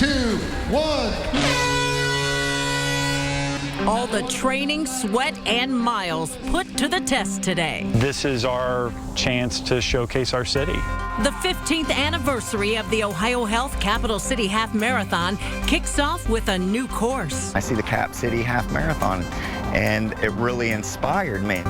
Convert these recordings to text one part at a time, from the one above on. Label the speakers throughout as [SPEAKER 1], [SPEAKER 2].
[SPEAKER 1] 2, 1.
[SPEAKER 2] All the training, sweat, and miles put to the test today.
[SPEAKER 3] This is our chance to showcase our city.
[SPEAKER 2] The 15th anniversary of the Ohio Health Capital City Half Marathon kicks off with a new course.
[SPEAKER 4] I see the Cap City Half Marathon, and it really inspired me.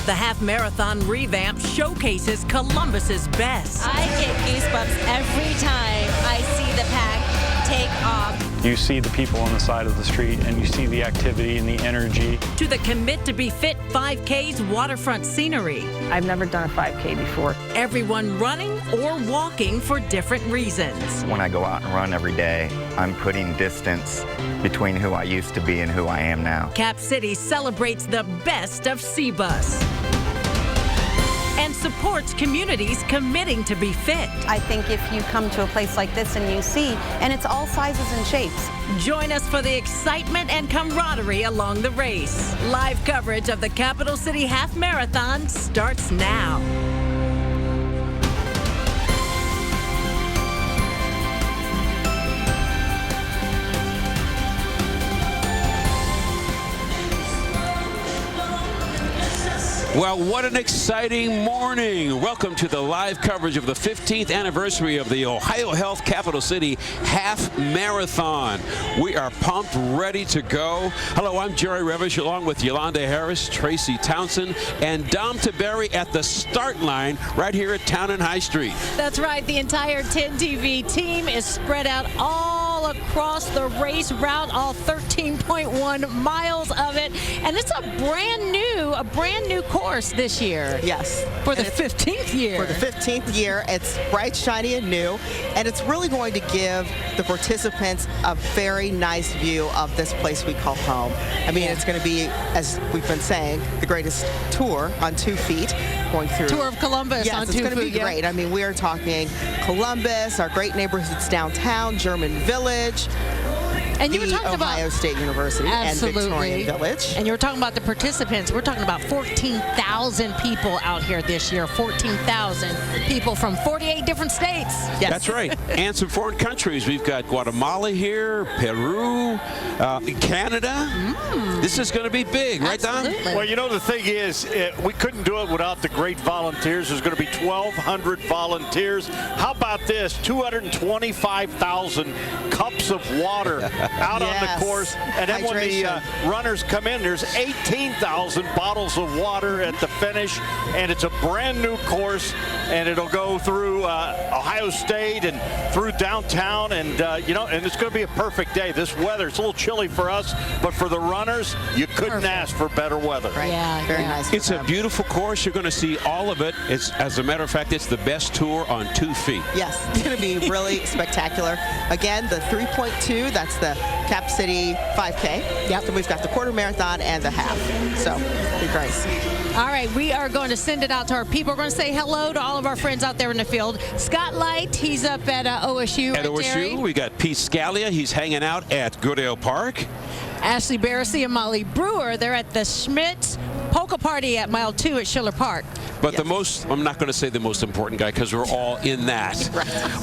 [SPEAKER 2] The Half Marathon revamp showcases Columbus's best.
[SPEAKER 5] I get goosebumps every time I see the pack take off.
[SPEAKER 3] You see the people on the side of the street, and you see the activity and the energy.
[SPEAKER 2] To the Commit to Be Fit 5K's waterfront scenery.
[SPEAKER 6] I've never done a 5K before.
[SPEAKER 2] Everyone running or walking for different reasons.
[SPEAKER 4] When I go out and run every day, I'm putting distance between who I used to be and who I am now.
[SPEAKER 2] Cap City celebrates the best of C-Bus and supports communities committing to be fit.
[SPEAKER 6] I think if you come to a place like this and you see, and it's all sizes and shapes.
[SPEAKER 2] Join us for the excitement and camaraderie along the race. Live coverage of the Capital City Half Marathon starts now.
[SPEAKER 7] Well, what an exciting morning. Welcome to the live coverage of the 15th anniversary of the Ohio Health Capital City Half Marathon. We are pumped, ready to go. Hello, I'm Jerry Revish, along with Yolanda Harris, Tracy Townsend, and Dom Taberry at the start line right here at Town and High Street.
[SPEAKER 2] That's right. The entire 10 TV team is spread out all across the race route, all 13.1 miles of it. And it's a brand new course this year.
[SPEAKER 8] Yes.
[SPEAKER 2] For the 15th year.
[SPEAKER 8] For the 15th year. It's bright, shiny, and new. And it's really going to give the participants a very nice view of this place we call home. I mean, it's going to be, as we've been saying, the greatest tour on 2 feet going through.
[SPEAKER 2] Tour of Columbus
[SPEAKER 8] yes,
[SPEAKER 2] on 2
[SPEAKER 8] feet. Yes, it's going to be great. I mean, we're talking Columbus, our great neighborhoods downtown, German Village,
[SPEAKER 2] and you were talking
[SPEAKER 8] Ohio
[SPEAKER 2] about
[SPEAKER 8] State University
[SPEAKER 2] absolutely.
[SPEAKER 8] and Victorian Village.
[SPEAKER 2] And you were talking about the participants. We're talking about 14,000 people out here this year. 14,000 people from 48 different states.
[SPEAKER 8] Yes.
[SPEAKER 7] That's right. And some foreign countries. We've got Guatemala here, Peru, Canada. This is going to be big, right, Don?
[SPEAKER 9] Well, you know, the thing is, we couldn't do it without the great volunteers. There's going to be 1,200 volunteers. How about this? 225,000 cups of water out on the course. And then when the runners come in, there's 18,000 bottles of water at the finish. And it's a brand new course. And it'll go through Ohio State and through downtown. And, you know, and it's going to be a perfect day. This weather, it's a little chilly for us, but for the runners, you couldn't ask for better weather.
[SPEAKER 8] Right.
[SPEAKER 2] Yeah,
[SPEAKER 8] very nice.
[SPEAKER 7] It's a beautiful course. You're going to see all of it. It's, as a matter of fact, it's the best tour on 2 feet.
[SPEAKER 8] Yes, it's going to be really spectacular. Again, the 3.2, that's the Cap City 5K. Yep. So we've got the quarter marathon and the half. So, it'll be great.
[SPEAKER 2] All right, we are going to send it out to our people. We're going to say hello to all of our friends out there in the field. Scott Light, he's up at OSU.
[SPEAKER 7] At OSU,
[SPEAKER 2] Jerry.
[SPEAKER 7] we got Pete Scalia. He's hanging out at Goodale Park.
[SPEAKER 2] Ashley Barrissey and Molly Brewer, they're at the Schmitz Polka Party at Mile 2 at Schiller Park.
[SPEAKER 7] But the most, I'm not going to say the most important guy because we're all in that.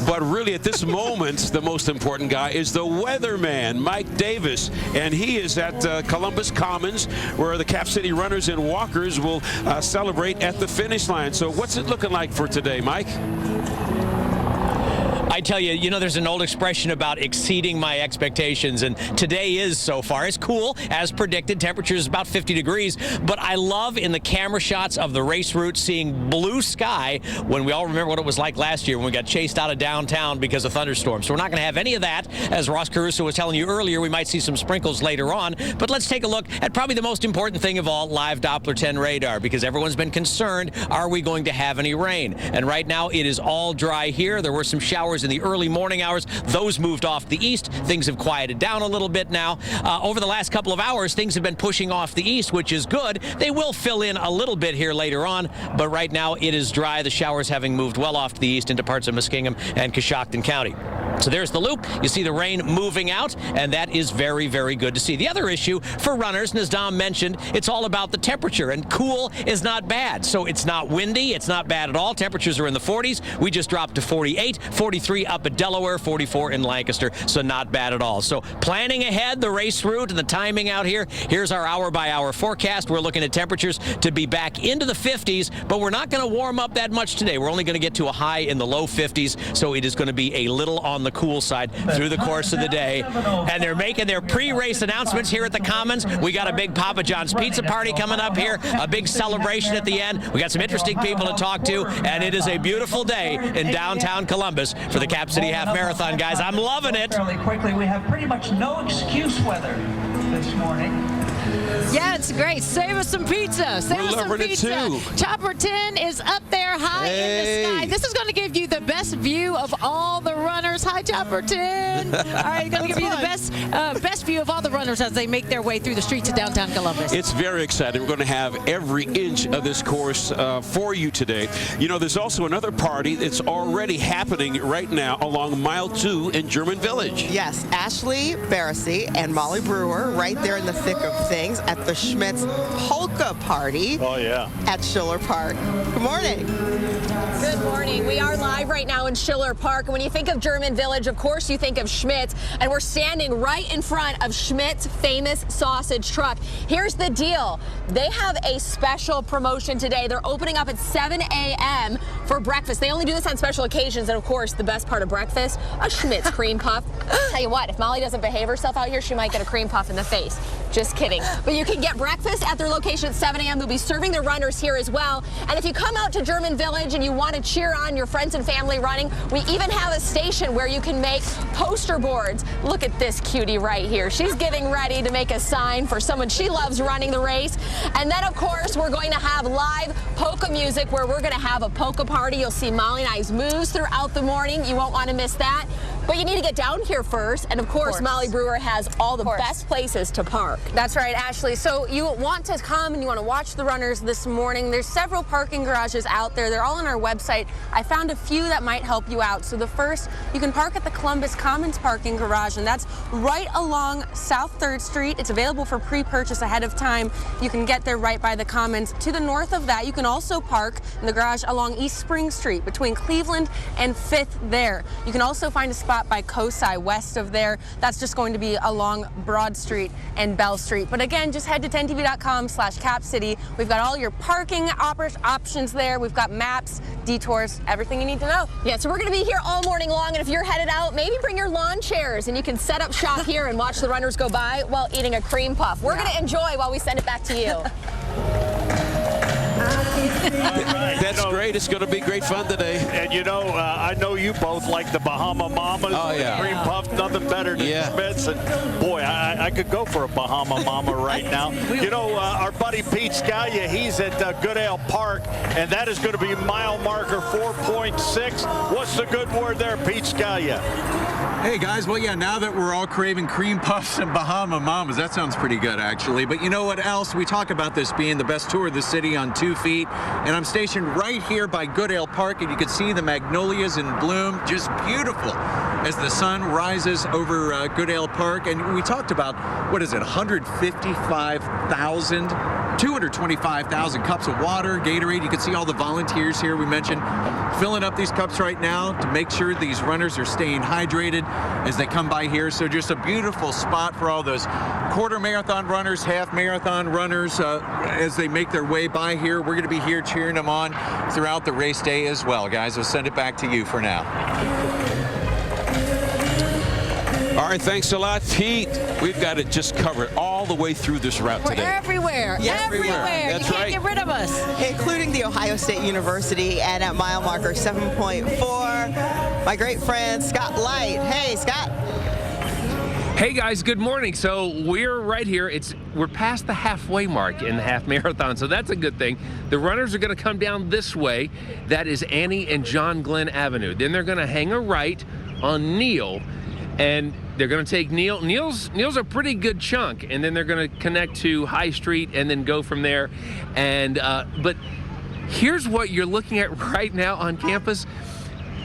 [SPEAKER 7] But really at this moment, the most important guy is the weatherman, Mike Davis. And he is at Columbus Commons, where the Cap City runners and walkers will celebrate at the finish line. So what's it looking like for today, Mike?
[SPEAKER 10] I tell you, you know, there's an old expression about exceeding my expectations, and today is so far. It's cool, as predicted. Temperature is about 50 degrees, but I love in the camera shots of the race route seeing blue sky when we all remember what it was like last year when we got chased out of downtown because of thunderstorms. So we're not going to have any of that. As Ross Caruso was telling you earlier, we might see some sprinkles later on, but let's take a look at probably the most important thing of all, live Doppler 10 radar, because everyone's been concerned, are we going to have any rain? And right now it is all dry here. There were some showers in the early morning hours. Those moved off the east. Things have quieted down a little bit now. Over the last couple of hours, things have been pushing off the east, which is good. They will fill in a little bit here later on, but right now it is dry. The showers having moved well off to the east into parts of Muskingum and Coshocton County. So there's the loop. You see the rain moving out, and that is very, very good to see. The other issue for runners, and as Dom mentioned, it's all about the temperature, and cool is not bad. So it's not windy. It's not bad at all. Temperatures are in the 40s. We just dropped to 48, 43 up at Delaware, 44 in Lancaster, so not bad at all. So planning ahead, the race route and the timing out here, here's our hour-by-hour forecast. We're looking at temperatures to be back into the 50s, but we're not going to warm up that much today. We're only going to get to a high in the low 50s, so it is going to be a little on the cool side through the course of the day. And they're making their pre-race announcements here at the Commons. We got a big Papa John's pizza party coming up here, a big celebration at the end. We got some interesting people to talk to, and it is a beautiful day in downtown Columbus for the Cap City Half Marathon, guys. I'm loving it.
[SPEAKER 11] Fairly quickly, we have pretty much no excuse weather this morning.
[SPEAKER 2] Yeah, it's great. Save us some pizza. Save us some pizza. Chopper 10 is up there high in the sky. This is going to give you the best view of all the runners. Hi, Chopper 10. All right, going to give you the best view of all the runners as they make their way through the streets of downtown Columbus.
[SPEAKER 7] It's very exciting. We're going to have every inch of this course for you today. You know, there's also another party that's already happening right now along Mile 2 in German Village.
[SPEAKER 8] Yes, Ashley Barassi and Molly Brewer right there in the thick of things at the Schmitz Polka Party.
[SPEAKER 9] Oh, yeah.
[SPEAKER 8] At Schiller Park. Good morning.
[SPEAKER 5] Good morning. We are live right now in Schiller Park. And when you think of German Village, of course you think of Schmitz. And we're standing right in front of Schmitz's famous sausage truck. Here's the deal. They have a special promotion today. They're opening up at 7 a.m. for breakfast. They only do this on special occasions. And, of course, the best part of breakfast, a Schmitz cream puff. Tell you what, if Molly doesn't behave herself out here, she might get a cream puff in the face. Just kidding. But you can get breakfast at their location at 7 a.m. They'll be serving their runners here as well. And if you come out to German Village and you want to cheer on your friends and family running, we even have a station where you can make poster boards. Look at this cutie right here. She's getting ready to make a sign for someone she loves running the race. And then, of course, we're going to have live polka music where we're going to have a polka party. You'll see Molly and I's moves throughout the morning. You won't want to miss that. But you need to get down here first. And, of course, Molly Brewer has all the best places to park.
[SPEAKER 6] That's right, Ashley. So you want to come and you want to watch the runners this morning. There's several parking garages out there. They're all on our website. I found a few that might help you out. So the first, you can park at the Columbus Commons parking garage, and that's right along South 3rd Street. It's available for pre-purchase ahead of time. You can get there right by the Commons. To the north of that, you can also park in the garage along East Spring Street between Cleveland and 5th there. You can also find a spot by Cosi west of there. That's just going to be along Broad Street and Bell Street. But again, just head to 10tv.com/CapCity. We've got all your parking options there. We've got maps, detours, everything you need to know.
[SPEAKER 5] Yeah, so we're going to be here all morning long, and if you're headed out, maybe bring your lawn chairs, and you can set up shop here and watch the runners go by while eating a cream puff. We're going to enjoy while we send it back to you.
[SPEAKER 7] That's great. It's going to be great fun today.
[SPEAKER 9] And, you know, I know you both like the Bahama Mamas.
[SPEAKER 7] Oh, yeah.
[SPEAKER 9] Cream puff, nothing better than Schmitz. And, boy, I could go for a Bahama Mama right now. You know, our buddy Pete Scalia, he's at Goodale Park, and that is going to be mile marker 4.6. What's the good word there, Pete Scalia?
[SPEAKER 12] Hey, guys. Well, yeah, now that we're all craving cream puffs and Bahama Mamas, that sounds pretty good, actually. But you know what else? We talk about this being the best tour of the city on 2 feet, and I'm stationed right here by Goodale Park, and you can see the magnolias in bloom, just beautiful as the sun rises over Goodale Park. And we talked about, what is it, 225,000 cups of water, Gatorade. You can see all the volunteers here. We mentioned filling up these cups right now to make sure these runners are staying hydrated as they come by here. So just a beautiful spot for all those quarter marathon runners, half marathon runners as they make their way by here. We're going to be here cheering them on throughout the race day as well, guys. I'll send it back to you for now.
[SPEAKER 7] All right, thanks a lot, Pete. We've got it just covered all the way through this route today.
[SPEAKER 2] We're everywhere.
[SPEAKER 8] Yes,
[SPEAKER 2] everywhere.
[SPEAKER 7] That's
[SPEAKER 2] you can't
[SPEAKER 7] right.
[SPEAKER 2] get rid of us.
[SPEAKER 8] Including the Ohio State University, and at mile marker 7.4, my great friend Scott Light. Hey, Scott.
[SPEAKER 13] Hey guys, good morning. So we're right here. We're past the halfway mark in the half marathon, so that's a good thing. The runners are going to come down this way. That is Annie and John Glenn Avenue. Then they're going to hang a right on Neal, and they're going to take Neal. Neal's a pretty good chunk, and then they're going to connect to High Street and then go from there. And but here's what you're looking at right now on campus.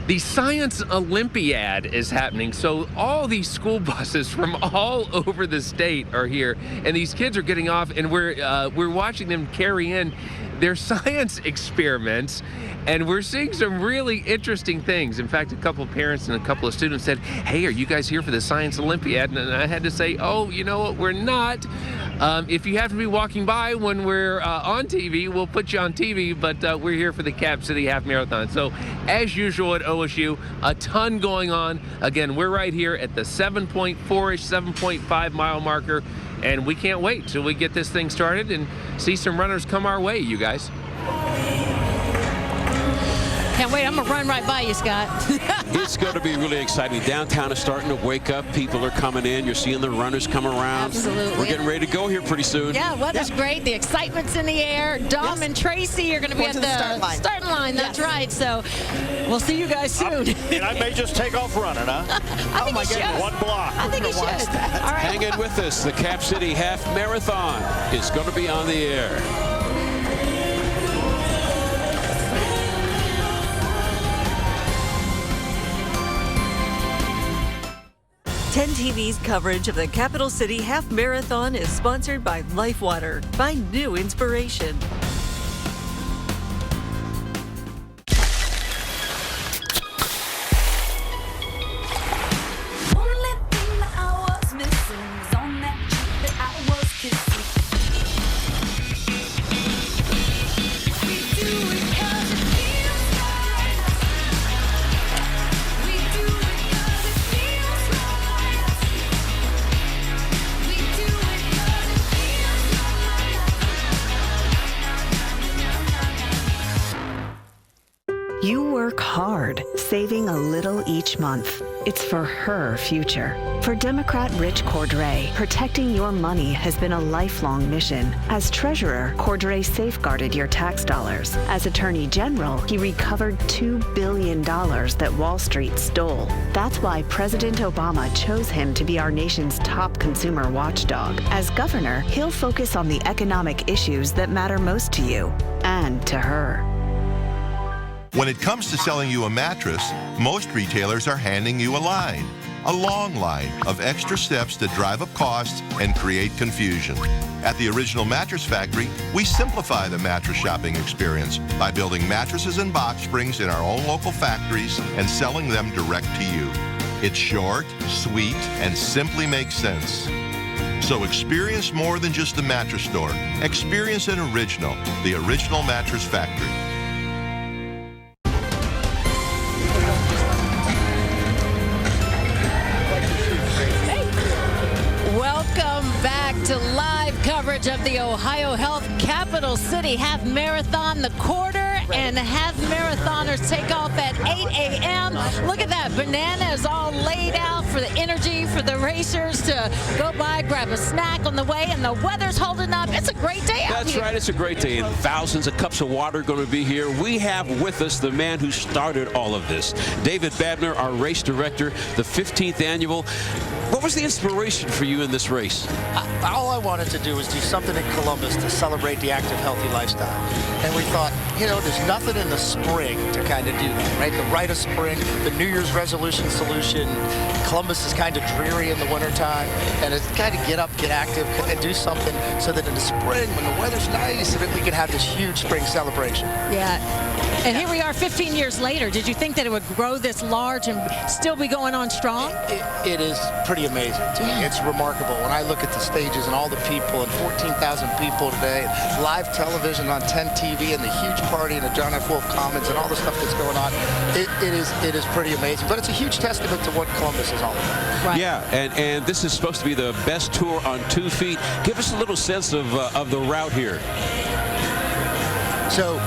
[SPEAKER 13] The Science Olympiad is happening, so all these school buses from all over the state are here, and these kids are getting off, and we're watching them carry in their science experiments, and we're seeing some really interesting things. In fact, a couple of parents and a couple of students said, "Hey, are you guys here for the Science Olympiad?" And I had to say, "Oh, you know what? We're not. If you have to be walking by when we're on TV, we'll put you on TV, but we're here for the Cap City Half Marathon." So, as usual at OSU, a ton going on. Again, we're right here at the 7.4-ish, 7.5 mile marker, and we can't wait till we get this thing started and see some runners come our way, you guys.
[SPEAKER 2] Can't wait. I'm going to run right by you, Scott.
[SPEAKER 7] It's going to be really exciting. Downtown is starting to wake up. People are coming in. You're seeing the runners come around.
[SPEAKER 2] Absolutely.
[SPEAKER 7] We're getting ready to go here pretty soon.
[SPEAKER 2] Yeah, weather's great. The excitement's in the air. Dom and Tracy are going to be at the starting line. That's right. So we'll see you guys soon.
[SPEAKER 9] And I may just take off running, huh?
[SPEAKER 2] I think he should.
[SPEAKER 9] One block.
[SPEAKER 2] I think he should. All right.
[SPEAKER 7] Hang in with us. The Cap City Half Marathon is going to be on the air.
[SPEAKER 14] 10 TV's coverage of the Capital City Half Marathon is sponsored by LifeWater. Find new inspiration.
[SPEAKER 15] You work hard, saving a little each month. It's for her future. For Democrat Rich Cordray, protecting your money has been a lifelong mission. As treasurer, Cordray safeguarded your tax dollars. As Attorney General, he recovered $2 billion that Wall Street stole. That's why President Obama chose him to be our nation's top consumer watchdog. As governor, he'll focus on the economic issues that matter most to you and to her.
[SPEAKER 1] When it comes to selling you a mattress, most retailers are handing you a line. A long line of extra steps that drive up costs and create confusion. At the Original Mattress Factory, we simplify the mattress shopping experience by building mattresses and box springs in our own local factories and selling them direct to you. It's short, sweet, and simply makes sense. So experience more than just the mattress store. Experience an original, the Original Mattress Factory.
[SPEAKER 2] To live coverage of the Ohio Health Capital City Half Marathon. The quarter and half marathoners take off at 8 a.m. Look at that. Banana is all laid out for the energy for the racers to go by, grab a snack on the way, and the weather's holding up. It's a great day out
[SPEAKER 7] That's
[SPEAKER 2] here.
[SPEAKER 7] right. It's a great day, and thousands of cups of water are going to be here. We have with us the man who started all of this, David Badner, our race director, the 15th annual. What was the inspiration for you in this race?
[SPEAKER 16] All I wanted to do was do something in Columbus to celebrate the active, healthy lifestyle. And we thought, you know, there's nothing in the spring to kind of do that, right? The rite of spring, the New Year's resolution solution. Columbus is kind of dreary in the wintertime, and it's kind of get up, get active, and do something so that in the spring, when the weather's nice, that we can have this huge spring celebration.
[SPEAKER 2] Yeah. And here we are 15 years later. Did you think that it would grow this large and still be going on strong?
[SPEAKER 16] It is pretty amazing to me. It's remarkable. When I look at the stages and all the people and 14,000 people today, and live television on 10 TV and the huge party in the John F. Wolfe Commons and all the stuff that's going on, it is pretty amazing. But it's a huge testament to what Columbus is all about.
[SPEAKER 7] Right. Yeah, and this is supposed to be the best tour on 2 feet. Give us a little sense of the route here.
[SPEAKER 16] So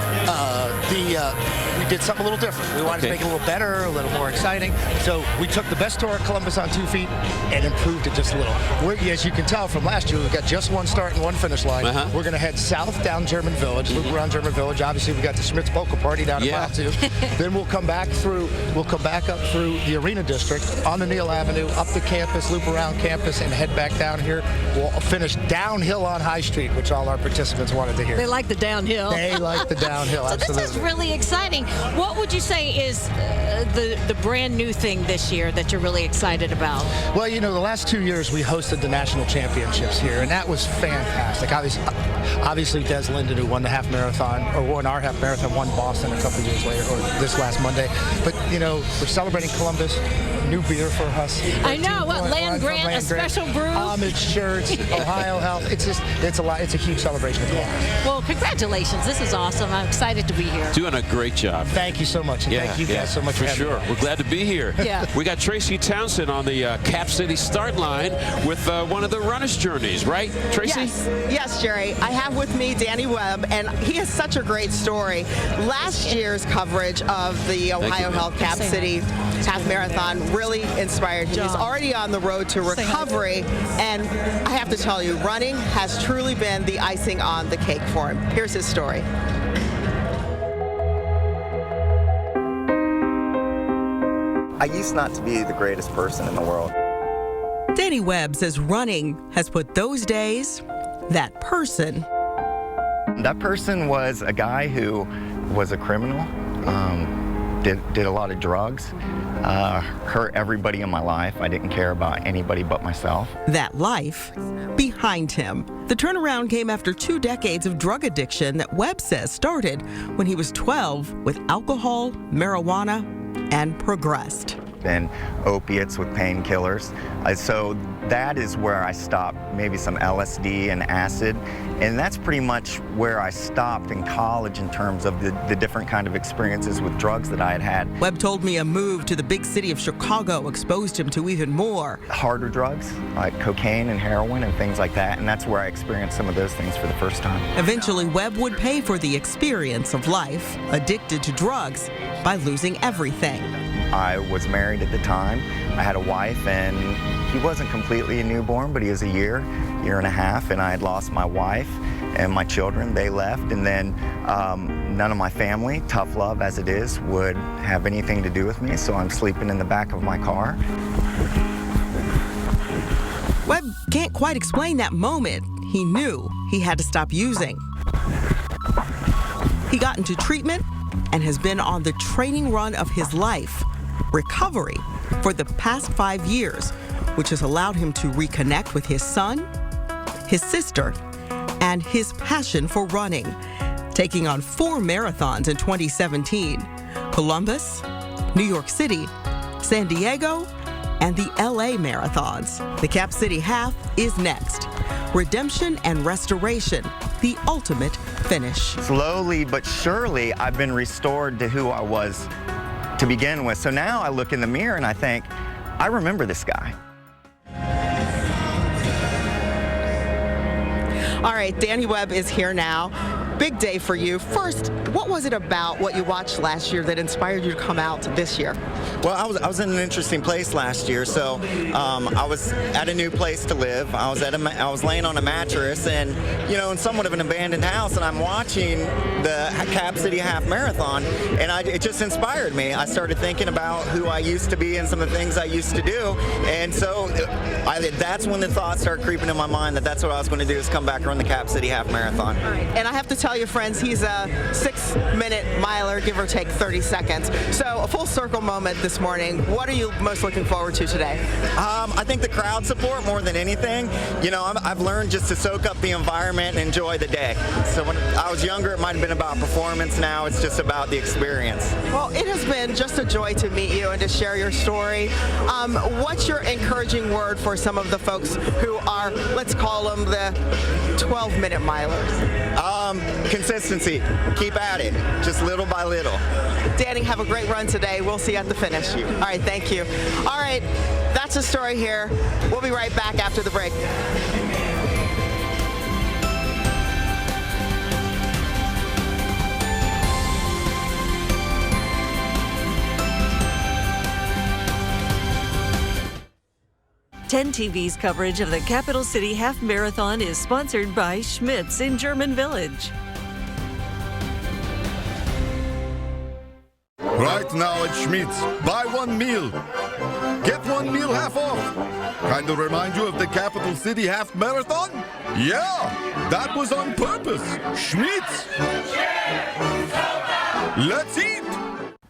[SPEAKER 16] we did something a little different. We wanted to make it a little better, a little more exciting. So we took the best tour of Columbus on 2 feet and improved it just a little. As you can tell from last year, we've got just one start and one finish line. We're going to head south down German Village, loop around German Village. Obviously, we got the Schmitz Polka Party down at Mile 2. Then we'll come back up through the Arena District on the Neal Avenue, up the campus, loop around campus, and head back down here. We'll finish downhill on High Street, which all our participants wanted to hear.
[SPEAKER 2] They like the downhill.
[SPEAKER 16] They like the downhill,
[SPEAKER 2] so
[SPEAKER 16] absolutely.
[SPEAKER 2] This is really exciting. What would you say is the brand new thing this year that you're really excited about?
[SPEAKER 16] Well, you know, the last 2 years we hosted the national championships here, and that was fantastic. Obviously, Des Linden, who won the half marathon, or won our half marathon, won Boston a couple years later, or this last Monday. But, you know, we're celebrating Columbus. New beer for us.
[SPEAKER 2] I know. What, Land Grant, a special brew?
[SPEAKER 16] Homage shirts, Ohio Health. It's a lot. It's a huge celebration of Columbus.
[SPEAKER 2] Well, congratulations. This is awesome. I'm excited to be here.
[SPEAKER 7] Doing a great job.
[SPEAKER 16] Thank you so much. And thank you guys so much for having me.
[SPEAKER 7] We're glad to be here.
[SPEAKER 2] Yeah.
[SPEAKER 7] We got Tracy Townsend on the Cap City start line with one of the runners' journeys, right, Tracy?
[SPEAKER 8] Yes, Jerry. I have with me Danny Webb, and he has such a great story. Last year's coverage of the Ohio Health Cap City Half Marathon really inspired him. He's already on the road to recovery, and I have to tell you, running has truly been the icing on the cake for him. Here's his story.
[SPEAKER 4] I used not to be the greatest person in the world.
[SPEAKER 8] Danny Webb says running has put those days, that person.
[SPEAKER 4] That person was a guy who was a criminal, did a lot of drugs, hurt everybody in my life. I didn't care about anybody but myself.
[SPEAKER 8] That life behind him. The turnaround came after 2 decades of drug addiction that Webb says started when he was 12 with alcohol, marijuana, and progressed.
[SPEAKER 4] And opiates with painkillers. So that is where I stopped, maybe some LSD and acid. And that's pretty much where I stopped in college in terms of the different kind of experiences with drugs that I had had.
[SPEAKER 8] Webb told me a move to the big city of Chicago exposed him to even more.
[SPEAKER 4] Harder drugs, like cocaine and heroin and things like that. And that's where I experienced some of those things for the first time.
[SPEAKER 8] Eventually, Webb would pay for the experience of life, addicted to drugs, by losing everything.
[SPEAKER 4] I was married at the time. I had a wife, and he wasn't completely a newborn, but he was a year and a half, and I had lost my wife and my children. They left, and then none of my family, tough love as it is, would have anything to do with me, so I'm sleeping in the back of my car.
[SPEAKER 8] Webb can't quite explain that moment. He knew he had to stop using. He got into treatment and has been on the training run of his life, recovery, for the past 5 years, which has allowed him to reconnect with his son, his sister, and his passion for running, taking on 4 marathons in 2017: Columbus, New York City, San Diego, and the LA marathons. The Cap City Half is next. Redemption and restoration, the ultimate finish.
[SPEAKER 4] Slowly but surely, I've been restored to who I was to begin with. So now I look in the mirror and I think, I remember this guy.
[SPEAKER 8] All right, Danny Webb is here now. Big day for you. First, what was it about what you watched last year that inspired you to come out this year?
[SPEAKER 4] Well, I was in an interesting place last year. So I was at a new place to live. I was laying on a mattress, and in somewhat of an abandoned house, and I'm watching the Cap City Half Marathon, and it just inspired me. I started thinking about who I used to be and some of the things I used to do, and so that's when the thoughts started creeping in my mind that that's what I was going to do, is come back and run the Cap City Half Marathon.
[SPEAKER 8] And I have to tell you, friends, he's a 6-minute miler, give or take 30 seconds. So a full circle moment this morning. What are you most looking forward to today?
[SPEAKER 4] I think the crowd support more than anything. I've learned just to soak up the environment and enjoy the day. So when I was younger, it might have been about performance. Now it's just about the experience.
[SPEAKER 8] Well, it has been just a joy to meet you and to share your story. What's your encouraging word for some of the folks who are, let's call them the 12-minute milers?
[SPEAKER 4] Consistency. Keep at it, just little by little.
[SPEAKER 8] Danny, have a great run today. We'll see you at the finish. All right, thank you. All right, that's the story here. We'll be right back after the break.
[SPEAKER 14] TV's coverage of the Capital City Half Marathon is sponsored by Schmitz in German Village.
[SPEAKER 17] Right now at Schmitz, buy one meal, get one meal half off. Kind of remind you of the Capital City Half Marathon? Yeah, that was on purpose. Schmitz. Let's eat.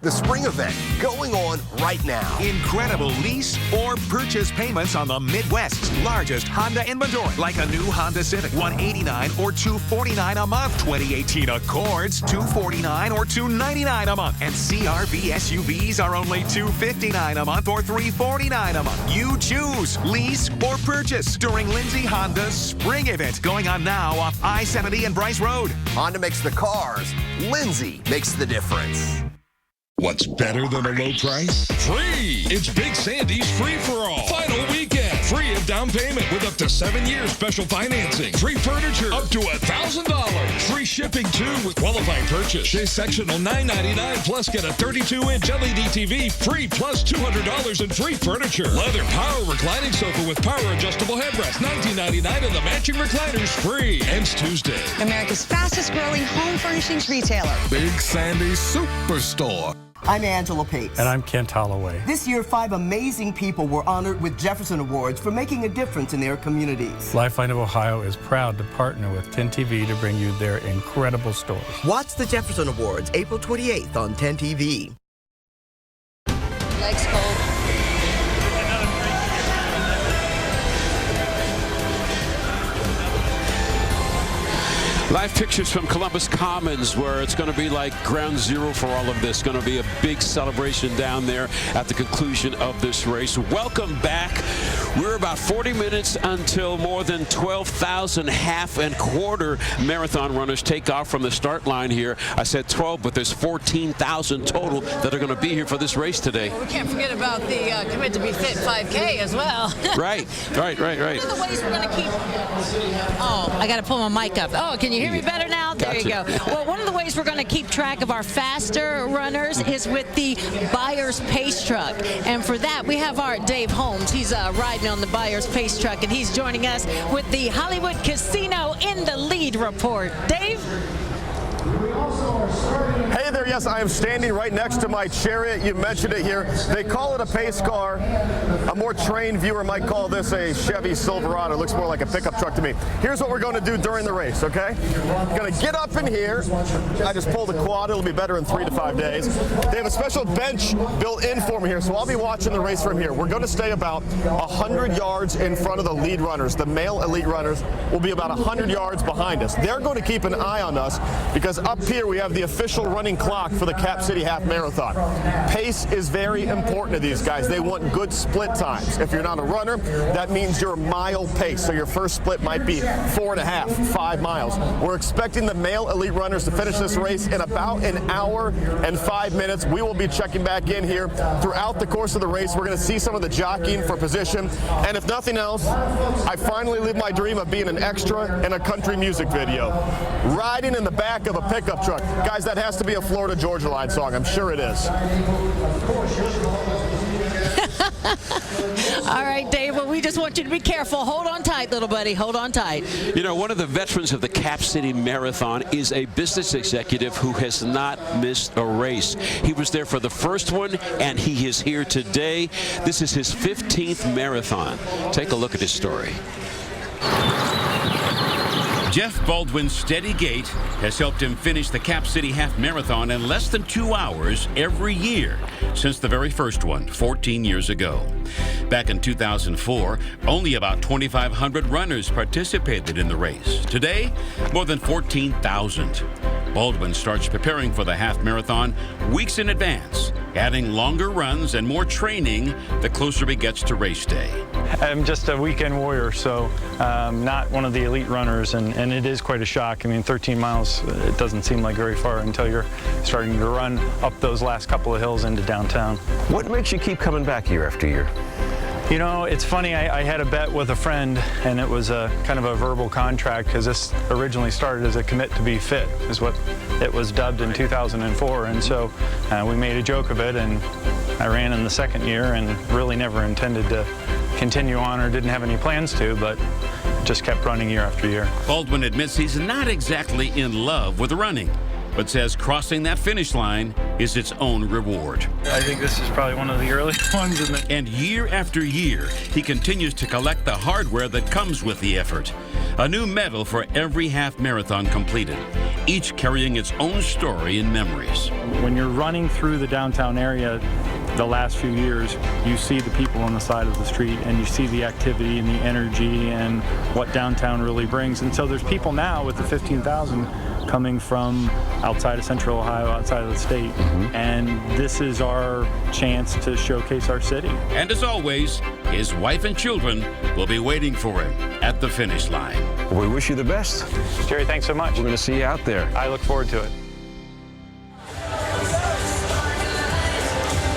[SPEAKER 18] The spring event going on right now.
[SPEAKER 19] Incredible lease or purchase payments on the Midwest's largest Honda inventory, like a new Honda Civic, $189 or $249 a month. 2018 Accords, $249 or $299 a month. And CRV SUVs are only $259 a month or $349 a month. You choose lease or purchase during Lindsay Honda's spring event going on now off I-70 and Bryce Road.
[SPEAKER 18] Honda makes the cars. Lindsay makes the difference.
[SPEAKER 20] What's better than a low price?
[SPEAKER 21] Free! It's Big Sandy's free-for-all. Final weekend. Free of down payment with up to 7 years special financing. Free furniture up to $1,000. Free shipping too with qualifying purchase. This sectional $9.99 plus get a 32-inch LED TV free plus $200 in free furniture. Leather power reclining sofa with power adjustable headrest $19.99 and the matching recliners free. Ends Tuesday.
[SPEAKER 22] America's fastest growing home furnishings retailer.
[SPEAKER 20] Big Sandy's Superstore.
[SPEAKER 23] I'm Angela Pace.
[SPEAKER 24] And I'm Kent Holloway.
[SPEAKER 23] This year, 5 amazing people were honored with Jefferson Awards for making a difference in their communities.
[SPEAKER 24] Lifeline of Ohio is proud to partner with 10 TV to bring you their incredible stories.
[SPEAKER 23] Watch the Jefferson Awards April 28th on 10 TV.
[SPEAKER 6] Legs cold.
[SPEAKER 7] Live pictures from Columbus Commons, where it's going to be like ground zero for all of this. Going to be a big celebration down there at the conclusion of this race. Welcome back. We're about 40 minutes until more than 12,000 half and quarter marathon runners take off from the start line here. I said 12, but there's 14,000 total that are going to be here for this race today.
[SPEAKER 2] Well, we can't forget about the Commit to Be Fit 5K as well.
[SPEAKER 7] Right.
[SPEAKER 2] One of the ways we're going to keep... Oh, I got to pull my mic up. Oh, can you hear me better now? There you go. Well, one of the ways we're going to keep track of our faster runners is with the Buyers Pace Truck. And for that, we have our Dave Holmes. He's riding on the Buyers Pace Truck, and he's joining us with the Hollywood Casino in the lead report. Dave?
[SPEAKER 25] Hey there, yes, I am standing right next to my chariot. You mentioned it here. They call it a pace car. A more trained viewer might call this a Chevy Silverado. It looks more like a pickup truck to me. Here's what we're going to do during the race, okay? I'm going to get up in here. I just pulled a quad. It'll be better in 3 to 5 days. They have a special bench built in for me here, so I'll be watching the race from here. We're going to stay about 100 yards in front of the lead runners. The male elite runners will be about 100 yards behind us. They're going to keep an eye on us because up here we have the official running clock for the Cap City Half Marathon. Pace is very important to these guys. They want good split times. If you're not a runner, that means your mile pace. So your first split might be 4.5, 5 miles. We're expecting the male elite runners to finish this race in about an hour and 5 minutes. We will be checking back in here throughout the course of the race. We're going to see some of the jockeying for position. And if nothing else, I finally live my dream of being an extra in a country music video. Riding in the back of a pickup truck. Guys, that has to be a Florida Georgia Line song. I'm sure it is.
[SPEAKER 2] All right, Dave, well, we just want you to be careful. Hold on tight, little buddy. Hold on tight.
[SPEAKER 7] You know, one of the veterans of the Cap City Marathon is a business executive who has not missed a race. He was there for the first one, and he is here today. This is his 15th marathon. Take a look at his story.
[SPEAKER 26] Jeff Baldwin's steady gait has helped him finish the Cap City Half Marathon in less than 2 hours every year since the very first one 14 years ago. Back in 2004, only about 2,500 runners participated in the race. Today, more than 14,000. Baldwin starts preparing for the half marathon weeks in advance, adding longer runs and more training the closer he gets to race day.
[SPEAKER 3] I'm just a weekend warrior, so not one of the elite runners, and it is quite a shock. I mean, 13 miles, it doesn't seem like very far until you're starting to run up those last couple of hills into downtown.
[SPEAKER 27] What makes you keep coming back year after year?
[SPEAKER 3] You know, it's funny, I had a bet with a friend, and it was a kind of a verbal contract, because this originally started as a commit to be fit, is what it was dubbed in 2004, and so we made a joke of it, and I ran in the second year and really never intended to continue on or didn't have any plans to, but just kept running year after year.
[SPEAKER 26] Baldwin admits he's not exactly in love with running, but says crossing that finish line is its own reward.
[SPEAKER 3] I think this is probably one of the earliest ones.
[SPEAKER 26] And year after year, he continues to collect the hardware that comes with the effort. A new medal for every half marathon completed, each carrying its own story and memories.
[SPEAKER 3] When you're running through the downtown area the last few years, you see the people on the side of the street and you see the activity and the energy and what downtown really brings. And so there's people now with the 15,000 coming from outside of Central Ohio, outside of the state. And this is our chance to showcase our city.
[SPEAKER 26] And as always, his wife and children will be waiting for him at the finish line.
[SPEAKER 27] We wish you the best.
[SPEAKER 3] Jerry, thanks so much.
[SPEAKER 27] We're going to see you out there.
[SPEAKER 3] I look forward to it.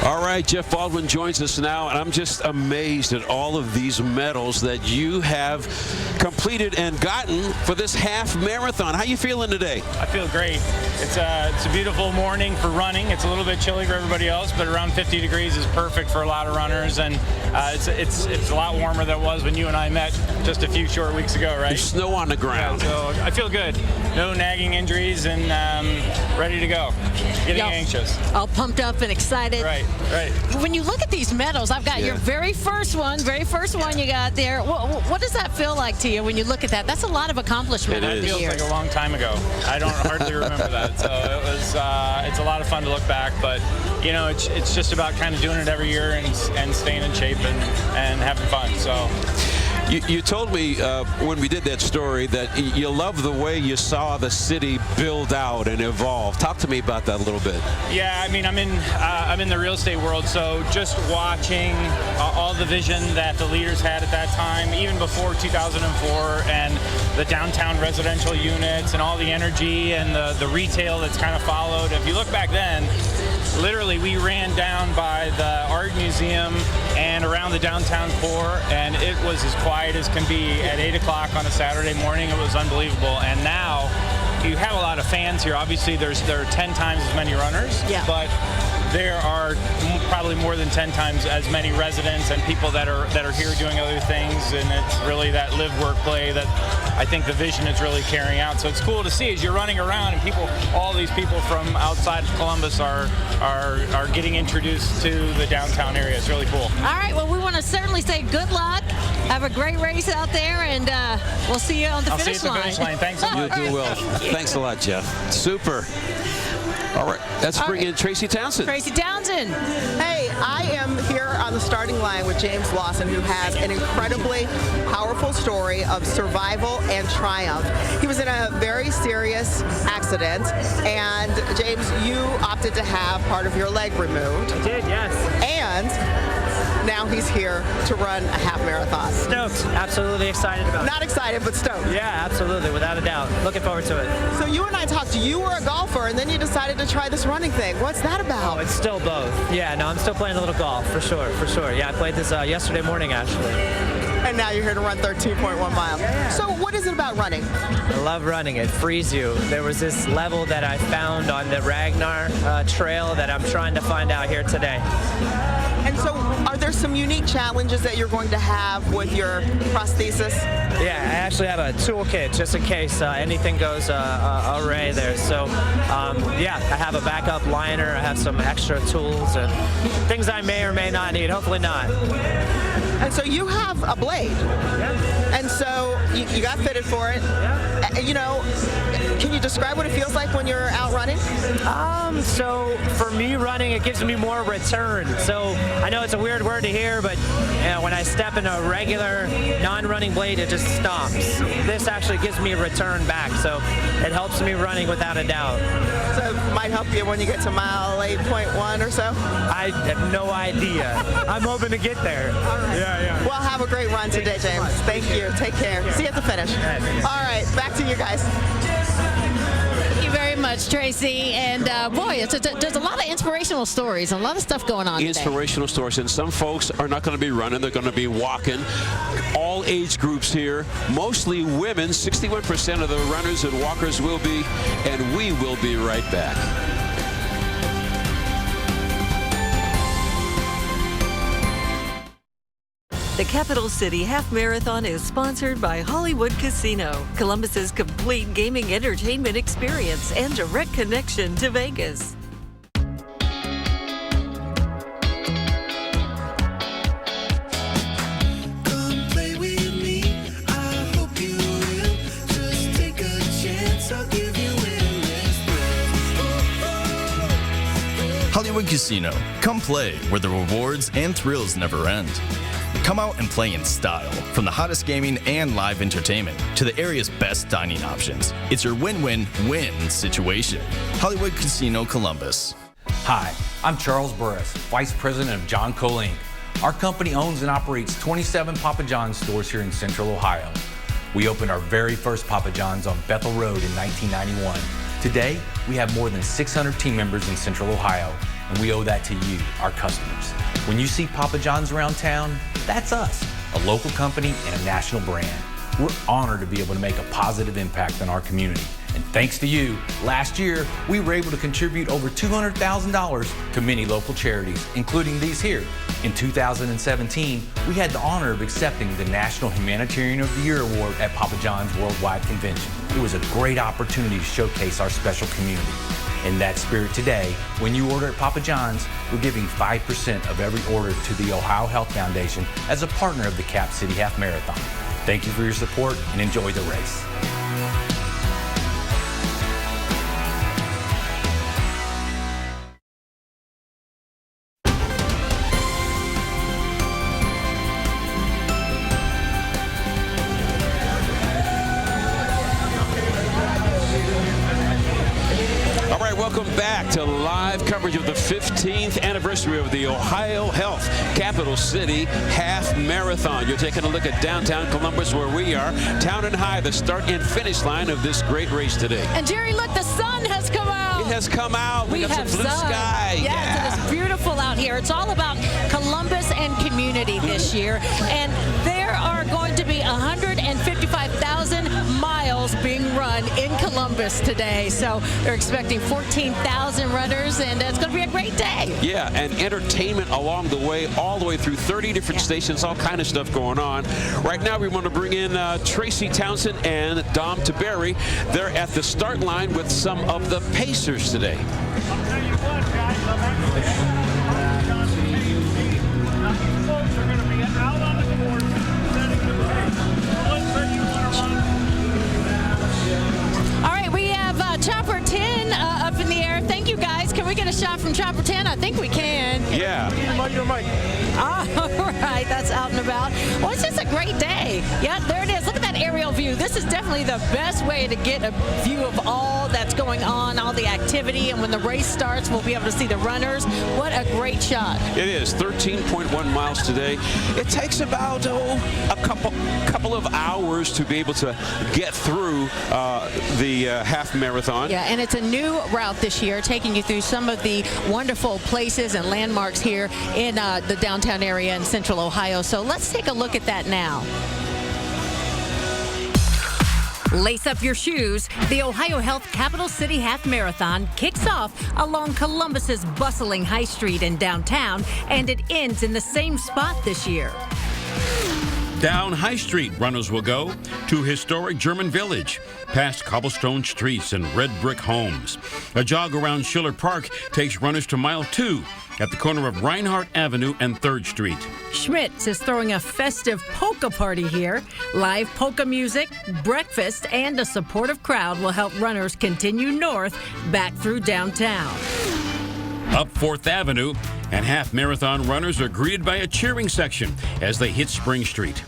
[SPEAKER 7] All right, Jeff Baldwin joins us now, and I'm just amazed at all of these medals that you have completed and gotten for this half marathon. How you feeling today?
[SPEAKER 3] I feel great. It's a beautiful morning for running. It's a little bit chilly for everybody else, but around 50 degrees is perfect for a lot of runners, and it's a lot warmer than it was when you and I met just a few short weeks ago, right?
[SPEAKER 7] There's snow on the ground.
[SPEAKER 3] Yeah, so I feel good. No nagging injuries, and ready to go. Getting anxious.
[SPEAKER 2] All pumped up and excited.
[SPEAKER 3] Right.
[SPEAKER 2] When you look at these medals, I've got your very first one you got there. What does that feel like to you when you look at that? That's a lot of accomplishment.
[SPEAKER 3] It feels like a long time ago. I don't hardly remember that. So it was. It's a lot of fun to look back, but you know, it's just about kind of doing it every year and staying in shape and having fun. So.
[SPEAKER 7] You told me when we did that story that you love the way you saw the city build out and evolve. Talk to me about that a little bit.
[SPEAKER 3] Yeah, I mean, I'm in the real estate world, so just watching all the vision that the leaders had at that time, even before 2004, and the downtown residential units and all the energy and the retail that's kind of followed. If you look back then, literally we ran down by the art museum and around the downtown core, and it was as quiet as can be at 8 o'clock on a Saturday morning. It was unbelievable. And now you have a lot of fans here. Obviously there are 10 times as many runners, but there are probably more than 10 times as many residents and people that are here doing other things, and it's really that live, work, play that I think the vision is really carrying out. So it's cool to see as you're running around and all these people from outside of Columbus are getting introduced to the downtown area. It's really cool.
[SPEAKER 2] All right, well, we want to certainly say good luck. Have a great race out there, and we'll see you on the finish line.
[SPEAKER 3] I'll see you at the finish line. Thanks so much.
[SPEAKER 7] You do well. Thanks a lot, Jeff. Super. All right, let's bring in Tracy Townsend.
[SPEAKER 2] Tracy Townsend.
[SPEAKER 8] Hey, I am here on the starting line with James Lawson, who has an incredibly powerful story of survival and triumph. He was in a very serious accident, and James, you opted to have part of your leg removed.
[SPEAKER 5] I did, yes.
[SPEAKER 8] And now he's here to run a half marathon.
[SPEAKER 5] Stoked. Absolutely excited about it.
[SPEAKER 8] Not excited, but stoked.
[SPEAKER 5] Yeah, absolutely, without a doubt. Looking forward to it.
[SPEAKER 8] So you and I talked. You were a golfer, and then you decided to try this running thing. What's that about?
[SPEAKER 5] Oh, it's still both. Yeah, no, I'm still playing a little golf, for sure. Yeah, I played this yesterday morning, actually.
[SPEAKER 8] And now you're here to run 13.1 miles.
[SPEAKER 5] Yeah.
[SPEAKER 8] So what is it about running?
[SPEAKER 5] I love running. It frees you. There was this level that I found on the Ragnar trail that I'm trying to find out here today.
[SPEAKER 8] And so are there some unique challenges that you're going to have with your prosthesis?
[SPEAKER 5] Yeah, I actually have a toolkit just in case anything goes awry there. So, yeah, I have a backup liner. I have some extra tools and things I may or may not need. Hopefully not.
[SPEAKER 8] And so you have a blade.
[SPEAKER 5] Yeah.
[SPEAKER 8] And so you got fitted for it. Yeah. You know, can you describe what it feels like when you're out running?
[SPEAKER 5] So for me, running, it gives me more return. So I know it's a weird word to hear, but you know, when I step in a regular non-running blade, it just stops. This actually gives me a return back, so it helps me running without a doubt.
[SPEAKER 8] So it might help you when you get to mile 8.1 or so?
[SPEAKER 5] I have no idea. I'm hoping to get there.
[SPEAKER 8] All right.
[SPEAKER 5] Yeah.
[SPEAKER 8] Well, have a great run today, James. Thank you. Take care. See you at the finish. All right, back to you guys.
[SPEAKER 2] Thank you very much, Tracy. And boy, there's a lot of inspirational stories, a lot of stuff going on
[SPEAKER 7] Inspirational stories, and some folks are not going to be running, they're going to be walking. All age groups here, mostly women. 61% of the runners and walkers will be, and we will be right back.
[SPEAKER 14] The Capital City Half Marathon is sponsored by Hollywood Casino, Columbus's complete gaming entertainment experience and direct connection to Vegas.
[SPEAKER 9] I'll give you
[SPEAKER 1] Casino. Come play where the rewards and thrills never end. Come out and play in style, from the hottest gaming and live entertainment to the area's best dining options. It's your win-win-win situation. Hollywood Casino Columbus.
[SPEAKER 9] Hi, I'm Charles Burris, Vice President of John Cole Inc. Our company owns and operates 27 Papa John's stores here in Central Ohio. We opened our very first Papa John's on Bethel Road in 1991. Today, we have more than 600 team members in Central Ohio, and we owe that to you, our customers. When you see Papa John's around town, that's us, a local company and a national brand. We're honored to be able to make a positive impact on our community. And thanks to you, last year, we were able to contribute over $200,000 to many local charities, including these here. In 2017, we had the honor of accepting the National Humanitarian of the Year Award at Papa John's Worldwide Convention. It was a great opportunity to showcase our special community. In that spirit today, when you order at Papa John's, we're giving 5% of every order to the Ohio Health Foundation as a partner of the Cap City Half Marathon. Thank you for your support and enjoy the race.
[SPEAKER 7] Welcome back to live coverage of the 15th anniversary of the Ohio Health Capital City Half Marathon. You're taking a look at downtown Columbus, where we are. Town and High, the start and finish line of this great race today.
[SPEAKER 2] And Jerry, look, the sun has come out.
[SPEAKER 7] It has come out. We got some blue sky.
[SPEAKER 2] Yes, yeah. It is beautiful out here. It's all about Columbus and community this year. And there are going to be 155,000 miles being run in Columbus today. So they're expecting 14,000 runners, and it's going to be a great day.
[SPEAKER 7] Yeah, and entertainment along the way, all the way through 30 different stations, all kind of stuff going on. Right now, we want to bring in Tracy Townsend and Dom Taberry. They're at the start line with some of the Pacers today.
[SPEAKER 10] I'll tell you what, guys, I'm actually folks are going to be out on the court setting the pace.
[SPEAKER 2] All right, we have Chopper 10 up in the air. Thank you, guys. Can we get a shot from Chopper 10? I think we can.
[SPEAKER 7] Yeah.
[SPEAKER 10] Your mic.
[SPEAKER 2] All right, that's out and about. Well, it's just a great day. Yeah, there it is. Look at that aerial view. This is definitely the best way to get a view of all that's going on, all the activity, and when the race starts, we'll be able to see the runners. What a great shot.
[SPEAKER 7] It is 13.1 miles today. It takes about a couple of hours to be able to get through the half marathon.
[SPEAKER 2] Yeah, and it's a new route this year, taking you through some of the wonderful places and landmarks here in the downtown area in Central Ohio. So let's take a look at that now.
[SPEAKER 11] Lace up your shoes. The Ohio Health Capital City Half Marathon kicks off along Columbus's bustling High Street in downtown, and it ends in the same spot this year.
[SPEAKER 26] Down High Street, runners will go to historic German Village, past cobblestone streets and red brick homes. A jog around Schiller Park takes runners to mile 2 at the corner of Reinhardt Avenue and 3rd Street.
[SPEAKER 11] Schmitz is throwing a festive polka party here. Live polka music, breakfast, and a supportive crowd will help runners continue north back through downtown.
[SPEAKER 26] Up 4th Avenue, and half marathon runners are greeted by a cheering section as they hit Spring Street.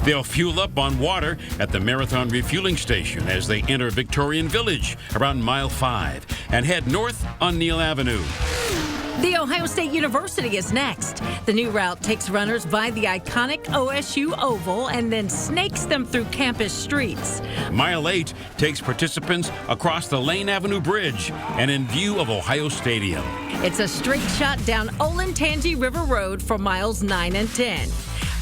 [SPEAKER 26] They'll fuel up on water at the Marathon Refueling Station as they enter Victorian Village around mile 5 and head north on Neal Avenue.
[SPEAKER 11] The Ohio State University is next. The new route takes runners by the iconic OSU Oval and then snakes them through campus streets.
[SPEAKER 26] Mile 8 takes participants across the Lane Avenue Bridge and in view of Ohio Stadium.
[SPEAKER 11] It's a straight shot down Olentangy River Road for miles 9 and 10.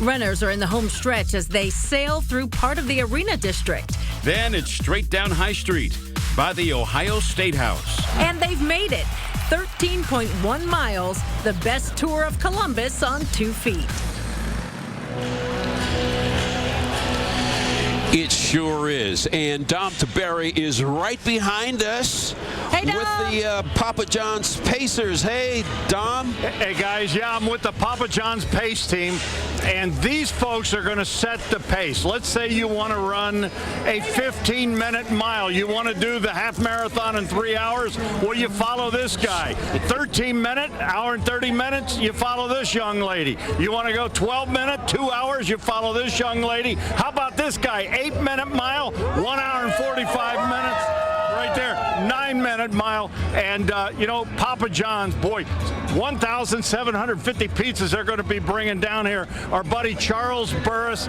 [SPEAKER 11] Runners are in the home stretch as they sail through part of the Arena District.
[SPEAKER 26] Then it's straight down High Street by the Ohio State House.
[SPEAKER 11] And they've made it. 13.1 miles, the best tour of Columbus on 2 feet.
[SPEAKER 7] It's sure is. And Dom Taberry is right behind us with the Papa John's Pacers. Hey, Dom.
[SPEAKER 10] Hey, guys. Yeah, I'm with the Papa John's Pace team, and these folks are going to set the pace. Let's say you want to run a 15-minute mile. You want to do the half marathon in 3 hours? Well, you follow this guy. 13-minute, hour and 30 minutes, you follow this young lady. You want to go 12-minute, 2 hours, you follow this young lady. How about this guy? 8-minute mile, 1 hour and 45 minutes. Right there, 9-minute mile. And, you know, Papa John's, boy, 1,750 pizzas they're going to be bringing down here. Our buddy Charles Burris,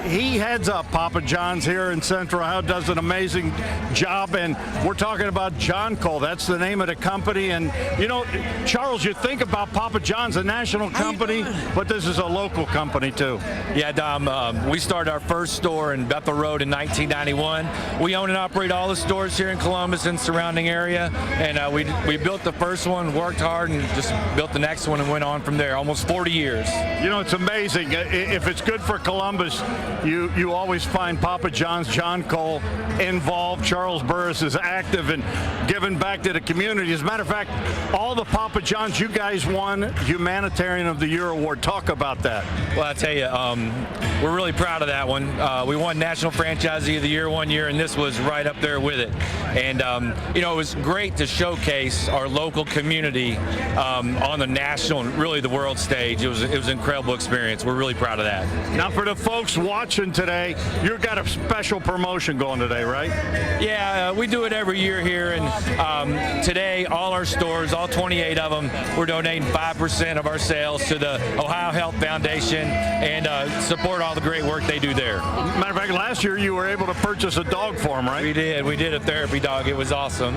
[SPEAKER 10] he heads up Papa John's here in Central Ohio, does an amazing job. And we're talking about John Cole. That's the name of the company. And, you know, Charles, you think about Papa John's, a national company, but this is a local company, too.
[SPEAKER 4] Yeah, Dom, we started our first store in Bethel Road in 1991. We own and operate all the stores here in Columbus and surrounding area, and we built the first one, worked hard, and just built the next one and went on from there. Almost 40 years.
[SPEAKER 10] You know, it's amazing. If it's good for Columbus, you always find Papa John's, John Cole involved. Charles Burris is active and giving back to the community. As a matter of fact, all the Papa John's, you guys won Humanitarian of the Year award. Talk about that.
[SPEAKER 4] Well, I tell you, we're really proud of that one. We won National Franchisee of the Year one year, and this was right up there with it. And, you know, it was great to showcase our local community on the national and really the world stage. It was an incredible experience. We're really proud of that.
[SPEAKER 10] Now, for the folks watching today, you've got a special promotion going today, right?
[SPEAKER 4] Yeah, we do it every year here. And today, all our stores, all 28 of them, we're donating 5% of our sales to the Ohio Health Foundation and support all the great work they do there.
[SPEAKER 10] Matter of fact, last year you were able to purchase a dog for them, right?
[SPEAKER 4] We did. We did a therapy dog. It was awesome.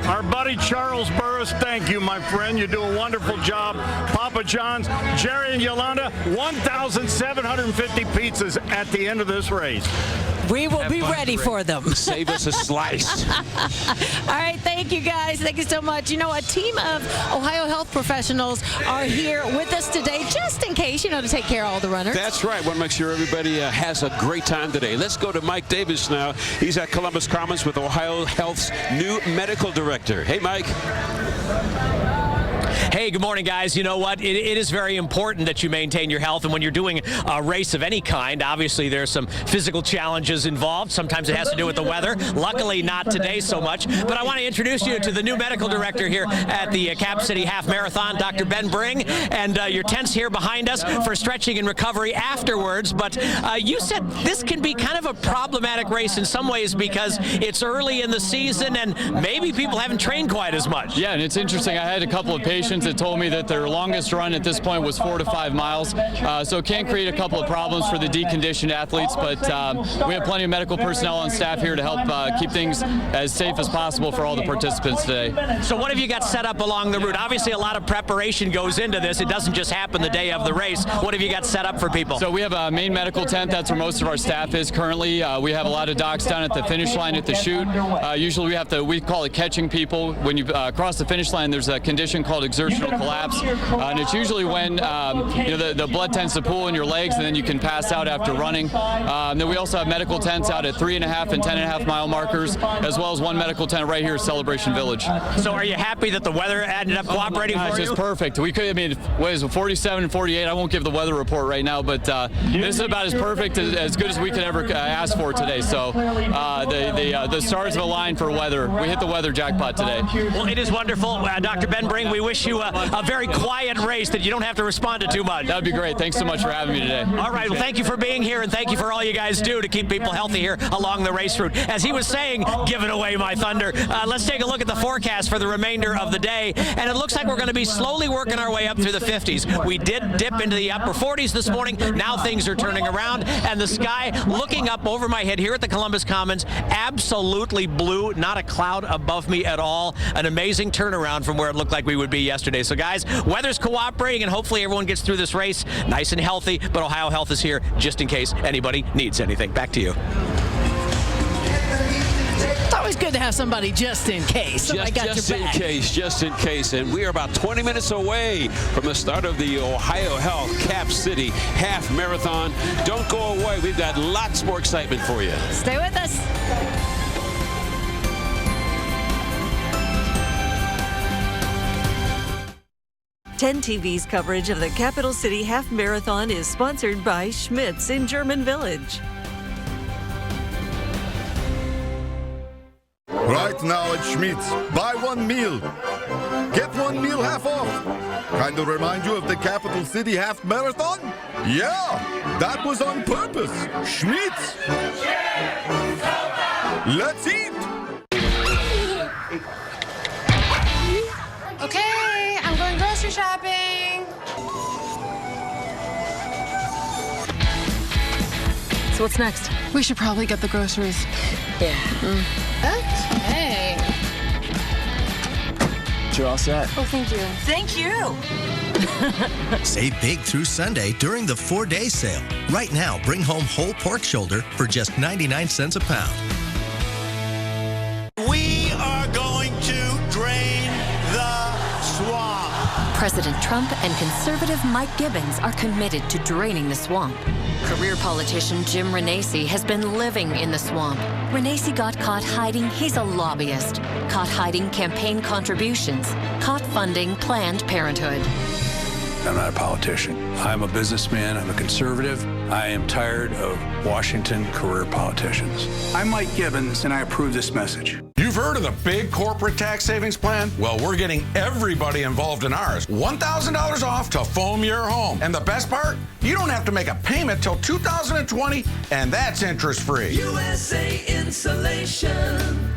[SPEAKER 10] Our buddy Charles Burris, thank you, my friend. You do a wonderful job. Papa John's, Jerry and Yolanda, 1,750 pizzas at the end of this race.
[SPEAKER 2] We will be ready for them.
[SPEAKER 7] Save us a slice.
[SPEAKER 2] All right, thank you guys. Thank you so much. You know, a team of Ohio health professionals are here with us today, just in case, you know, to take care of all the runners.
[SPEAKER 7] That's right. Want to make sure everybody has a great time today. Let's go to Mike Davis now. He's at Columbus Commons with Ohio Health's new medical director. Hey, Mike.
[SPEAKER 12] Hey, good morning, guys. You know what? It is very important that you maintain your health. And when you're doing a race of any kind, obviously there's some physical challenges involved. Sometimes it has to do with the weather. Luckily, not today so much. But I want to introduce you to the new medical director here at the Cap City Half Marathon, Dr. Ben Bring. And your tent's here behind us for stretching and recovery afterwards. But you said this can be kind of a problematic race in some ways because it's early in the season and maybe people haven't trained quite as much.
[SPEAKER 13] Yeah, and it's interesting. I had a couple of patients that told me that their longest run at this point was 4 to 5 miles. So it can create a couple of problems for the deconditioned athletes, but we have plenty of medical personnel on staff here to help keep things as safe as possible for all the participants today.
[SPEAKER 12] So what have you got set up along the route? Obviously a lot of preparation goes into this. It doesn't just happen the day of the race. What have you got set up for people?
[SPEAKER 13] So we have a main medical tent. That's where most of our staff is currently. We have a lot of docs down at the finish line at the chute. Usually we call it catching people. When you cross the finish line, there's a condition called exertional collapse, and it's usually when you know, the blood tends to pool in your legs, and then you can pass out after running. Then we also have medical tents out at 3.5 and 10.5 mile markers, as well as one medical tent right here at Celebration Village.
[SPEAKER 12] So are you happy that the weather ended up cooperating for you?
[SPEAKER 13] It's just perfect. We could, I mean, what is it, 47 and 48? I won't give the weather report right now, but this is about as perfect, as good as we could ever ask for today. So the stars have aligned for weather. We hit the weather jackpot today.
[SPEAKER 12] Well, it is wonderful. Dr. Ben Bring, we wish you a very quiet race that you don't have to respond to too much.
[SPEAKER 13] That would be great. Thanks so much for having me today.
[SPEAKER 12] All right. Well, thank you for being here, and thank you for all you guys do to keep people healthy here along the race route. As he was saying, giving away my thunder, let's take a look at the forecast for the remainder of the day, and it looks like we're going to be slowly working our way up through the 50s. We did dip into the upper 40s this morning. Now things are turning around, and the sky looking up over my head here at the Columbus Commons, absolutely blue, not a cloud above me at all. An amazing turnaround from where it looked like we would be yesterday. So guys, weather's cooperating, and hopefully everyone gets through this race nice and healthy, but Ohio Health is here just in case anybody needs anything. Back to you.
[SPEAKER 2] That
[SPEAKER 15] always good to have somebody just in case. Somebody got
[SPEAKER 7] Just
[SPEAKER 15] your
[SPEAKER 7] in
[SPEAKER 15] back.
[SPEAKER 7] case, just in case. And we are about 20 minutes away from the start of the Ohio Health Cap City Half Marathon. Don't go away. We've got lots more excitement for you.
[SPEAKER 2] Stay with us.
[SPEAKER 14] Ten TV's coverage of the Capital City Half Marathon is sponsored by Schmitz in German Village.
[SPEAKER 20] Right now at Schmitz, buy one meal, get one meal half off. Kind of remind you of the Capital City Half Marathon? Yeah, that was on purpose. Schmitz. Let's eat.
[SPEAKER 6] Okay, I'm going grocery shopping.
[SPEAKER 16] So what's next? We should probably get the groceries.
[SPEAKER 6] Yeah. Okay.
[SPEAKER 17] You're all set.
[SPEAKER 6] Oh, thank you.
[SPEAKER 16] Thank you.
[SPEAKER 18] Save big through Sunday during the 4-day sale. Right now, bring home whole pork shoulder for just 99 cents a pound.
[SPEAKER 19] We are going to drain the swamp.
[SPEAKER 21] President Trump and conservative Mike Gibbons are committed to draining the swamp. Career politician Jim Renacci has been living in the swamp. Renacci got caught hiding he's a lobbyist, caught hiding campaign contributions, caught funding Planned Parenthood.
[SPEAKER 22] I'm not a politician. I'm a businessman. I'm a conservative. I am tired of Washington career politicians. I'm Mike Gibbons, and I approve this message.
[SPEAKER 28] You've heard of the big corporate tax savings plan? Well, we're getting everybody involved in ours. $1,000 off to foam your home. And the best part? You don't have to make a payment till 2020, and that's interest-free.
[SPEAKER 29] USA Insulation.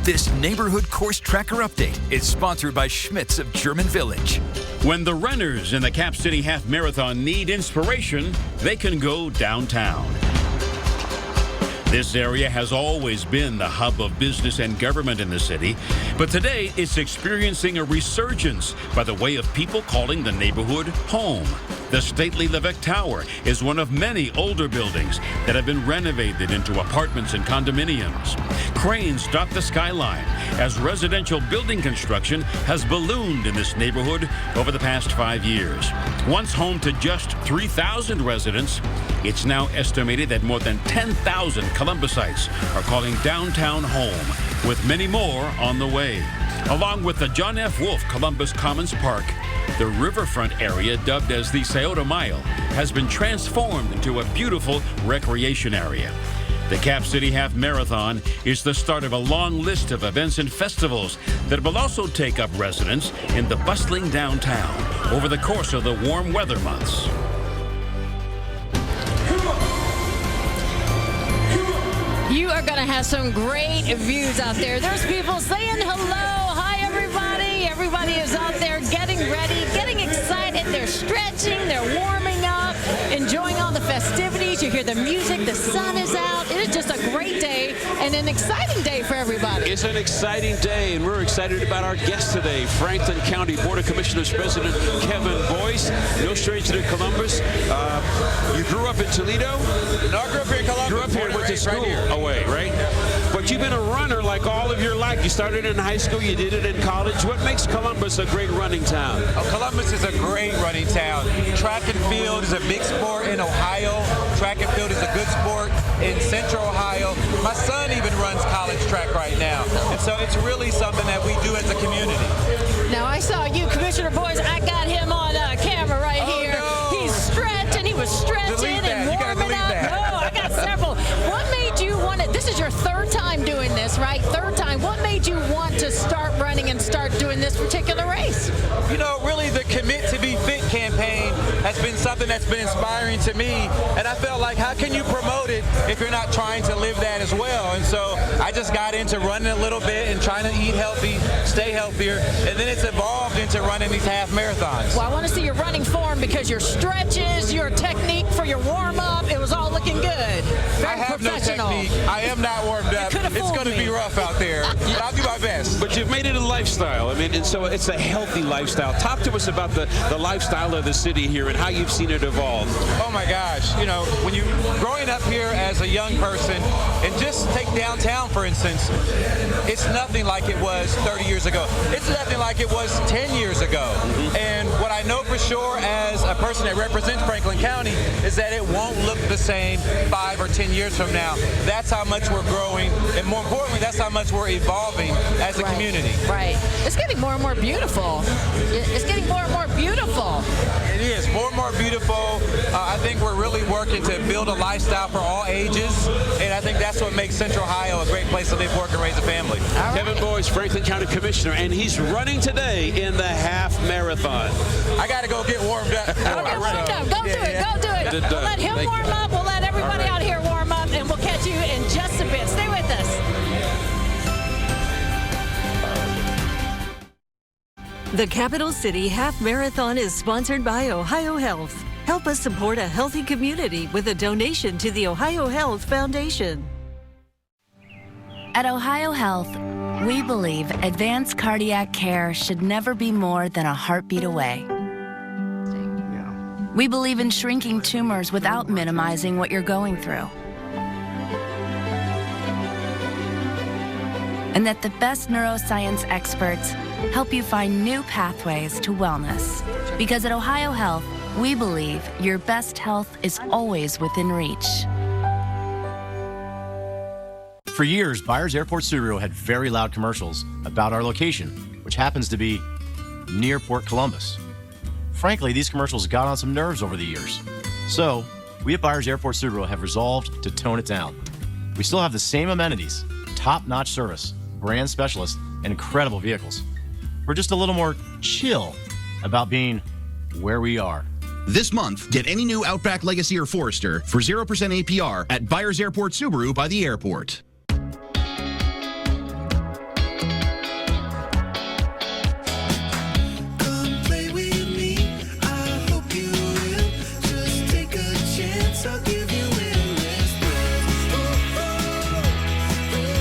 [SPEAKER 30] This neighborhood course tracker update is sponsored by Schmitz of German Village.
[SPEAKER 26] When the runners in the Cap City Half Marathon need inspiration, they can go downtown. This area has always been the hub of business and government in the city, but today it's experiencing a resurgence by the way of people calling the neighborhood home. The stately Levesque Tower is one of many older buildings that have been renovated into apartments and condominiums. Cranes dot the skyline as residential building construction has ballooned in this neighborhood over the past 5 years. Once home to just 3,000 residents, it's now estimated that more than 10,000 Columbusites are calling downtown home, with many more on the way. Along with the John F. Wolfe Columbus Commons Park, the riverfront area, dubbed as the Scioto Mile, has been transformed into a beautiful recreation area. The Cap City Half Marathon is the start of a long list of events and festivals that will also take up residence in the bustling downtown over the course of the warm weather months.
[SPEAKER 2] You are going to have some great views out there. There's people saying hello. Hi, everybody. Everybody is out there getting ready, getting excited. They're stretching. They're warming up, enjoying all the festivities. You hear the music. The sun is out. It is just a great day and an exciting day for everybody.
[SPEAKER 7] It's an exciting day, and we're excited about our guest today, Franklin County Board of Commissioners President Kevin Boyce. No stranger to Columbus. You grew up in Toledo?
[SPEAKER 31] No, I grew up here in Columbus.
[SPEAKER 7] Grew up here, went to school away, right? But you've been a runner like all of your life. You started in high school, you did it in college. What makes Columbus a great running town?
[SPEAKER 31] Oh, Columbus is a great running town. Track and field is a big sport in Ohio. Track and field is a good sport in Central Ohio. My son even runs college track right now. And so it's really something that we do as a community.
[SPEAKER 2] Now, I saw you, Commissioner Boyce. I got him on camera right here.
[SPEAKER 31] No.
[SPEAKER 2] He's stretching. He was stretching and warming up. No, I got several. What made you want to? This is your third time doing this, right? Third time. What made you want to start running and start doing this particular race?
[SPEAKER 31] You know, really the Commit to Be Fit campaign has been something that's been inspiring to me. And I felt like, how can you promote it if you're not trying to live that as well? And so I just got into running a little bit and trying to eat healthy, stay healthier. And then it's evolved into running these half marathons.
[SPEAKER 2] Well, I want to see your running form because your stretches, your technique for your warm-up, it was all looking good. good. Very
[SPEAKER 31] I have no
[SPEAKER 2] professional.
[SPEAKER 31] technique. I am not warmed up. It's going to be rough out there, but I'll do my best.
[SPEAKER 7] But you've made it a lifestyle. I mean, and so it's a healthy lifestyle. Talk to us about the lifestyle of the city here and how you've seen it evolve.
[SPEAKER 31] Oh my gosh, you know, when you growing up here as a young person, and just take downtown for instance, it's nothing like it was 30 years ago. It's nothing like it was 10 years ago. And what I know for sure as a person that represents Franklin County is that it won't look the same 5 or 10 years from now. That's how much we're growing, and more importantly, that's how much we're evolving as a community.
[SPEAKER 2] Right. It's getting more and more beautiful. It's getting more and more beautiful.
[SPEAKER 31] It is more and more beautiful. I think we're really working to build a lifestyle for all ages, and I think that's what makes Central Ohio a great place to live, work, and raise a family.
[SPEAKER 7] Kevin Boyce, Franklin County Commissioner, and he's running today in the half marathon.
[SPEAKER 31] I got to go get warmed up.
[SPEAKER 2] Go do it. We'll let him warm up. We'll let everybody out here warm up, and we'll catch you in just a bit. Stay with us.
[SPEAKER 14] The Capital City Half Marathon is sponsored by Ohio Health. Help us support a healthy community with a donation to the Ohio Health Foundation.
[SPEAKER 1] At Ohio Health, we believe advanced cardiac care should never be more than a heartbeat away. We believe in shrinking tumors without minimizing what you're going through. And that the best neuroscience experts help you find new pathways to wellness. Because at Ohio Health, we believe your best health is always within reach.
[SPEAKER 3] For years, Byers Airport Subaru had very loud commercials about our location, which happens to be near Port Columbus. Frankly, these commercials got on some nerves over the years. So, we at Byers Airport Subaru have resolved to tone it down. We still have the same amenities, top-notch service, brand specialists, and incredible vehicles. We're just a little more chill about being where we are.
[SPEAKER 5] This month, get any new Outback Legacy or Forester for 0% APR at Byers Airport Subaru by the airport.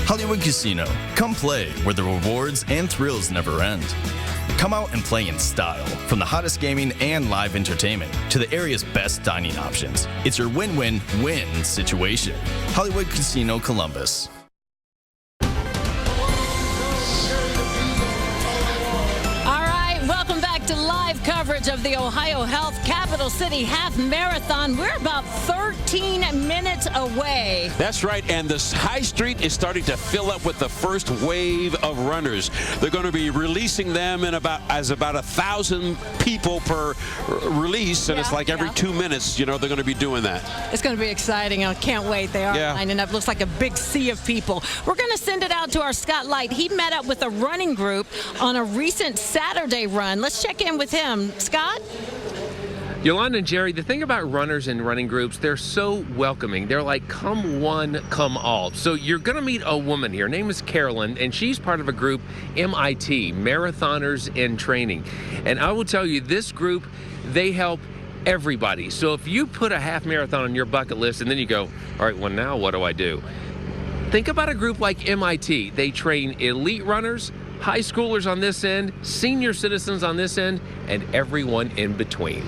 [SPEAKER 8] Hollywood Casino. Come play where the rewards and thrills never end. Come out and play in style. From the hottest gaming and live entertainment to the area's best dining options. It's your win-win-win situation. Hollywood Casino Columbus.
[SPEAKER 2] Welcome back to live coverage of the Ohio Health Capital City Half Marathon. We're about 13 minutes away.
[SPEAKER 7] That's right, and the high street is starting to fill up with the first wave of runners. They're going to be releasing them in about 1,000 people per release, and it's like every 2 minutes, you know, they're going to be doing that.
[SPEAKER 2] It's going to be exciting. I can't wait. They are lining up. Looks like a big sea of people. We're going to send it out to our Scott Light. He met up with a running group on a recent Saturday run. Let's check in with him. Scott?
[SPEAKER 9] Yolanda and Jerry, the thing about runners and running groups, they're so welcoming. They're like, come one, come all. So you're going to meet a woman here. Her name is Carolyn, and she's part of a group, MIT, Marathoners in Training. And I will tell you, this group, they help everybody. So if you put a half marathon on your bucket list and then you go, all right, well, now what do I do? Think about a group like MIT. They train elite runners, high schoolers on this end, senior citizens on this end, and everyone in between.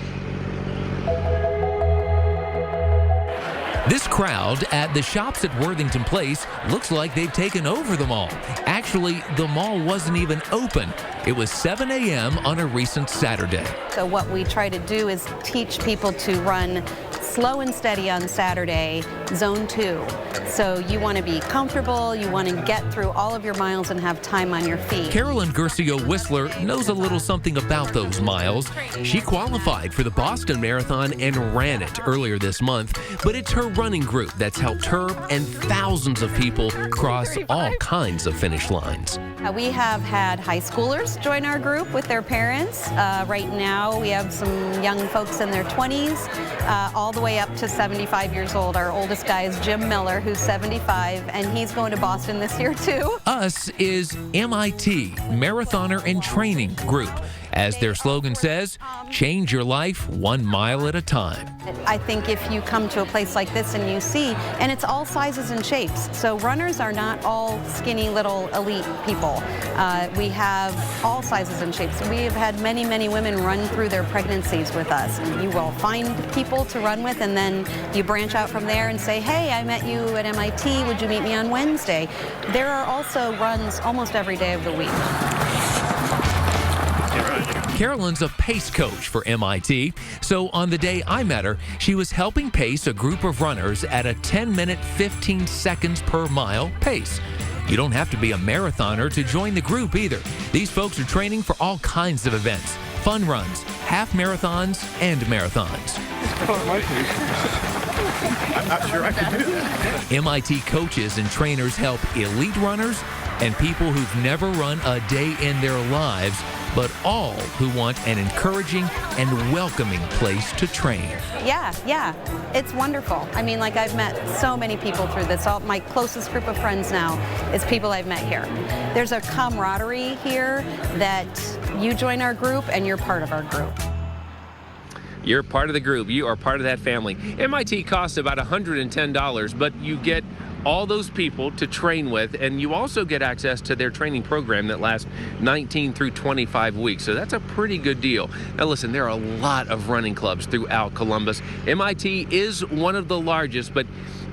[SPEAKER 11] This crowd at the shops at Worthington Place looks like they've taken over the mall. Actually, the mall wasn't even open. It was 7 a.m. on a recent Saturday.
[SPEAKER 17] So what we try to do is teach people to run slow and steady on Saturday, zone 2. So you want to be comfortable, you want to get through all of your miles and have time on your feet.
[SPEAKER 11] Carolyn Garcia-Whistler knows a little something about those miles. She qualified for the Boston Marathon and ran it earlier this month, but it's her running group that's helped her and thousands of people cross all kinds of finish lines.
[SPEAKER 17] We have had high schoolers join our group with their parents. Right now we have some young folks in their 20s, all the way up to 75 years old. Our oldest guy is Jim Miller, who's 75, and he's going to Boston this year too.
[SPEAKER 11] Us is MIT, Marathoner and Training Group. As their slogan says, change your life 1 mile at a time.
[SPEAKER 17] I think if you come to a place like this and you see, and it's all sizes and shapes, so runners are not all skinny little elite people. We have all sizes and shapes. We have had many, many women run through their pregnancies with us. You will find people to run with, and then you branch out from there and say, hey, I met you at MIT, would you meet me on Wednesday? There are also runs almost every day of the week.
[SPEAKER 11] Carolyn's a pace coach for MIT, so on the day I met her, she was helping pace a group of runners at a 10-minute, 15 seconds per mile pace. You don't have to be a marathoner to join the group either. These folks are training for all kinds of events, fun runs, half marathons, and marathons.
[SPEAKER 4] I'm not sure I can do that.
[SPEAKER 11] MIT coaches and trainers help elite runners and people who've never run a day in their lives, but all who want an encouraging and welcoming place to train.
[SPEAKER 17] Yeah, it's wonderful. I mean, like, I've met so many people through this. All my closest group of friends now is people I've met here. There's a camaraderie here that you join our group and you're part of our group.
[SPEAKER 9] You're part of the group. You are part of that family. MIT costs about $110, but you get all those people to train with, and you also get access to their training program that lasts 19 through 25 weeks. So that's a pretty good deal. Now listen, there are a lot of running clubs throughout Columbus. MIT is one of the largest, but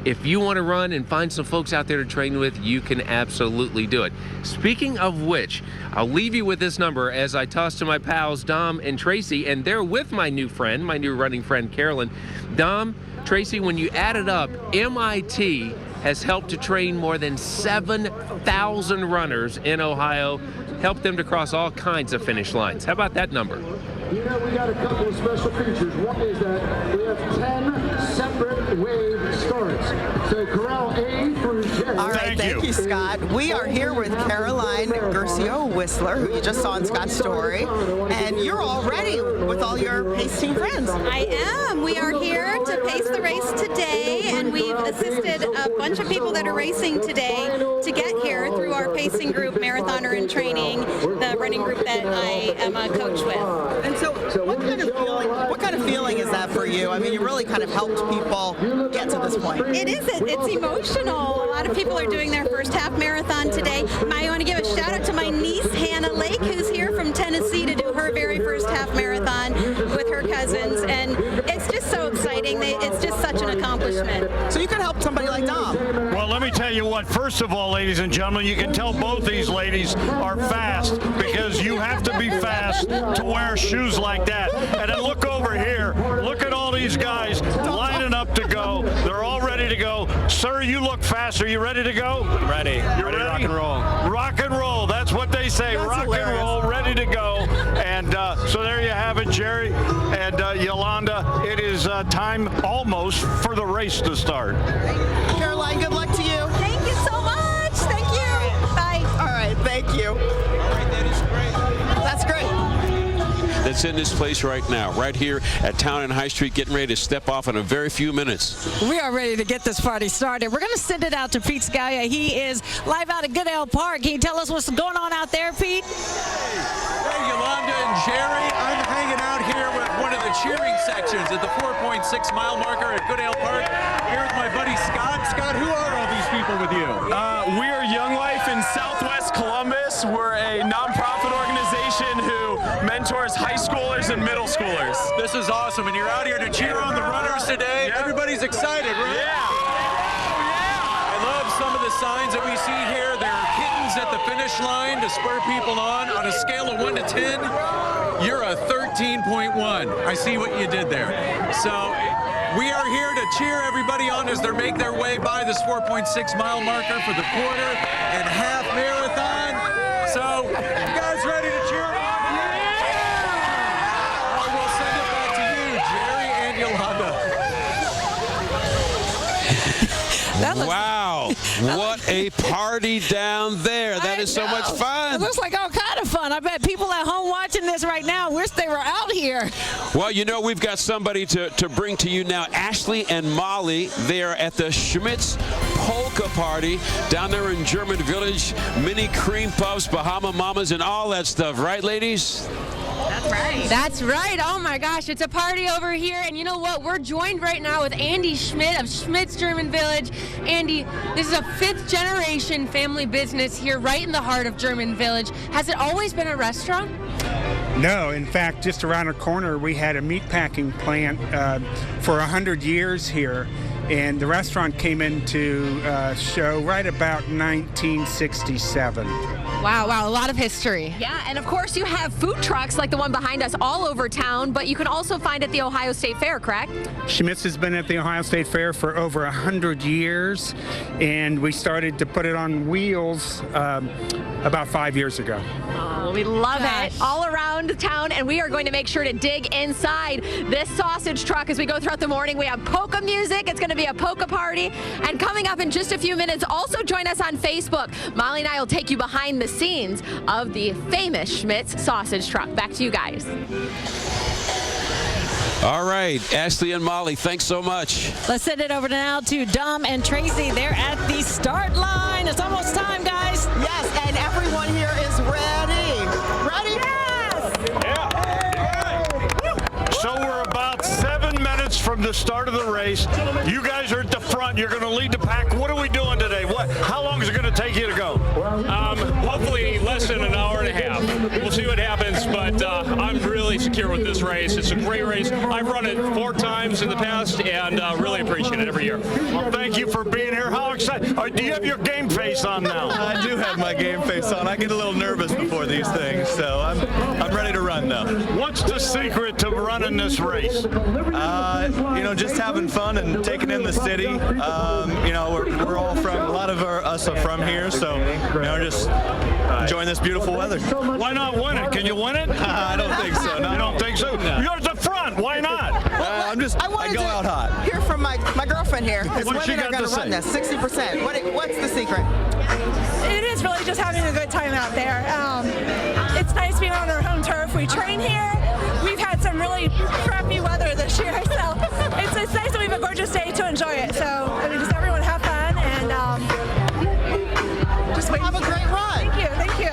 [SPEAKER 9] if you want to run and find some folks out there to train with, you can absolutely do it. Speaking of which, I'll leave you with this number as I toss to my pals Dom and Tracy, and they're with my new running friend Carolyn. Dom, Tracy, when you add it up, MIT has helped to train more than 7,000 runners in Ohio, helped them to cross all kinds of finish lines. How about that number?
[SPEAKER 6] You know, we got a couple of special features. One is that we have 10 separate wave starts. So corral A through J.
[SPEAKER 10] All right, thank you, Scott. We are here with Caroline Garcia-Whistler, who you just saw in Scott's story, and you're all ready with all your pace team friends.
[SPEAKER 12] I am. We are here to pace the race today, and we've assisted a bunch of people that are racing today to get here through our pacing group, Marathoner in Training, the running group that I am a coach with.
[SPEAKER 10] And so what kind of feeling is that for you? I mean, you really kind of helped people get to this point.
[SPEAKER 12] It is. It's emotional. A lot of people are doing their first half marathon today. I want to give a shout out to my niece, Hannah Lake, who's here from Tennessee to do her very first half marathon with her cousins. And it's just so exciting. It's just such an accomplishment.
[SPEAKER 10] So you can help somebody like Dom.
[SPEAKER 4] Well, let me tell you what. First of all, ladies and gentlemen, you can tell both these ladies are fast because you have to be fast to wear shoes like that. And then look over here. Look at all these guys lining up to go. They're all ready to go. Sir, you look fast. Are you ready to go?
[SPEAKER 13] I'm ready.
[SPEAKER 4] You're ready?
[SPEAKER 13] Rock and roll.
[SPEAKER 4] Rock and roll. That's what they say.
[SPEAKER 10] That's
[SPEAKER 4] rock
[SPEAKER 10] hilarious.
[SPEAKER 4] And roll, ready to go. And so there you have it, Jerry and Yolanda. It is time almost for the race to start.
[SPEAKER 10] Caroline, good luck to you.
[SPEAKER 12] Thank you so much. Thank you. Bye.
[SPEAKER 10] All right, thank you.
[SPEAKER 7] All right, that is great.
[SPEAKER 10] That's great.
[SPEAKER 7] That's in this place right now, right here at Town and High Street, getting ready to step off in a very few mines.
[SPEAKER 2] We are ready to get this party started. We're going to send it out to Pete Scalia. He is live out at Goodale Park. Can you tell us what's going on out there, Pete?
[SPEAKER 31] Hey, Yolanda and Jerry, I'm hanging out here with one of the cheering sections at the 4.6 mile marker at Goodale Park. Here with my buddy Scott. Scott, who are all these people with you?
[SPEAKER 15] We are Young Life in Southwest Columbus. We're a nonprofit organization who mentors high schoolers and middle schoolers.
[SPEAKER 31] This is awesome, and you're out here to cheer on the runners today.
[SPEAKER 15] Yep.
[SPEAKER 31] Everybody's excited, right?
[SPEAKER 15] Yeah.
[SPEAKER 31] I love some of the signs that we see here. There are kittens at the finish line to spur people on. On a scale of 1 to 10, you're a 13.1. I see what you did there. So we are here to cheer everybody on as they make their way by this 4.6 mile marker for the quarter and half marathon. So you guys ready to cheer on? I will send it back to you, Jerry and Yolanda.
[SPEAKER 7] Wow, what a party down there. That is so much fun.
[SPEAKER 2] It looks like all kind of fun. I bet people at home watching this right now wish they were out here.
[SPEAKER 7] Well, you know, we've got somebody to bring to you now. Ashley and Molly, they are at the Schmitz Polka Party down there in German Village. Mini cream puffs, Bahama Mamas, and all that stuff. Right, ladies?
[SPEAKER 13] That's right. That's right. Oh my gosh, it's a party over here. And you know what? We're joined right now with Andy Schmidt of Schmidt's German Village. Andy, this is a 5th generation family business here right in the heart of German Village. Has it always been a restaurant?
[SPEAKER 16] No, in fact, just around the corner we had a meatpacking plant for 100 years here. And the restaurant came into show right about 1967.
[SPEAKER 13] Wow, a lot of history.
[SPEAKER 18] Yeah, and of course you have food trucks like the one behind us all over town, but you can also find at the Ohio State Fair, correct?
[SPEAKER 16] Schmidt's has been at the Ohio State Fair for over 100 years, and we started to put it on wheels about 5 years ago.
[SPEAKER 18] Oh, we love it all around town, and we are going to make sure to dig inside this sausage truck as we go throughout the morning. We have polka music. It's going to be a polka party, and coming up in just a few minutes, also join us on Facebook. Molly and I will take you behind the scenes of the famous Schmidt's sausage truck. Back to you guys.
[SPEAKER 7] All right, Ashley and Molly, thanks so much.
[SPEAKER 2] Let's send it over now to Dom and Tracy. They're at the start line. It's almost time, guys.
[SPEAKER 10] Yes, and everyone here is ready. Ready?
[SPEAKER 4] Yes! So we're about 7 minutes from the start of the race. You guys are at the front. You're going to lead the pack. What are we doing today? How long is it going to take you to go?
[SPEAKER 19] Hopefully less than an hour and a half. We'll see what happens, but I'm really secure with this race. It's a great race. I've run it 4 times in the past and really appreciate it every year.
[SPEAKER 4] Well, thank you for being here. How excited? Do you have your game face on now?
[SPEAKER 20] I do have my game face on. I get a little nervous before these things, so I'm ready to run now.
[SPEAKER 4] What's the secret to running this race?
[SPEAKER 20] Just having fun and taking in the city. We're all from, a lot of us are from here, so just enjoying this beautiful weather.
[SPEAKER 4] Why not win it? Can you win it?
[SPEAKER 20] I don't think so. No.
[SPEAKER 4] You don't think so?
[SPEAKER 20] No.
[SPEAKER 4] You're at the front. Why not?
[SPEAKER 10] I
[SPEAKER 20] go out hot.
[SPEAKER 10] Hear from my girlfriend here, because
[SPEAKER 4] What
[SPEAKER 10] women
[SPEAKER 4] she
[SPEAKER 10] are
[SPEAKER 4] got
[SPEAKER 10] going
[SPEAKER 4] to
[SPEAKER 10] to run
[SPEAKER 4] say?
[SPEAKER 10] this. 60%. What's the secret?
[SPEAKER 21] It is really just having a good time out there. It's nice being on our home turf. We train here. We've had some really crappy weather this year, so it's nice that we have a gorgeous day to enjoy it. So just everyone have fun and just wait.
[SPEAKER 10] Have a great run.
[SPEAKER 21] Thank you.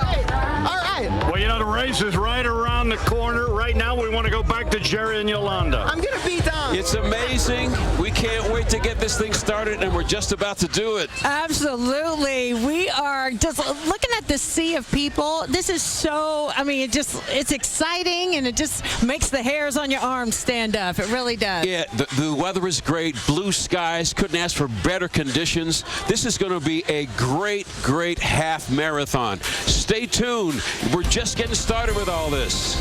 [SPEAKER 10] All right.
[SPEAKER 4] Well, the race is right around the corner. Right now, we want to go back to Jerry and Yolanda.
[SPEAKER 10] I'm going to beat Dom.
[SPEAKER 7] It's amazing. We can't wait to get this thing started, and we're just about to do it.
[SPEAKER 2] Absolutely. We are just looking at the sea of people. This is so, it's exciting, and it just makes the hairs on your arms stand up. It really does.
[SPEAKER 7] Yeah, the weather is great. Blue skies. Couldn't ask for better conditions. This is going to be a great, great half marathon. Stay tuned. We're just getting started with all this.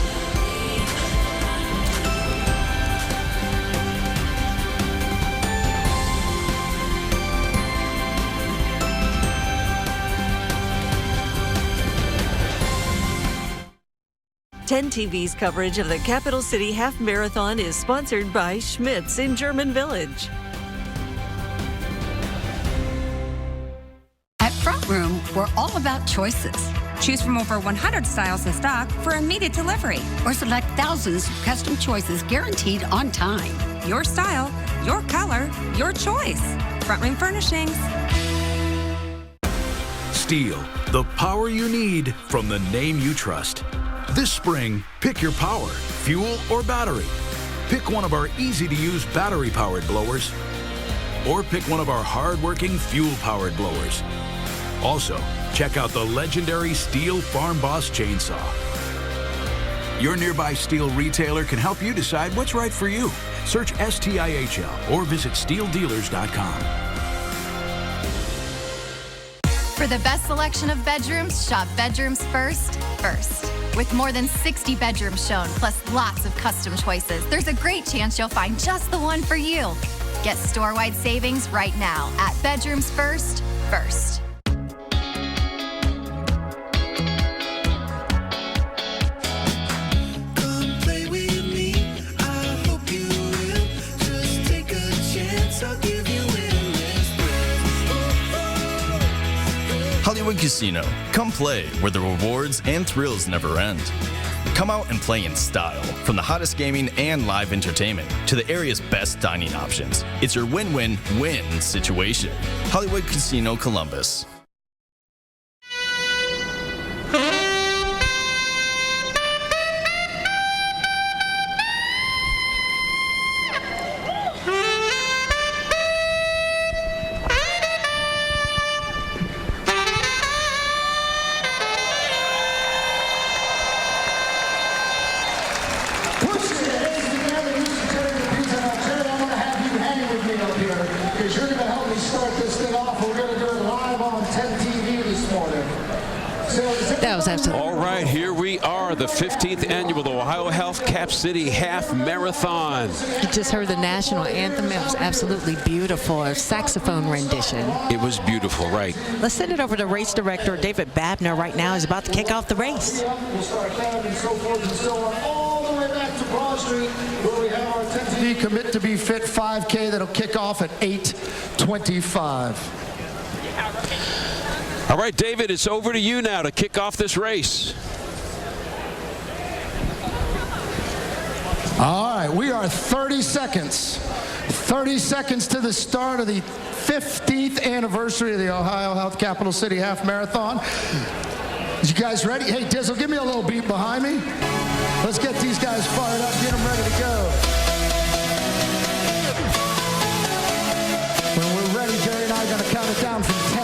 [SPEAKER 14] TV's coverage of the Capital City Half Marathon is sponsored by Schmidt's in German Village.
[SPEAKER 22] At Front Room, we're all about choices. Choose from over 100 styles in stock for immediate delivery, or select thousands of custom choices guaranteed on time. Your style, your color, your choice. Front Room Furnishings.
[SPEAKER 23] Steel, the power you need from the name you trust. This spring, pick your power, fuel or battery. Pick one of our easy-to-use battery-powered blowers, or pick one of our hard-working fuel-powered blowers. Also, check out the legendary Steel Farm Boss chainsaw. Your nearby Steel retailer can help you decide what's right for you. Search STIHL or visit steeldealers.com.
[SPEAKER 24] For the best selection of bedrooms, shop Bedrooms First. With more than 60 bedrooms shown, plus lots of custom choices, there's a great chance you'll find just the one for you. Get store-wide savings right now at Bedrooms First.
[SPEAKER 29] Come play with me. I hope you will. Just take a chance. I'll give you endless thrills.
[SPEAKER 8] Hollywood Casino. Come play where the rewards and thrills never end. Come out and play in style, from the hottest gaming and live entertainment to the area's best dining options. It's your win-win-win situation. Hollywood Casino Columbus.
[SPEAKER 6] because you're going to help me start this thing off. We're going to do it live on 10 TV this morning.
[SPEAKER 2] That was absolutely.
[SPEAKER 7] All right, here we are, the 15th annual Ohio Health Cap City Half Marathon.
[SPEAKER 2] You just heard the national anthem. It was absolutely beautiful. A saxophone rendition.
[SPEAKER 7] It was beautiful, right?
[SPEAKER 2] Let's send it over to race director David Babner right now. He's about to kick off the race.
[SPEAKER 6] We'll start that and so forth and so on, all the way back to Broad Street, where we have our 10 TV Commit to Be Fit 5K that'll kick off at 8:25.
[SPEAKER 7] All right, David, it's over to you now to kick off this race.
[SPEAKER 6] All right, we are 30 seconds. 30 seconds to the start of the 15th anniversary of the Ohio Health Capital City Half Marathon. You guys ready? Hey, Dizzle, give me a little beat behind me. Let's get these guys fired up, get them ready to go. When we're ready, Jerry and I are going to count it down from 10.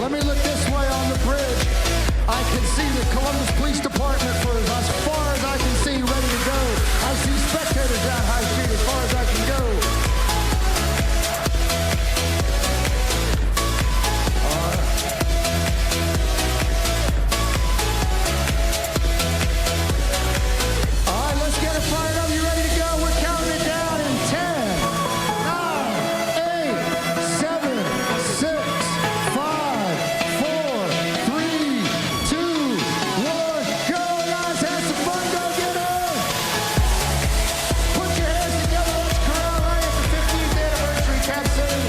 [SPEAKER 6] Let me look this way on the bridge. I can see the Columbus Police Department for as far as I can see, ready to go. I see spectators down High Street as far as I can go. All right, let's get it fired up. You ready to go? We're counting it down in 10, 9, 8, 7, 6, 5, 4, 3, 2, 1. Go, guys. Have some fun. Go get it. Put your hands together. Let's corral right at the 15th anniversary, Cap City.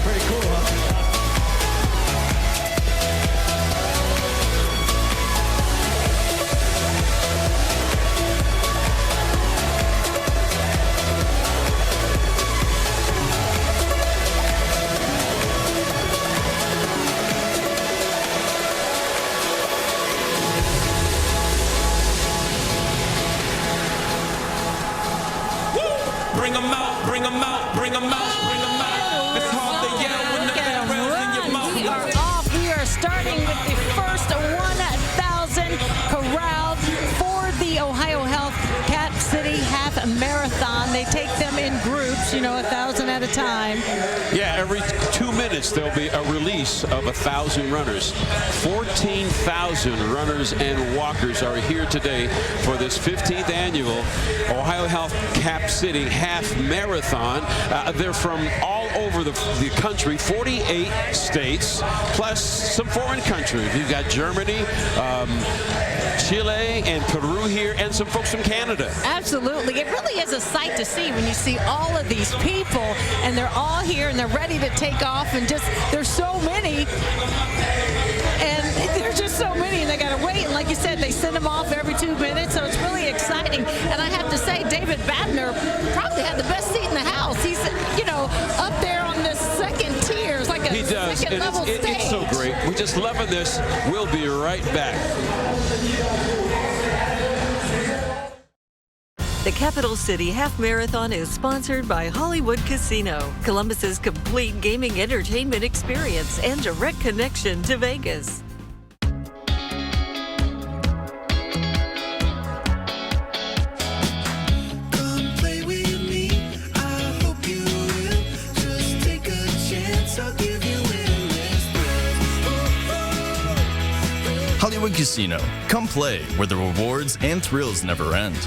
[SPEAKER 6] Pretty cool, huh?
[SPEAKER 1] Bring 'em out, bring 'em out, bring 'em out, bring 'em out. It's hard to yell when the barrel's in your mouth.
[SPEAKER 2] We are off. We are starting with the first 1,000 corralled for the Ohio Health Cap City Half Marathon. They take them in groups, 1,000 at a time.
[SPEAKER 7] Yeah, every 2 minutes there'll be a release of 1,000 runners. 14,000 runners and walkers are here today for this 15th annual Ohio Health Cap City Half Marathon. They're from all over the country, 48 states, plus some foreign countries. You've got Germany, Chile, and Peru here, and some folks from Canada.
[SPEAKER 2] Absolutely. It really is a sight to see when you see all of these people, and they're all here, and they're ready to take off, and there's so many. And there's just so many, and they got to wait. And like you said, they send them off every 2 minutes, so it's really exciting. And I have to say, David Babner probably had the best seat in the house. He's, up there on this second tier. It's like a second level stage.
[SPEAKER 7] It's so great. We're just loving this. We'll be right back.
[SPEAKER 14] The Capital City Half Marathon is sponsored by Hollywood Casino, Columbus's complete gaming entertainment experience and direct connection to Vegas.
[SPEAKER 29] Come play with me. I hope you will. Just take a chance. I'll give you endless thrills.
[SPEAKER 8] Hollywood Casino. Come play where the rewards and thrills never end.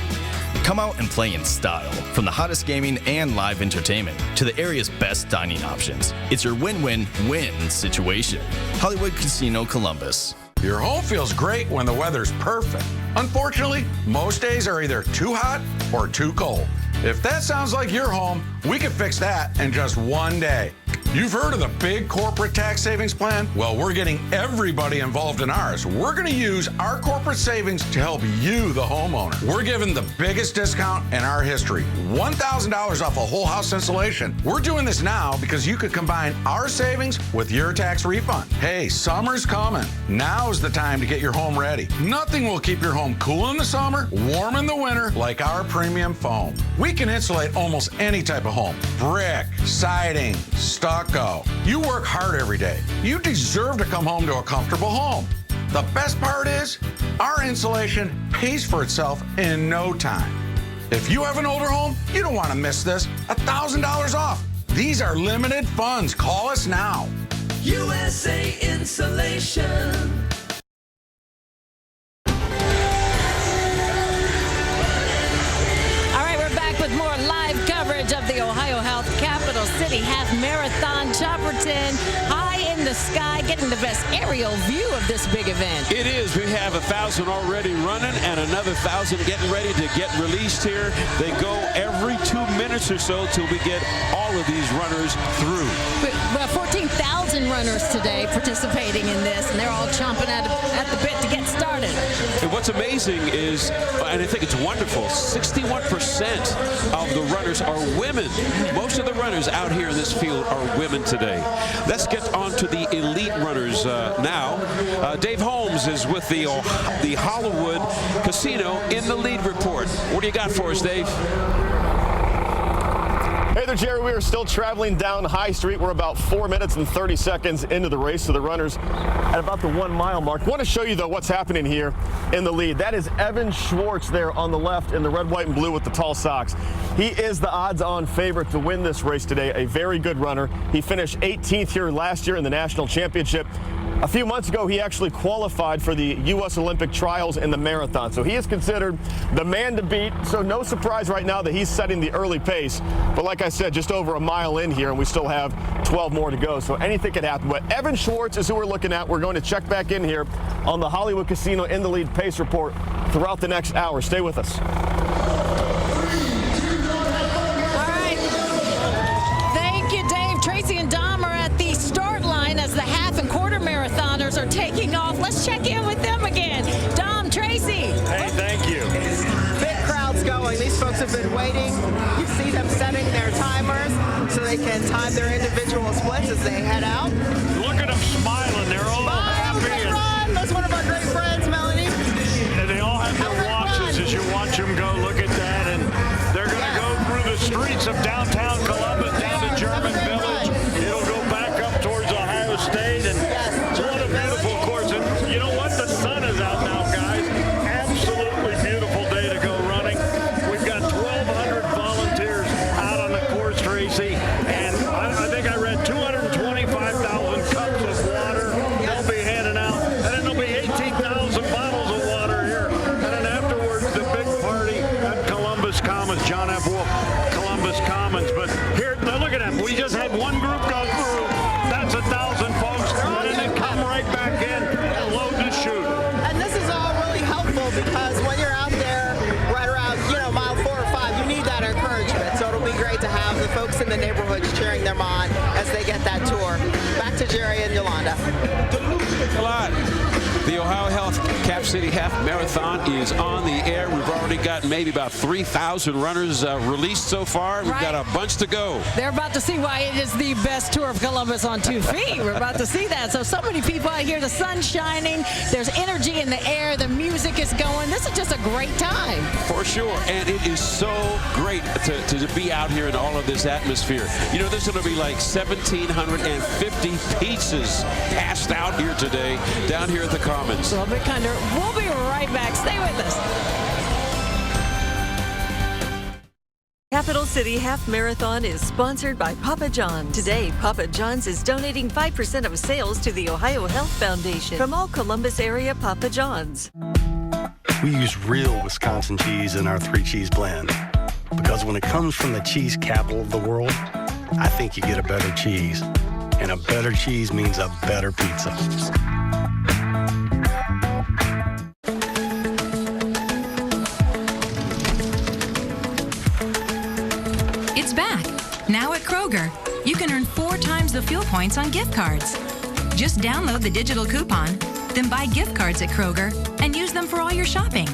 [SPEAKER 8] Come out and play in style, from the hottest gaming and live entertainment to the area's best dining options. It's your win-win-win situation. Hollywood Casino Columbus.
[SPEAKER 3] Your home feels great when the weather's perfect. Unfortunately, most days are either too hot or too cold. If that sounds like your home, we can fix that in just one day. You've heard of the big corporate tax savings plan? Well, we're getting everybody involved in ours. We're going to use our corporate savings to help you, the homeowner. We're giving the biggest discount in our history, $1,000 off a whole house installation. We're doing this now because you could combine our savings with your tax refund. Hey, summer's coming. Now's the time to get your home ready. Nothing will keep your home cool in the summer, warm in the winter, like our premium foam. We can insulate almost any type of home. Brick, siding, stucco. You work hard every day. You deserve to come home to a comfortable home. The best part is, our insulation pays for itself in no time. If you have an older home, you don't want to miss this. $1,000 off. These are limited funds. Call us now.
[SPEAKER 29] USA Insulation.
[SPEAKER 2] More live coverage of the Ohio Health Capital City Half Marathon. Chopperton high in the sky, getting the best aerial view of this big event.
[SPEAKER 7] It is. We have 1,000 already running and another 1,000 getting ready to get released here. They go every 2 minutes or so till we get all of these runners through.
[SPEAKER 2] Well, 14,000 runners today participating in this, and they're all chomping at the bit to get started.
[SPEAKER 7] And what's amazing is, and I think it's wonderful, 61% of the runners are women. Most of the runners out here in this field are women today. Let's get on to the elite runners now. Dave Holmes is with the Hollywood Casino in the lead report. What do you got for us, Dave?
[SPEAKER 5] Hey there, Jerry. We are still traveling down High Street. We're about 4 minutes and 30 seconds into the race, so the runners at about the 1 mile mark. I want to show you, though, what's happening here in the lead. That is Evan Schwartz there on the left in the red, white, and blue with the tall socks. He is the odds-on favorite to win this race today, a very good runner. He finished 18th here last year in the national championship. A few months ago, he actually qualified for the U.S. Olympic trials in the marathon. So he is considered the man to beat. So no surprise right now that he's setting the early pace. But like I said, just over a mile in here, and we still have 12 more to go. So anything could happen. But Evan Schwartz is who we're looking at. We're going to check back in here on the Hollywood Casino in the lead pace report throughout the next hour. Stay with us.
[SPEAKER 2] All right. Thank you, Dave. Tracy and Dom are at the start line as the half and quarter marathoners are taking off. Let's check in with them again. Dom, Tracy.
[SPEAKER 5] Hey, thank you.
[SPEAKER 10] Big crowds going. These folks have been waiting. You see them setting their timers so they can time their individual splits as they head out.
[SPEAKER 4] Look at them smiling. They're all happy.
[SPEAKER 10] Run. That's one of our great friends, Melanie.
[SPEAKER 4] And they all have their watches as you watch them go. Look at that. And they're going to go through the streets of downtown Columbus down to German Village. It'll go back up towards Ohio State. And what a beautiful course. And you know what? The sun is out now, guys. Absolutely beautiful day to go running. We've got 1,200 volunteers out on the course, Tracy. And I think I read 225,000 cups of water they'll be handing out. And then there'll be 18,000 bottles of water here. And then afterwards, the big party at Columbus Commons. John F. Wolf, Columbus Commons. But here, now look at that. We just had one group go through. That's 1,000 folks. And then they come right back in and load the chute.
[SPEAKER 10] And this is all really helpful because when you're out there right around, mile 4 or 5, you need that encouragement. So it'll be great to have the folks in the neighborhoods cheering them on as they get that tour. Back to Jerry and Yolanda.
[SPEAKER 7] A lot. The Ohio Health Cap City Half Marathon is on the air. We've already got maybe about 3,000 runners released so far. We've got a bunch to go.
[SPEAKER 2] They're about to see why it is the best tour of Columbus on 2 feet. We're about to see that. So many people out here. The sun's shining. There's energy in the air. The music is going. This is just a great time.
[SPEAKER 7] For sure. And it is so great to be out here in all of this atmosphere. There's going to be like 1,750 pizzas passed out here today, down here at the Commons.
[SPEAKER 2] We'll be right back. Stay with us.
[SPEAKER 14] Capital City Half Marathon is sponsored by Papa John's. Today, Papa John's is donating 5% of sales to the Ohio Health Foundation from all Columbus area Papa John's.
[SPEAKER 9] We use real Wisconsin cheese in our 3-cheese blend because when it comes from the cheese capital of the world, I think you get a better cheese. And a better cheese means a better pizza.
[SPEAKER 22] It's back. Now at Kroger.
[SPEAKER 11] you can earn 4 times the fuel points on gift cards. Just download the digital coupon, then buy gift cards at Kroger and use them for all your shopping.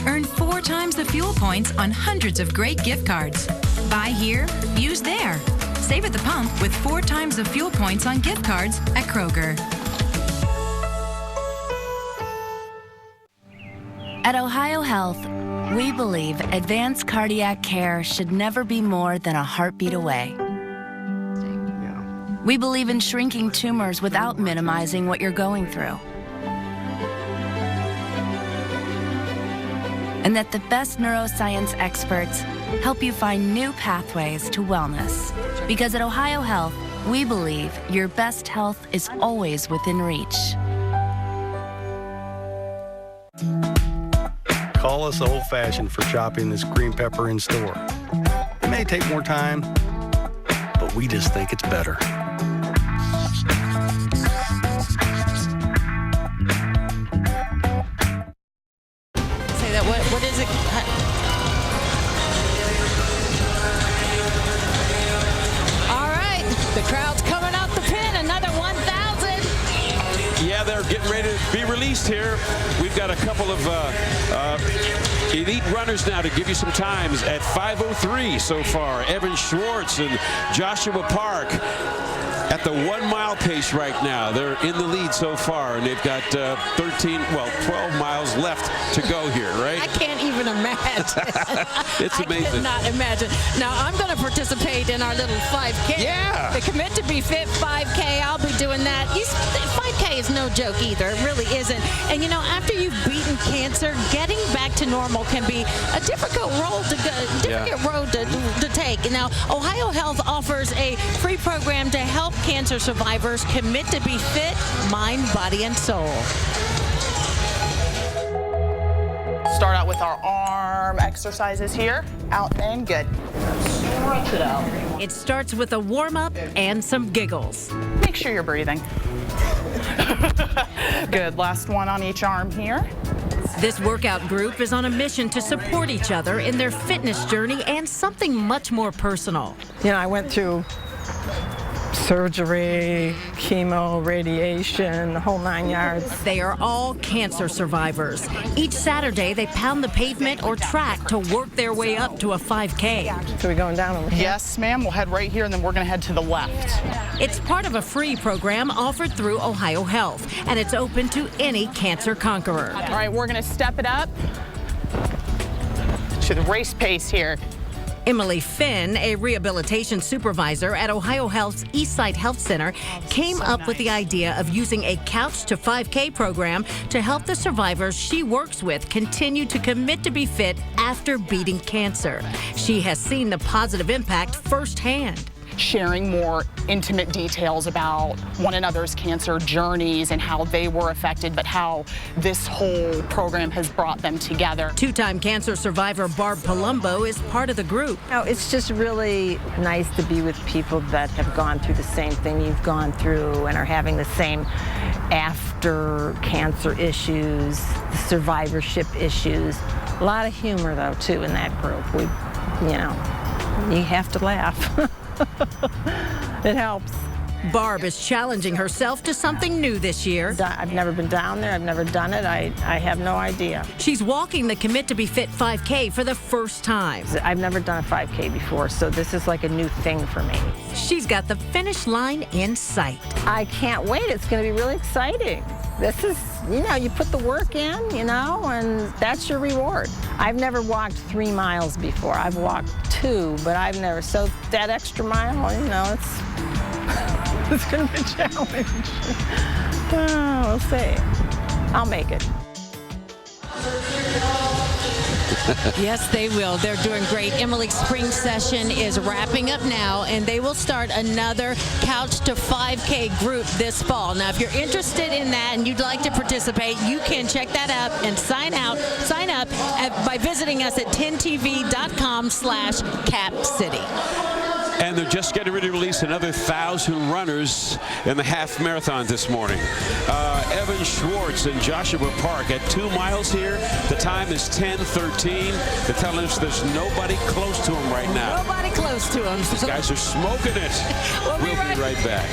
[SPEAKER 11] Earn 4 times the fuel points on hundreds of great gift cards. Buy here, use there. Save at the pump with 4 times the fuel points on gift cards at Kroger.
[SPEAKER 12] At Ohio Health, we believe advanced cardiac care should never be more than a heartbeat away. We believe in shrinking tumors without minimizing what you're going through. And that the best neuroscience experts help you find new pathways to wellness. Because at Ohio Health, we believe your best health is always within reach.
[SPEAKER 9] Call us old-fashioned for chopping this green pepper in store. It may take more time, but we just think it's better.
[SPEAKER 2] Say that, what is it? All right, the crowd's coming out the pin, another 1,000.
[SPEAKER 7] Yeah, they're getting ready to be released here. We've got a couple of elite runners now to give you some times at 5:03 so far. Evan Schwartz and Joshua Park at the 1 mile pace right now. They're in the lead so far, and they've got 12 miles left to go here, right?
[SPEAKER 2] I can't even imagine.
[SPEAKER 7] It's amazing.
[SPEAKER 2] I cannot imagine. Now, I'm going to participate in our little 5K.
[SPEAKER 7] Yeah.
[SPEAKER 2] The Commit to Be Fit 5K, I'll be doing that. 5K is no joke either. It really isn't. And, you know, after you've beaten cancer, getting back to normal can be a difficult road to take. Now, Ohio Health offers a free program to help cancer survivors commit to be fit, mind, body, and soul.
[SPEAKER 13] Start out with our arm exercises here. Out and good. Stretch it out.
[SPEAKER 2] It starts with a warm-up and some giggles.
[SPEAKER 13] Make sure you're breathing. Good. Last one on each arm here.
[SPEAKER 2] This workout group is on a mission to support each other in their fitness journey and something much more personal.
[SPEAKER 10] You know, I went through surgery, chemo, radiation, the whole 9 yards.
[SPEAKER 2] They are all cancer survivors. Each Saturday, they pound the pavement or track to work their way up to a 5K.
[SPEAKER 10] So we're going down over here?
[SPEAKER 13] Yes, ma'am. We'll head right here, and then we're going to head to the left.
[SPEAKER 2] It's part of a free program offered through Ohio Health, and it's open to any cancer conqueror.
[SPEAKER 13] All right, we're going to step it up to the race pace here.
[SPEAKER 2] Emily Finn, a rehabilitation supervisor at Ohio Health's Eastside Health Center, came up with the idea of using a Couch to 5K program to help the survivors she works with continue to commit to be fit after beating cancer. She has seen the positive impact firsthand.
[SPEAKER 13] Sharing more intimate details about one another's cancer journeys and how they were affected, but how this whole program has brought them together.
[SPEAKER 2] Two-time cancer survivor Barb Palumbo is part of the group.
[SPEAKER 10] You know, it's just really nice to be with people that have gone through the same thing you've gone through and are having the same after cancer issues, the survivorship issues. A lot of humor, though, too, in that group. You have to laugh. It helps.
[SPEAKER 2] Barb is challenging herself to something new this year.
[SPEAKER 10] I've never been down there. I've never done it. I have no idea.
[SPEAKER 2] She's walking the Commit to Be Fit 5K for the first time.
[SPEAKER 10] I've never done a 5K before, so this is like a new thing for me.
[SPEAKER 2] She's got the finish line in sight.
[SPEAKER 10] I can't wait. It's going to be really exciting. This is, you put the work in, and that's your reward. I've never walked 3 miles before. I've walked 2, but I've never. So that extra mile, it's going to be a challenge. We'll see. I'll make it.
[SPEAKER 2] Yes, they will. They're doing great. Emily's spring session is wrapping up now, and they will start another Couch to 5K group this fall. Now, if you're interested in that and you'd like to participate, you can check that out and sign up by visiting us at 10tv.com/CapCity.
[SPEAKER 7] And they're just getting ready to release another 1,000 runners in the half marathon this morning. Evan Schwartz and Joshua Park at 2 miles here. The time is 10:13. They're telling us there's nobody close to them right now.
[SPEAKER 2] Nobody close to them.
[SPEAKER 7] These guys are smoking it. We'll be right back.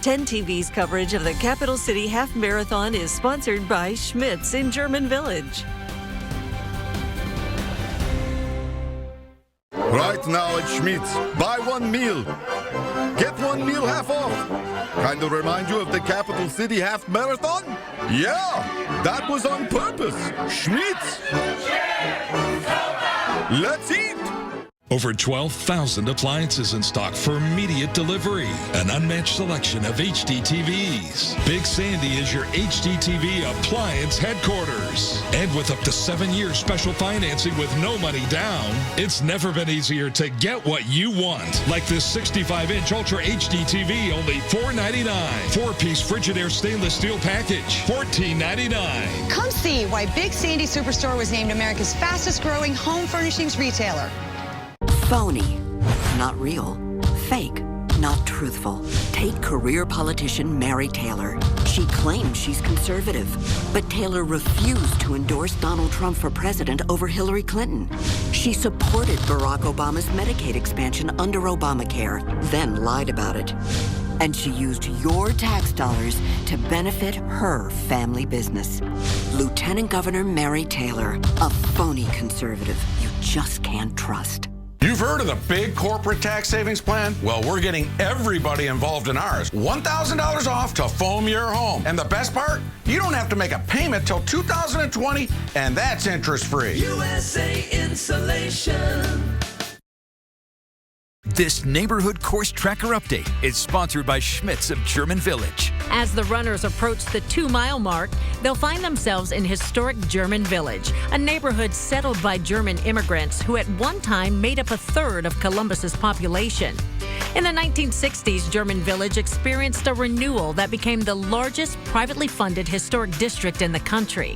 [SPEAKER 14] Ten TV's coverage of the Capital City Half Marathon is sponsored by Schmitz in German Village.
[SPEAKER 15] Right now at Schmitz, buy one meal, get one meal half off. Kind of remind you of the Capital City Half Marathon? Yeah, that was on purpose. Schmitz. Let's eat.
[SPEAKER 16] Over 12,000 appliances in stock for immediate delivery. An unmatched selection of HD TVs. Big Sandy is your HD TV appliance headquarters. And with up to 7-year special financing with no money down, it's never been easier to get what you want. Like this 65-inch Ultra HD TV, only $499. 4-piece Frigidaire stainless steel package, $14.99.
[SPEAKER 17] Come see why Big Sandy Superstore was named America's fastest growing home furnishings retailer.
[SPEAKER 18] Phony, not real. Fake, not truthful. Take career politician Mary Taylor. She claims she's conservative, but Taylor refused to endorse Donald Trump for president over Hillary Clinton. She supported Barack Obama's Medicaid expansion under Obamacare, then lied about it. And she used your tax dollars to benefit her family business. Lieutenant Governor Mary Taylor, a phony conservative you just can't trust.
[SPEAKER 3] You've heard of the big corporate tax savings plan? Well, we're getting everybody involved in ours. $1,000 off to foam your home. And the best part? You don't have to make a payment till 2020, and that's interest-free.
[SPEAKER 29] USA Insulation.
[SPEAKER 19] This neighborhood course tracker update is sponsored by Schmitz of German Village.
[SPEAKER 2] As the runners approach the 2-mile mark, they'll find themselves in historic German Village, a neighborhood settled by German immigrants who at one time made up a third of Columbus's population. In the 1960s, German Village experienced a renewal that became the largest privately funded historic district in the country.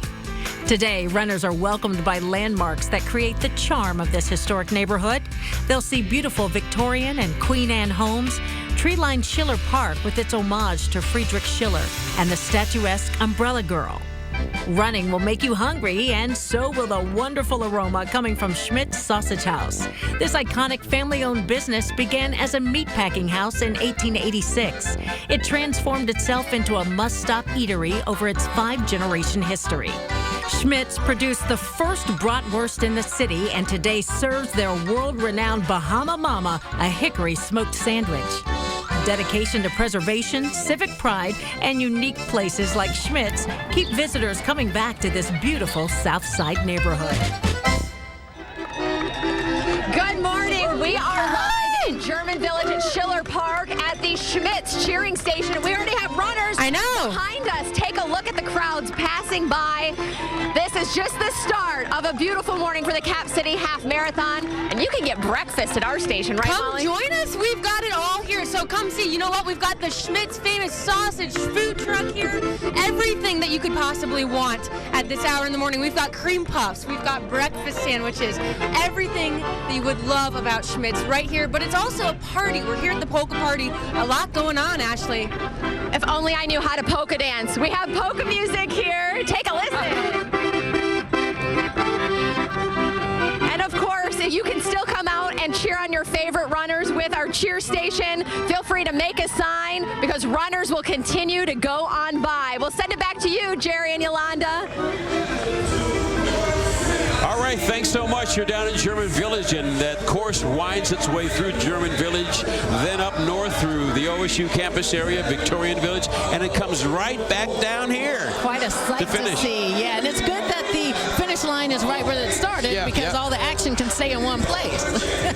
[SPEAKER 2] Today, runners are welcomed by landmarks that create the charm of this historic neighborhood. They'll see beautiful Victorian and Queen Anne homes, tree-lined Schiller Park with its homage to Friedrich Schiller, and the statuesque Umbrella Girl. Running will make you hungry, and so will the wonderful aroma coming from Schmidt's Sausage House. This iconic family-owned business began as a meatpacking house in 1886. It transformed itself into a must-stop eatery over its 5-generation history. Schmidt's produced the first bratwurst in the city and today serves their world-renowned Bahama Mama, a hickory smoked sandwich. Dedication to preservation, civic pride, and unique places like Schmidt's keep visitors coming back to this beautiful South Side neighborhood.
[SPEAKER 25] Good morning. We are live in German Village at Schiller Park at the Schmidt's cheering station. We already have runners behind us. Take a look at the crowds passing by. This is just the start of a beautiful morning for the Cap City Half Marathon, and you can get breakfast at our station, right, Molly?
[SPEAKER 26] Come join us. We've got it all here, so come see. You know what? We've got the Schmidt's famous sausage food truck here. Everything that you could possibly want at this hour in the morning. We've got cream puffs. We've got breakfast sandwiches. Everything that you would love about Schmidt's right here, but it's also a party. We're here at the polka party. A lot going on, Ashley.
[SPEAKER 25] If only I knew how to polka dance. We have polka music here. Take a listen. And of course, if you can still come out and cheer on your favorite runners with our cheer station, feel free to make a sign because runners will continue to go on by. We'll send it back to you, Jerry and Yolanda.
[SPEAKER 7] All right, thanks so much. You're down in German Village, and that course winds its way through German Village, then up north through the OSU campus area, Victorian Village, and it comes right back down here.
[SPEAKER 2] Quite a sight to see. Yeah, and it's good that the finish line is right where it started because all the action can stay in one place.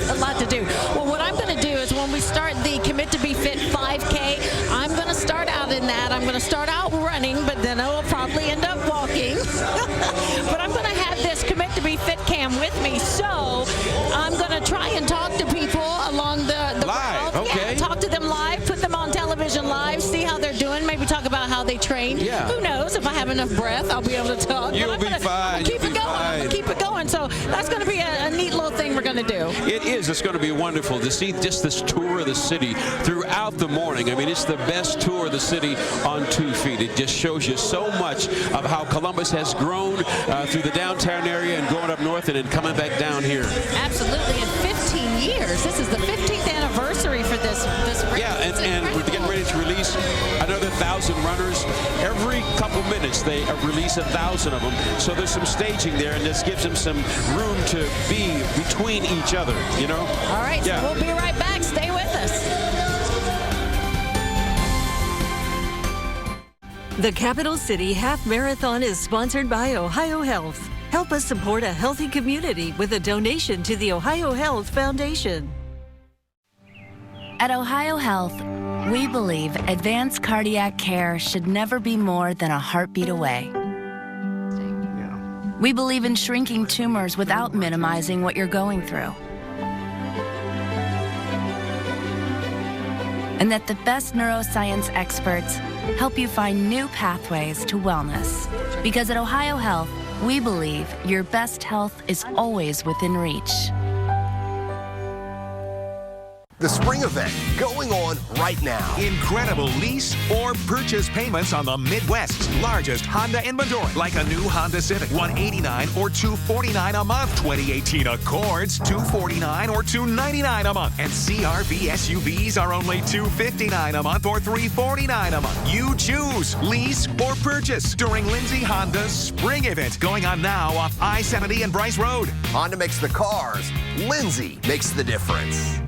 [SPEAKER 2] A lot to do. Well, what I'm going to do is when we start the Commit to Be Fit 5K, I'm going to start out in that. I'm going to start out running, but then I will probably end up walking. But I'm going to have this Commit to Be Fit cam with me, so I'm going to try and talk to people along the
[SPEAKER 7] live,
[SPEAKER 2] route.
[SPEAKER 7] okay.
[SPEAKER 2] Yeah, talk to them live, put them on television live, see how they're doing, maybe talk about how they trained.
[SPEAKER 7] Yeah.
[SPEAKER 2] Who knows? knows if I have enough breath, I'll be able to talk.
[SPEAKER 7] You'll be fine.
[SPEAKER 2] Keep it going. I'm gonna keep it going. So that's going to be a neat little thing we're going to do.
[SPEAKER 7] It is. It's going to be wonderful to see just this tour of the city throughout the morning. I mean, it's the best tour of the city on 2 feet. It just shows you so much of how Columbus has grown through the downtown area and going up north and then coming back down here.
[SPEAKER 2] Absolutely. In 15 years. This is the 15th anniversary for this race.
[SPEAKER 7] Yeah, and we're getting ready to release another 1,000 runners. Every couple minutes they release 1,000 of them. So there's some staging there, and this gives them some room to be between each other, you know?
[SPEAKER 2] All right,
[SPEAKER 7] yeah.
[SPEAKER 2] So we'll be right back. Stay with us.
[SPEAKER 14] The Capital City Half Marathon is sponsored by Ohio Health. Help us support a healthy community with a donation to the Ohio Health Foundation.
[SPEAKER 12] At Ohio Health, we believe advanced cardiac care should never be more than a heartbeat away. We believe in shrinking tumors without minimizing what you're going through. And that the best neuroscience experts help you find new pathways to wellness. Because at Ohio Health, we believe your best health is always within reach.
[SPEAKER 1] The spring event going on right now.
[SPEAKER 6] Incredible lease or purchase payments on the Midwest's largest Honda inventory, like a new Honda Civic, $189 or $249 a month. 2018 Accords, $249 or $299 a month. And CR-V SUVs are only $259 a month or $349 a month. You choose lease or purchase during Lindsay Honda's spring event going on now off I-70 and Bryce Road.
[SPEAKER 1] Honda makes the cars. Lindsay makes the difference.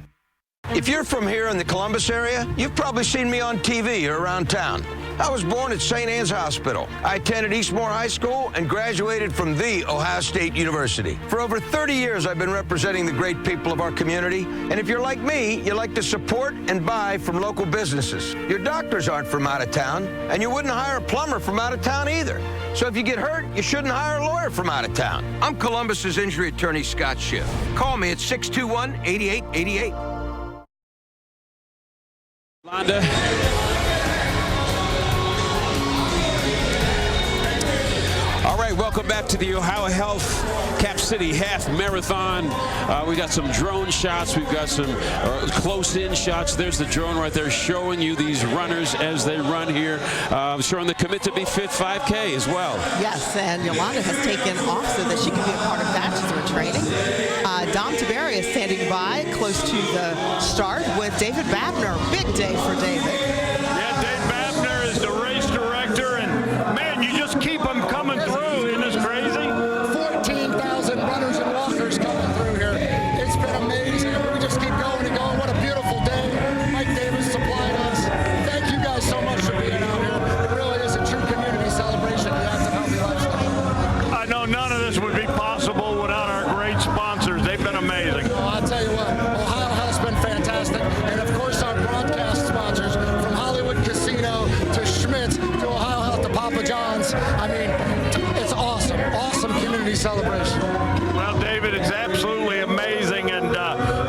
[SPEAKER 8] If you're from here in the Columbus area, you've probably seen me on TV or around town. I was born at St. Anne's Hospital. I attended Eastmore High School and graduated from the Ohio State University. For over 30 years, I've been representing the great people of our community. And if you're like me, you like to support and buy from local businesses. Your doctors aren't from out of town, and you wouldn't hire a plumber from out of town either. So if you get hurt, you shouldn't hire a lawyer from out of town. I'm Columbus's injury attorney, Scott Schiff. Call me at 621-8888.
[SPEAKER 7] Londa. All right, welcome back to the Ohio Health Cap City Half Marathon. We got some drone shots. We've got some close-in shots. There's the drone right there showing you these runners as they run here, showing the Commit to Be Fit 5K as well.
[SPEAKER 10] Yes, and Yolanda has taken off so that she can be a part of that as we're training. Dom Tiberi is standing by close to the start with David Babner. Big day for David.
[SPEAKER 4] Yeah, Dave Babner is the race director, and man, you just keep them coming through. Isn't this crazy?
[SPEAKER 20] 14,000 runners and walkers coming through here. It's been amazing. We just keep going and going. What a beautiful day. Mike Davis supplied us. Thank you guys so much for being out here. It really is a true community celebration of the active healthy lifestyle.
[SPEAKER 4] I know none of this would be possible without our great sponsors. They've been amazing.
[SPEAKER 20] Well, I'll tell you what, Ohio Health's been fantastic. And of course, our broadcast sponsors, from Hollywood Casino to Schmitz to Ohio Health to Papa John's. I mean, it's awesome. Awesome community celebration.
[SPEAKER 4] Well, David, it's absolutely amazing. And,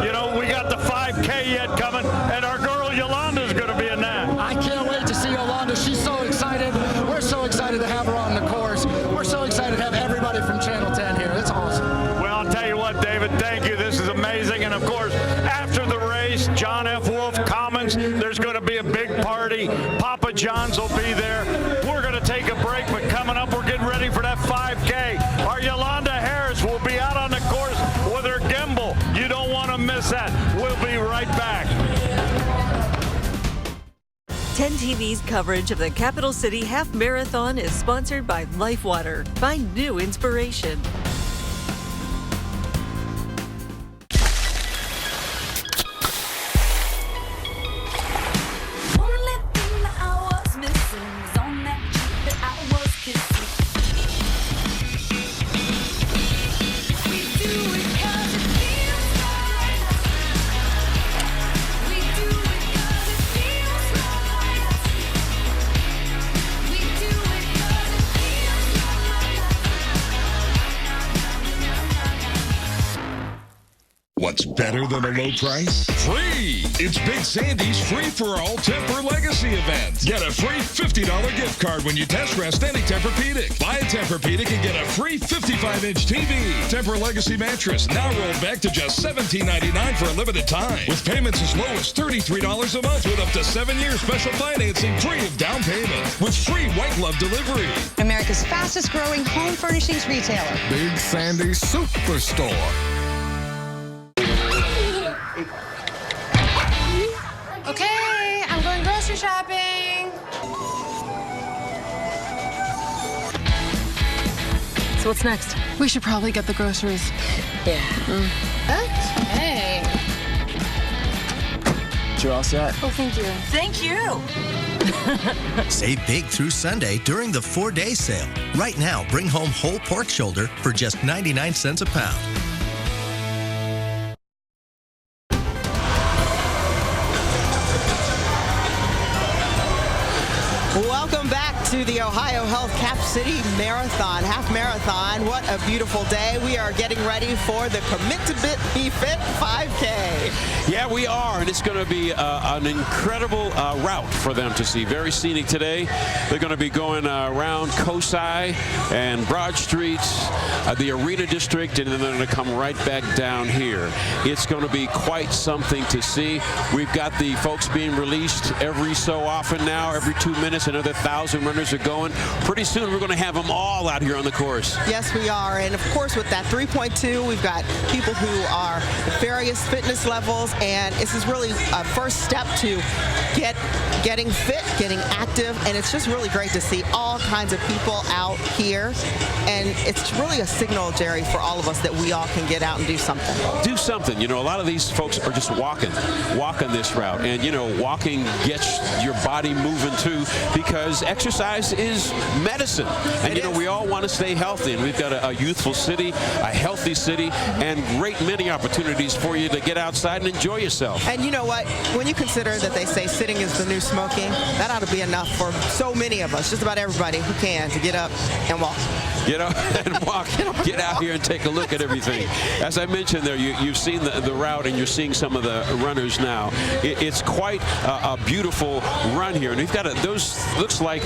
[SPEAKER 4] you know, we got the 5K yet coming, and our girl Yolanda's going to be in that.
[SPEAKER 20] I can't wait to see Yolanda. She's so excited. We're so excited to have her on the course. We're so excited to have everybody from Channel 10 here. It's awesome.
[SPEAKER 4] Well, I'll tell you what, David, thank you. This is amazing. And, of course, after the race, John F. Wolf Commons, there's going to be a big party. Papa John's will be there. We're going to take a break, but coming up, we're getting ready for that 5K. Our Yolanda Harris will be out on the course with her gimbal. You don't want to miss that. We'll be right back.
[SPEAKER 14] 10 TV's coverage of the Capital City Half Marathon is sponsored by LifeWater. Find new inspiration.
[SPEAKER 16] What's better than a low price? Free! It's Big Sandy's free-for-all Tempur Legacy event. Get a free $50 gift card when you test rest any Tempur-Pedic. Buy a Tempur-Pedic and get a free 55-inch TV. Tempur Legacy mattress now rolled back to just $17.99 for a limited time. With payments as low as $33 a month with up to 7-year special financing free of down payment. With free white glove delivery.
[SPEAKER 17] America's fastest growing home furnishings retailer.
[SPEAKER 15] Big Sandy Superstore.
[SPEAKER 26] Okay, I'm going grocery shopping.
[SPEAKER 14] So what's next?
[SPEAKER 26] We should probably get the groceries.
[SPEAKER 14] Yeah.
[SPEAKER 26] Okay.
[SPEAKER 5] You all set?
[SPEAKER 26] Oh, thank you.
[SPEAKER 14] Thank you.
[SPEAKER 9] Save big through Sunday during the 4-day sale. Right now, bring home whole pork shoulder for just 99 cents a pound.
[SPEAKER 10] Welcome back to the Ohio Health Cap City Marathon, half marathon. What a beautiful day. We are getting ready for the Commit to Be Fit 5K.
[SPEAKER 7] Yeah, we are, and it's going to be an incredible route for them to see. Very scenic today. They're going to be going around Cosi and Broad Street, the Arena District, and then they're going to come right back down here. It's going to be quite something to see. We've got the folks being released every so often now, every 2 minutes. Another 1,000 runners are going. Pretty soon we're going to have them all out here on the course.
[SPEAKER 10] Yes, we are. And of course, with that 3.2, we've got people who are at various fitness levels, and this is really a first step to getting fit, getting active, and it's just really great to see all kinds of people out here. And it's really a signal, Jerry, for all of us that we all can get out and do something.
[SPEAKER 7] Do something. You know, a lot of these folks are just walking this route. And, you know, walking gets your body moving too, because exercise is medicine. And, you know, we all want to stay healthy. And we've got a youthful city, a healthy city, and great many opportunities for you to get outside and enjoy yourself.
[SPEAKER 10] And you know what? When you consider that they say sitting is the new smoking, that ought to be enough for so many of us, just about everybody who can, to get up and walk.
[SPEAKER 7] Get up and walk. Get out here and take a look at everything. As I mentioned there, you've seen the route, and you're seeing some of the runners now. It's quite a beautiful run here. And we've got those, looks like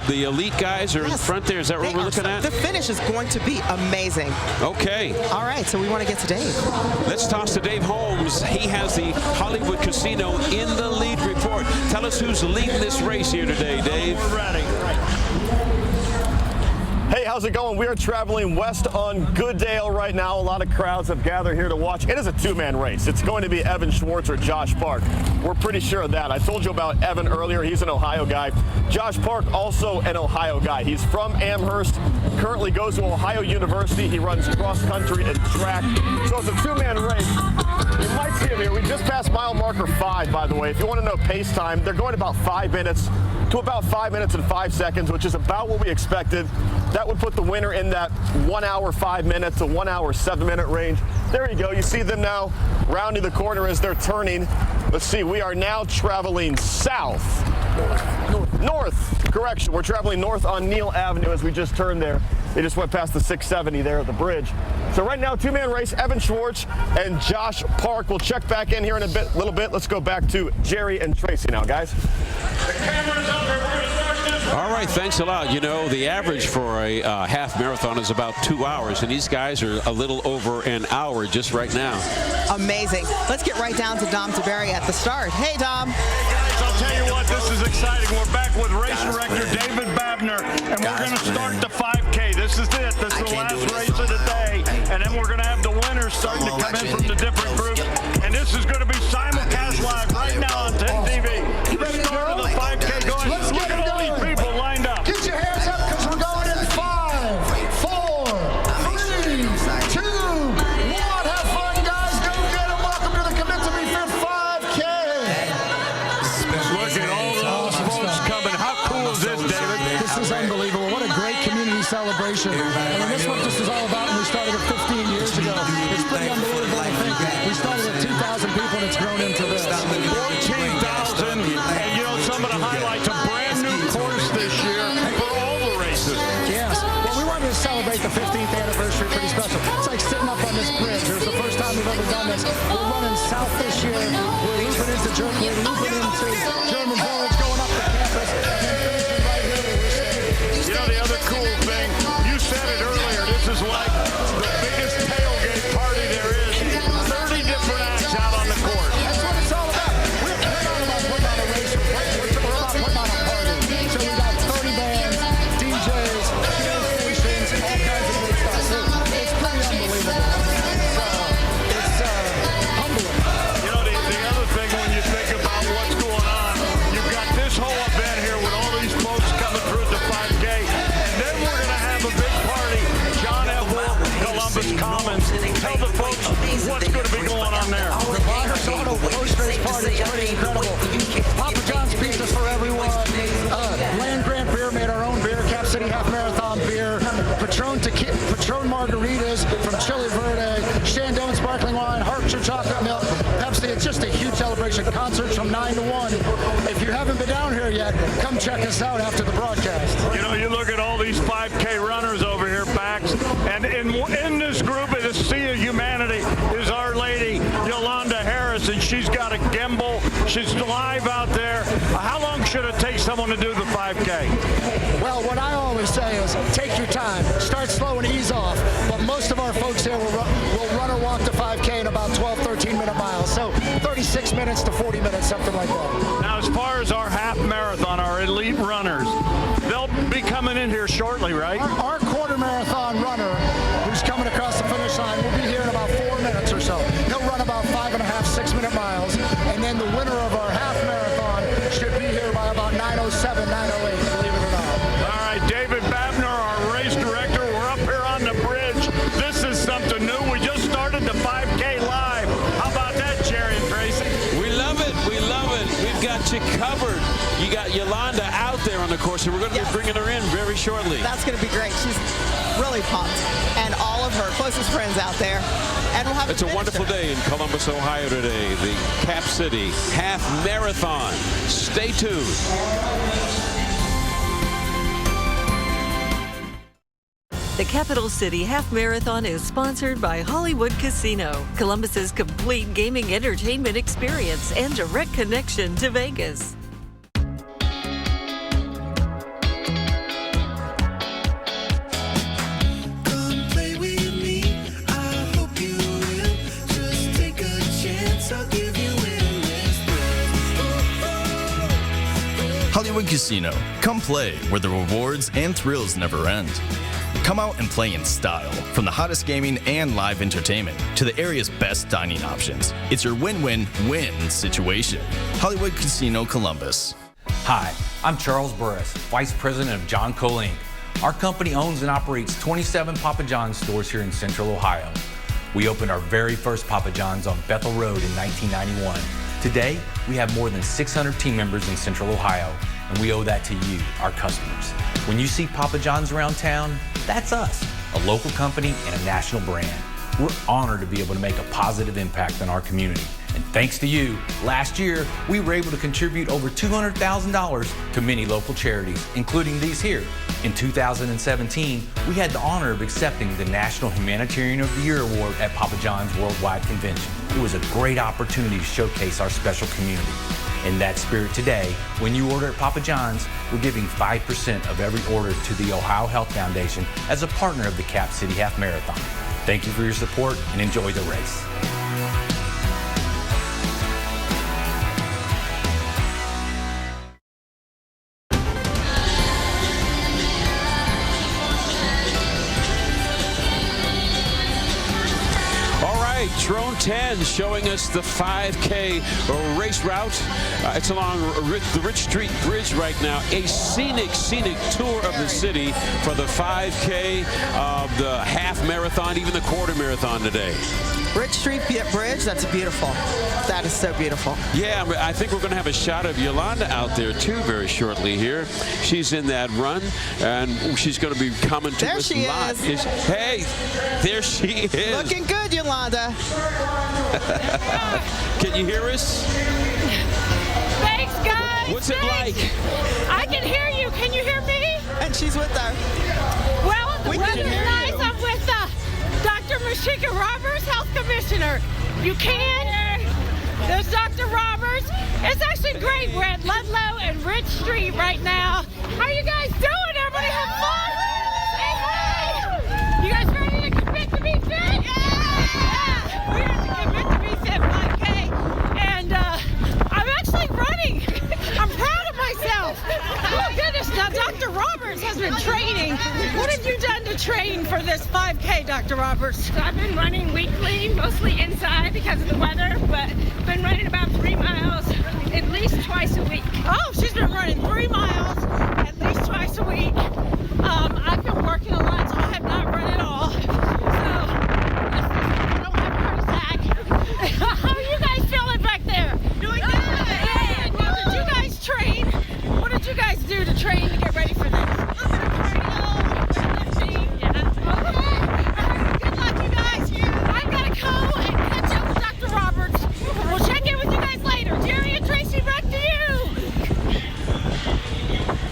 [SPEAKER 7] the elite guys are in front there. Is that what we're looking at?
[SPEAKER 10] The finish is going to be amazing.
[SPEAKER 7] Okay.
[SPEAKER 10] All right, so we want to get to Dave.
[SPEAKER 7] Let's toss to Dave Holmes. He has the Hollywood Casino in the lead report. Tell us who's leading this race here today, Dave.
[SPEAKER 5] We're ready. Hey, how's it going? We are traveling west on Goodale right now. A lot of crowds have gathered here to watch. It is a two-man race. It's going to be Evan Schwartz or Josh Park. We're pretty sure of that. I told you about Evan earlier. He's an Ohio guy. Josh Park, also an Ohio guy. He's from Amherst, currently goes to Ohio University. He runs cross country and track. So it's a two-man race. You might see him here. We just passed mile marker 5, by the way. If you want to know pace time, they're going about 5 minutes to about 5 minutes and 5 seconds, which is about what we expected. That would put the winner in that 1 hour 5 minutes to 1 hour 7 minute range. There you go. You see them now rounding the corner as they're turning. Let's see. We are now traveling south. North. Correction. We're traveling north on Neal Avenue as we just turned there. They just went past the 670 there at the bridge. So right now, two-man race, Evan Schwartz and Josh Park. We'll check back in here in a little bit. Let's go back to Jerry and Tracy now, guys.
[SPEAKER 7] The camera's up here. We're going to start this. All right, thanks a lot. You know, the average for a half marathon is about 2 hours, and these guys are a little over an hour just right now.
[SPEAKER 10] Amazing. Let's get right down to Dom Tiberi at the start. Hey, Dom.
[SPEAKER 4] Guys, I'll tell you what, this is exciting. We're back with race director David Babner, and we're going to start the 5K. This is it. This is the last race of the day, and then we're going to have the winners starting to come in from the different groups, and this is going to be simulcast live right now on 10 TV. The start of the 5K going.
[SPEAKER 20] Let's
[SPEAKER 4] Look at all these people lined up.
[SPEAKER 20] Get your hands up because we're going in 5, 4, 3, 2, 1. Have fun, guys. Go get them. Welcome to the Commit to Be Fit 5K.
[SPEAKER 4] Look at all those folks coming. How cool is this, David?
[SPEAKER 20] This is unbelievable. What a great community celebration. And this is what this is all about when we started it 15 years ago. It's pretty unbelievable to think. We started with 2,000 people and it's grown into this.
[SPEAKER 4] 14,000, and you know, some of the highlights, a brand new course this year for all the races.
[SPEAKER 20] Yes. Well, we wanted to celebrate the 15th anniversary pretty special. It's like sitting up on this bridge. It was the first time we've ever done this. us. We're running south this year. We're looping into German Village, going up the campus, and then finishing right here where we're staying.
[SPEAKER 4] You know, the other cool thing, you said it earlier, this is like the biggest tailgate party there is. 30 different acts out on the court.
[SPEAKER 20] That's what it's all about. We're not about putting on a race. We're about putting on a party. So we got 30 bands, DJs, stations, all kinds of good stuff. It's pretty unbelievable. It's humbling.
[SPEAKER 4] You know, the other thing when you think about what's going on, you've got this whole event here with all these folks coming through the 5K, and then we're going to have a big party. John F. Columbus Commons. Tell the folks what's going to be going on there.
[SPEAKER 20] The Buyers Auto Post-Race Party is pretty incredible. Papa John's pizza for everyone. Land Grant Beer made our own beer. Cap City Half Marathon beer. Patron margaritas from Chile Verde. Shandong sparkling wine. Harpshire chocolate milk. Pepsi. It's just a huge celebration. Concerts from 9 to 1. If you haven't been down here yet, come check us out after the broadcast.
[SPEAKER 4] You know, you look at all these 5K runners over here, Bax, and in this group, in the Sea of Humanity, is Our Lady Yolanda Harris, and she's got a gimbal. She's live out there. How long should it take someone to do the 5K?
[SPEAKER 20] Well, what I always say is take your time. Start slow and ease off. But most of our folks here will run or walk the 5K in about 12, 13-minute miles. So 36 minutes to 40 minutes, something like that.
[SPEAKER 4] Now, as far as our half marathon, our elite runners, they'll be coming in here shortly, right?
[SPEAKER 20] Our quarter marathon runner, who's coming across the finish line, will be here in about 4 minutes or so. He'll run about 5.5, 6-minute miles. And then the winner of our half marathon should be here by about 9:07, 9:08, believe it or not.
[SPEAKER 4] All right, David Babner, our race director, we're up here on the bridge. This is something new. We just started the 5K live. How about that, Jerry and Tracy?
[SPEAKER 7] We love it. We love it. We've got you covered. You got Yolanda out there on the course, and we're going to be bringing her in very shortly.
[SPEAKER 10] That's going to be great. She's really pumped. And all of her closest friends out there. And we'll have
[SPEAKER 7] It's a wonderful day in Columbus, Ohio today. The Cap City Half Marathon. Stay tuned.
[SPEAKER 14] The Capital City Half Marathon is sponsored by Hollywood Casino, Columbus's complete gaming entertainment experience and direct connection to Vegas.
[SPEAKER 11] Hollywood Casino. Come play where the rewards and thrills never end. Come out and play in style, from the hottest gaming and live entertainment to the area's best dining options. It's your win-win-win situation. Hollywood Casino Columbus.
[SPEAKER 13] Hi, I'm Charles Burris, Vice President of John Cole Inc. Our company owns and operates 27 Papa John's stores here in Central Ohio. We opened our very first Papa John's on Bethel Road in 1991. Today, we have more than 600 team members in Central Ohio, and we owe that to you, our customers. When you see Papa John's around town, that's us, a local company and a national brand. We're honored to be able to make a positive impact on our community. And thanks to you, last year, we were able to contribute over $200,000 to many local charities, including these here. In 2017, we had the honor of accepting the National Humanitarian of the Year Award at Papa John's Worldwide Convention. It was a great opportunity to showcase our special community. In that spirit today, when you order at Papa John's, we're giving 5% of every order to the Ohio Health Foundation as a partner of the Cap City Half Marathon. Thank you for your support and enjoy the race.
[SPEAKER 7] Drone 10 showing us the 5K race route. It's along the Rich Street Bridge right now. A scenic tour of the city for the 5K, the half marathon, even the quarter marathon today.
[SPEAKER 10] Rich Street Bridge, that's beautiful. That is so beautiful.
[SPEAKER 7] Yeah, I think we're going to have a shot of Yolanda out there too very shortly here. She's in that run, and she's going to be coming to us live.
[SPEAKER 10] There she is.
[SPEAKER 7] Hey, there she is.
[SPEAKER 10] Looking good, Yolanda.
[SPEAKER 7] Can you hear us?
[SPEAKER 18] Thanks, guys.
[SPEAKER 7] What's it like?
[SPEAKER 18] I can hear you. Can you hear me?
[SPEAKER 10] And she's with her.
[SPEAKER 18] Well, the weather's nice. I'm with Dr. Mashika Roberts, Health Commissioner. or you can. There's Dr. Roberts. It's actually great. We're at Ludlow and Rich Street right now. How are you guys doing? Everybody have fun? Say hi. You guys ready to commit to be fit? Yeah. We're going to commit to be fit 5K. And I'm actually running. I'm proud of myself. Oh, goodness. Now, Dr. Roberts has been training. What have you done to train for this 5K, Dr. Roberts?
[SPEAKER 3] So I've been running weekly, mostly inside because of the weather, but been running about 3 miles at least twice a week.
[SPEAKER 18] Oh, she's been running 3 miles at least twice a week. I've been working a lot, so I have not run at all. So, I don't have a heart attack. How are you guys feeling back there? Doing good. Well, did you guys train? What did you guys do to train to get ready for this? A little bit of cardio, lifting. Yeah. Okay. Good luck, you guys. I've got to go and catch up with Dr. Roberts. We'll check in with you guys later. Jerry and Tracy, back to you.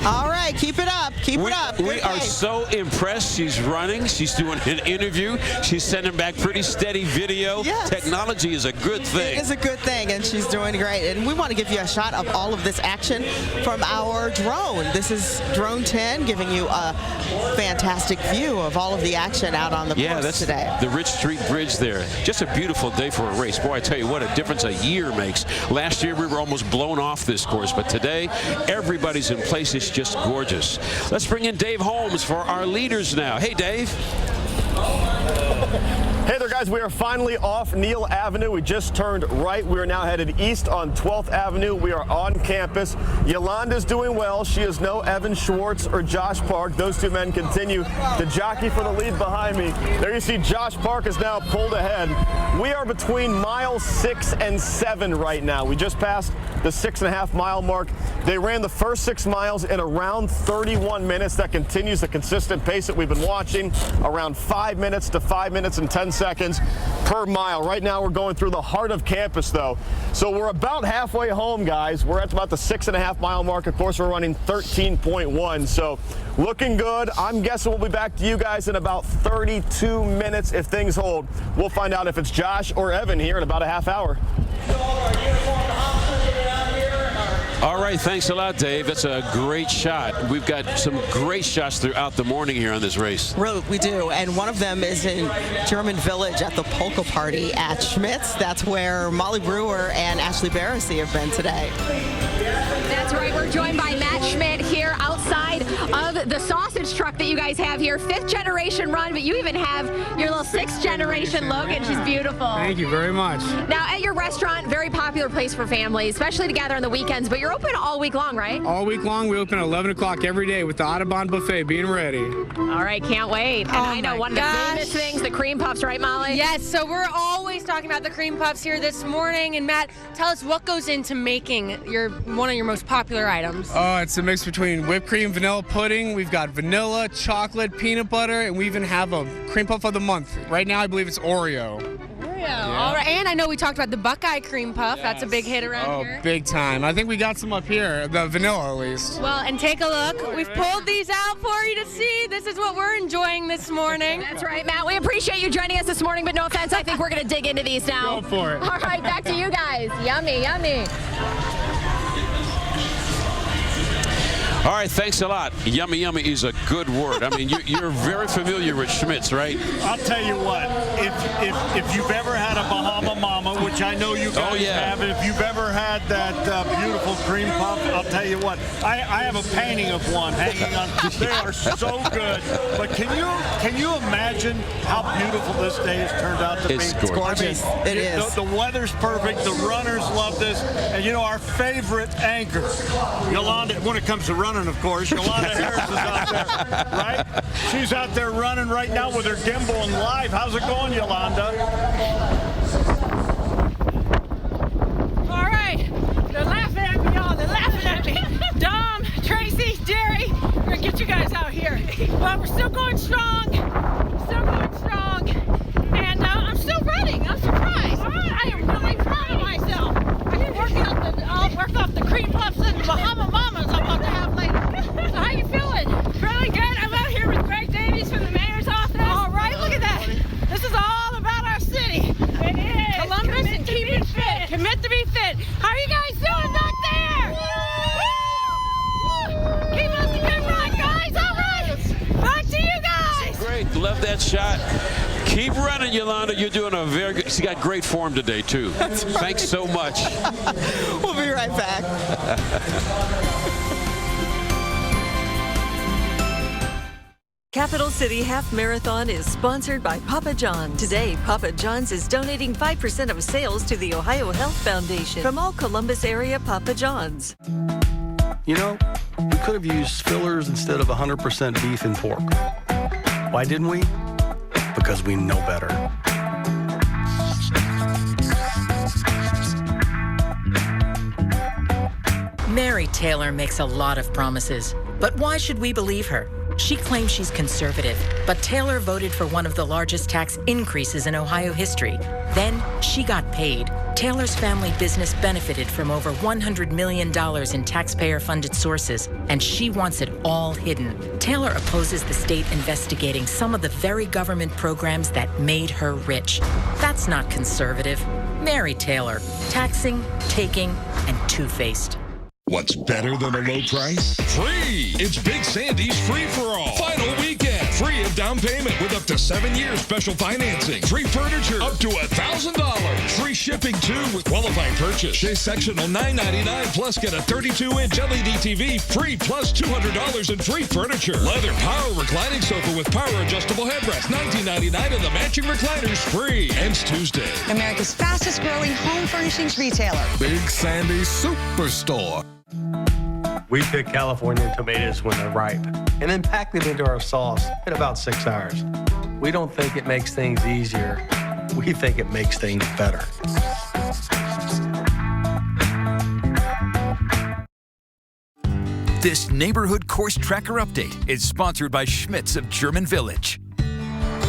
[SPEAKER 10] All right, keep it up. Keep it up.
[SPEAKER 7] We are so impressed. She's running. She's doing an interview. She's sending back pretty steady video.
[SPEAKER 10] Yes.
[SPEAKER 7] Technology is a good thing.
[SPEAKER 10] It is a good thing, and she's doing great. And we want to give you a shot of all of this action from our drone. This is Drone 10, giving you a fantastic view of all of the action out on the course today.
[SPEAKER 7] Yeah, that's the Rich Street Bridge there. Just a beautiful day for a race. Boy, I tell you what a difference a year makes. Last year, we were almost blown off this course, but today, everybody's in place. It's just gorgeous. Let's bring in Dave Holmes for our leaders now. Hey, Dave.
[SPEAKER 5] Hey there, guys. We are finally off Neal Avenue. We just turned right. We are now headed east on 12th Avenue. We are on campus. Yolanda's doing well. She is no Evan Schwartz or Josh Park. Those two men continue to jockey for the lead behind me. There you see Josh Park is now pulled ahead. We are between miles 6 and 7 right now. We just passed the 6.5 mile mark. They ran the first 6 miles in around 31 minutes. That continues the consistent pace that we've been watching, around 5 minutes to 5 minutes and 10 seconds per mile. Right now we're going through the heart of campus though. So we're about halfway home, guys. We're at about the 6.5 mile mark. Of course, we're running 13.1. So looking good. I'm guessing we'll be back to you guys in about 32 minutes if things hold. We'll find out if it's Josh or Evan here in about a half hour.
[SPEAKER 7] All right, thanks a lot, Dave. That's a great shot. We've got some great shots throughout the morning here on this race.
[SPEAKER 10] Really, we do, and one of them is in German Village at the polka party at Schmitz. That's where Molly Brewer and Ashley Barrissey have been today.
[SPEAKER 25] That's right. We're joined by Matt Schmidt here outside of the sausage truck that you guys have here. 5th generation run, but you even have your little 6th generation Logan. She's beautiful.
[SPEAKER 19] Thank you very much.
[SPEAKER 25] Now, at your restaurant, very popular place for families, especially to gather on the weekends, but you're open all week long, right?
[SPEAKER 19] All week long. We open at 11 o'clock every day with the Audubon Buffet being ready.
[SPEAKER 25] All right, can't wait. And I know one of the famous things, the cream puffs, right, Molly?
[SPEAKER 26] Yes, so we're always talking about the cream puffs here this morning. And Matt, tell us what goes into making one of your most popular items.
[SPEAKER 19] Oh, it's a mix between whipped cream, vanilla pudding. We've got vanilla, chocolate, peanut butter, and we even have a cream puff of the month. Right now, I believe it's Oreo.
[SPEAKER 26] Yeah. All right, and I know we talked about the Buckeye cream puff. Yes. That's a big hit around here.
[SPEAKER 19] Oh, big time. I think we got some up here, the vanilla at least.
[SPEAKER 26] Well, and take a look. We've pulled these out for you to see. This is what we're enjoying this morning.
[SPEAKER 25] That's right, Matt. We appreciate you joining us this morning, but no offense, I think we're going to dig into these now.
[SPEAKER 19] Go for it.
[SPEAKER 25] All right, back to you guys. Yummy, yummy.
[SPEAKER 7] All right, thanks a lot. Yummy, yummy is a good word. I mean, you're very familiar with Schmitz, right?
[SPEAKER 4] I'll tell you what, if you've ever had a Bahama Mama, which I know you guys have, and if you've ever had that beautiful cream puff, I'll tell you what, I have a painting of one hanging on. They are so good. But can you imagine how beautiful this day has turned out to be?
[SPEAKER 7] It's gorgeous.
[SPEAKER 10] I mean, it is.
[SPEAKER 4] The weather's perfect. The runners love this. And, you know, our favorite anchor, Yolanda, when it comes to running, of course, Yolanda Harris is out there, right? She's out there running right now with her gimbal and live. How's it going, Yolanda?
[SPEAKER 18] All right. They're laughing at me, y'all. They're laughing at me. Dom, Tracy, Jerry, we're going to get you guys out here. Well, we're still going strong. And I'm still running. I'm surprised. I am really proud of myself. I've been work off the cream puffs and Bahama Mamas I'm about to have later. So how you feeling? Really good. I'm out here with Greg Davies from the mayor's office. All right, look at that. This is all about our city. It is.
[SPEAKER 7] Love that shot. Keep running, Yolanda. You're doing a very good. She got great form today, too.
[SPEAKER 10] That's right.
[SPEAKER 7] Thanks so much.
[SPEAKER 10] We'll be right back.
[SPEAKER 14] Capital City Half Marathon is sponsored by Papa John's. Today, Papa John's is donating 5% of sales to the Ohio Health Foundation from all Columbus area Papa John's.
[SPEAKER 2] You know, we could have used fillers instead of 100% beef and pork. Why didn't we? Because we know better.
[SPEAKER 12] Mary Taylor makes a lot of promises, but why should we believe her? She claims she's conservative, but Taylor voted for one of the largest tax increases in Ohio history. Then she got paid. Taylor's family business benefited from over $100 million in taxpayer-funded sources, and she wants it all hidden. Taylor opposes the state investigating some of the very government programs that made her rich. That's not conservative. Mary Taylor, taxing, taking, and two-faced.
[SPEAKER 16] What's better than a low price? Free! It's Big Sandy's free-for-all. Final weekend. Free of down payment with up to 7 years special financing. Free furniture up to $1,000. Free shipping too with qualifying purchase. Shea sectional $9.99 plus get a 32-inch LED TV free plus $200 in free furniture. Leather power reclining sofa with power adjustable headrest $19.99 and the matching recliners free. Ends Tuesday.
[SPEAKER 17] America's fastest growing home furnishings retailer.
[SPEAKER 15] Big Sandy Superstore.
[SPEAKER 2] We pick California tomatoes when they're ripe and then pack them into our sauce in about 6 hours. We don't think it makes things easier. We think it makes things better.
[SPEAKER 21] This neighborhood course tracker update is sponsored by Schmitz of German Village.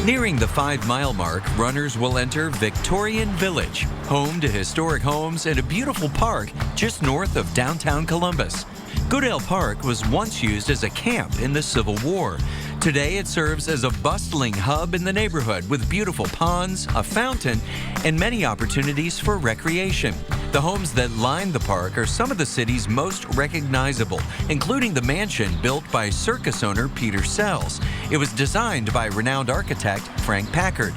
[SPEAKER 21] Nearing the 5-mile mark, runners will enter Victorian Village, home to historic homes and a beautiful park just north of downtown Columbus. Goodale Park was once used as a camp in the Civil War. Today it serves as a bustling hub in the neighborhood with beautiful ponds, a fountain, and many opportunities for recreation. The homes that line the park are some of the city's most recognizable, including the mansion built by circus owner Peter Sells. It was designed by renowned architect Frank Packard.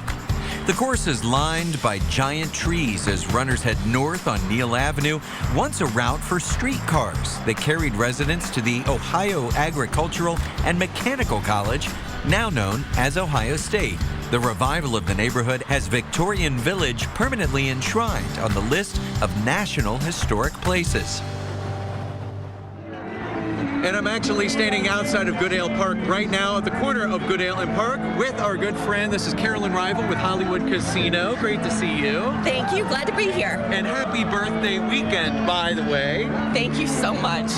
[SPEAKER 21] The course is lined by giant trees as runners head north on Neal Avenue, once a route for streetcars that carried residents to the Ohio Agricultural and Mechanical College, now known as Ohio State. The revival of the neighborhood has Victorian Village permanently enshrined on the list of National Historic Places.
[SPEAKER 22] And I'm actually standing outside of Goodale Park right now at the corner of Goodale and Park with our good friend. This is Carolyn Rival with Hollywood Casino. Great to see you.
[SPEAKER 23] Thank you. Glad to be here.
[SPEAKER 22] And happy birthday weekend, by the way.
[SPEAKER 23] Thank you so much.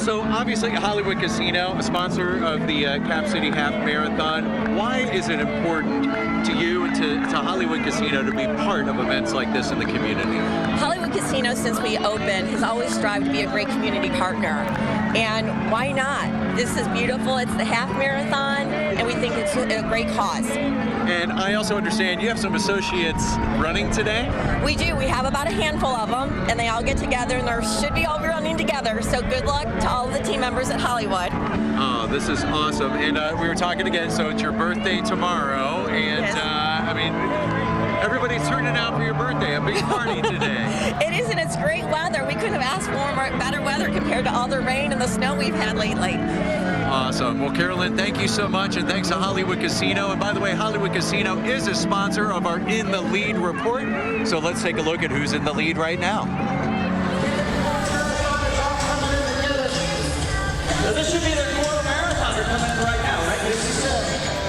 [SPEAKER 22] So obviously Hollywood Casino, a sponsor of the Cap City Half Marathon. Why is it important to you and to Hollywood Casino to be part of events like this in the community?
[SPEAKER 23] Hollywood Casino, since we opened, has always strived to be a great community partner. And why not? This is beautiful. It's the half marathon, and we think it's a great cause.
[SPEAKER 22] And I also understand you have some associates running today?
[SPEAKER 23] We do. We have about a handful of them, and they all get together, and they should be all running together. So good luck to all of the team members at Hollywood.
[SPEAKER 22] Oh, this is awesome. And we were talking again, so it's your birthday tomorrow, and
[SPEAKER 23] yes.
[SPEAKER 22] I mean, everybody's turning out for your birthday, a big party today.
[SPEAKER 23] It is, and it's great weather. We couldn't have asked for better weather compared to all the rain and the snow we've had lately.
[SPEAKER 22] Awesome. Well, Carolyn, thank you so much, and thanks to Hollywood Casino. And by the way, Hollywood Casino is a sponsor of our In the Lead report. So let's take a look at who's in the lead right now. This should be the quarter marathoner coming in right now, right? This is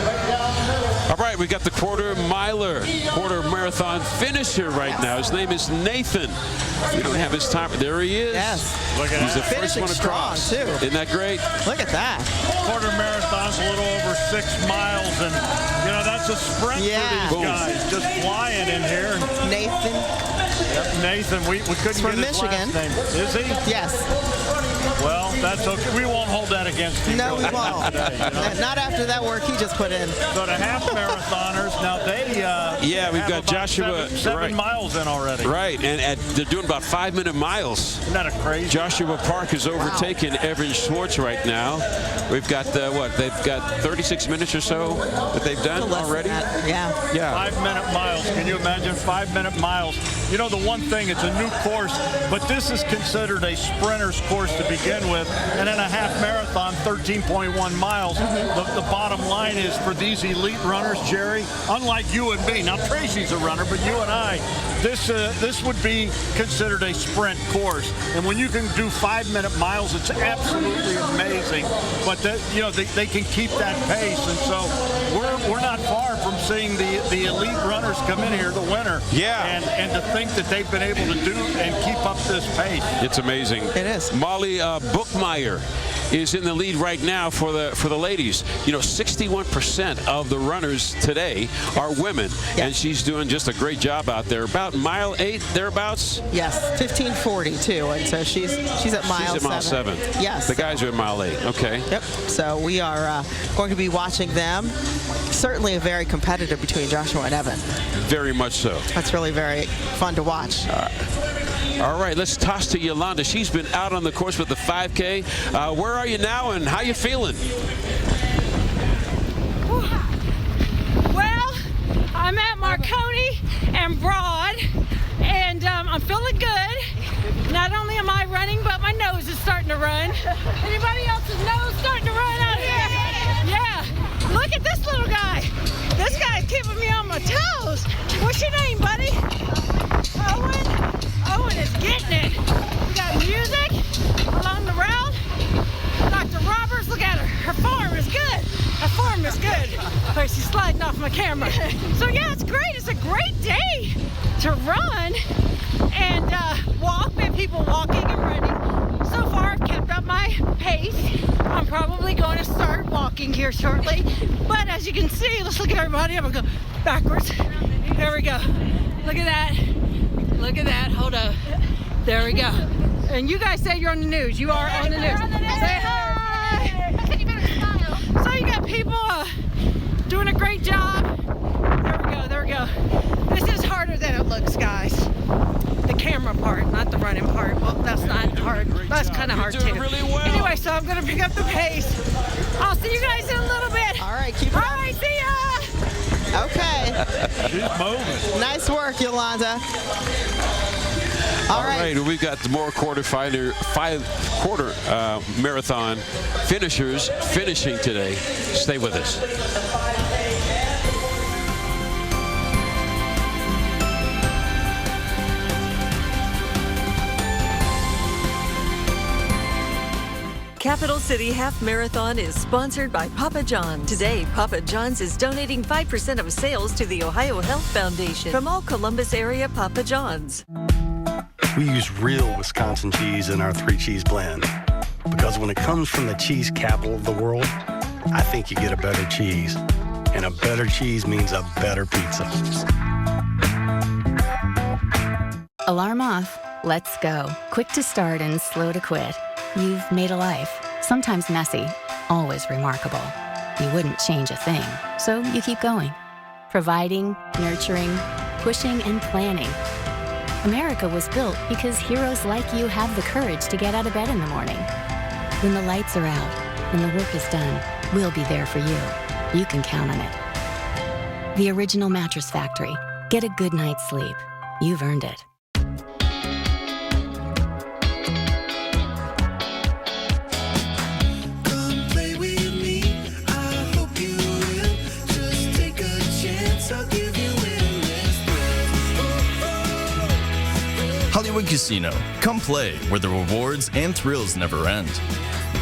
[SPEAKER 22] right down the middle.
[SPEAKER 7] All right, we got the quarter marathon finisher right now. His name is Nathan. We don't have his time. There he is.
[SPEAKER 10] Yes.
[SPEAKER 7] Look at He's the first one across.
[SPEAKER 10] Strong, too.
[SPEAKER 7] Isn't that great?
[SPEAKER 10] Look at that.
[SPEAKER 4] Quarter marathon's a little over 6 miles, and you know that's a sprint for these guys. Just flying in here.
[SPEAKER 10] Nathan.
[SPEAKER 4] Yep, Nathan. We couldn't
[SPEAKER 10] from
[SPEAKER 4] get his
[SPEAKER 10] Michigan.
[SPEAKER 4] last name. Is he?
[SPEAKER 10] Yes.
[SPEAKER 4] Well, that's okay. We won't hold that against him.
[SPEAKER 10] No, we won't.
[SPEAKER 4] Today, you know?
[SPEAKER 10] Not after that work he just put in.
[SPEAKER 4] So the half marathoners, now
[SPEAKER 7] Yeah, we've got Joshua.
[SPEAKER 4] Seven miles in already.
[SPEAKER 7] Right, and they're doing about 5-minute miles.
[SPEAKER 4] Isn't that a crazy?
[SPEAKER 7] Joshua Park has overtaken Evan Schwartz right now. We've got, what, they've got 36 minutes or so that they've done already?
[SPEAKER 10] Yeah.
[SPEAKER 4] 5-minute miles. Can you imagine 5-minute miles? You know, the one thing, it's a new course, but this is considered a sprinter's course to begin with. And in a half marathon, 13.1 miles. The bottom line is for these elite runners, Jerry, unlike you and me. Now, Tracy's a runner, but you and I, this would be considered a sprint course. And when you can do 5-minute miles, it's absolutely amazing. But you know, they can keep that pace, and so we're not far from seeing the elite runners come in here, the winner.
[SPEAKER 7] Yeah.
[SPEAKER 4] And to think that they've been able to do and keep up this pace.
[SPEAKER 7] It's amazing.
[SPEAKER 10] It is.
[SPEAKER 7] Molly Bookmeyer is in the lead right now for the ladies. You know, 61% of the runners today are women, and she's doing just a great job out there. About mile 8 thereabouts.
[SPEAKER 10] Yes, 15:40 too, and so she's at mile 7. Yes.
[SPEAKER 7] The guys are at mile 8. Okay.
[SPEAKER 10] Yep. So we are going to be watching them. Certainly a very competitive between Joshua and Evan.
[SPEAKER 7] Very much so.
[SPEAKER 10] That's really very fun to watch.
[SPEAKER 7] All right, let's toss to Yolanda. She's been out on the course with the 5K. Where are you now, and how you feeling?
[SPEAKER 18] Well, I'm at Marconi and Broad, and I'm feeling good. Not only am I running, but my nose is starting to run. Anybody else's nose starting to run out here? Yeah. Look at this little guy. This guy's keeping me on my toes. What's your name, buddy? Owen? Owen is getting it. We got music along the route. Dr. Roberts, look at her. Her form is good. Her form is good. Oh, she's sliding off my camera. So yeah, it's great. It's a great day to run and walk. We have people walking and running. So far, I've kept up my pace. I'm probably going to start walking here shortly. But as you can see, let's look at everybody. I'm going to go backwards. There we go. Look at that. Look at that. Hold up. There we go. And you guys say you're on the news. You are on the news. Say hi. You better smile. So you got people doing a great job. There we go. There we go. This is harder than it looks, guys. The camera part, not the running part. Well, that's not hard. That's kind of hard too.
[SPEAKER 7] Really well.
[SPEAKER 18] Anyway, so I'm going to pick up the pace. I'll see you guys in a little bit.
[SPEAKER 10] All right, keep it up.
[SPEAKER 18] All right, see ya.
[SPEAKER 10] Okay.
[SPEAKER 4] She's moving.
[SPEAKER 10] Nice work, Yolanda.
[SPEAKER 7] All right, we've got more quarter marathon finishers finishing today. Stay with us.
[SPEAKER 14] Capital City Half Marathon is sponsored by Papa John's. Today, Papa John's is donating 5% of sales to the Ohio Health Foundation from all Columbus area Papa John's.
[SPEAKER 2] We use real Wisconsin cheese in our 3-cheese blend because when it comes from the cheese capital of the world, I think you get a better cheese. And a better cheese means a better pizza.
[SPEAKER 1] Alarm off. Let's go. Quick to start and slow to quit. You've made a life, sometimes messy, always remarkable. You wouldn't change a thing, so you keep going. Providing, nurturing, pushing, and planning. America was built because heroes like you have the courage to get out of bed in the morning. When the lights are out, when the work is done, we'll be there for you. You can count on it. The Original Mattress Factory. Get a good night's sleep. You've earned it.
[SPEAKER 11] Hollywood Casino. Come play where the rewards and thrills never end.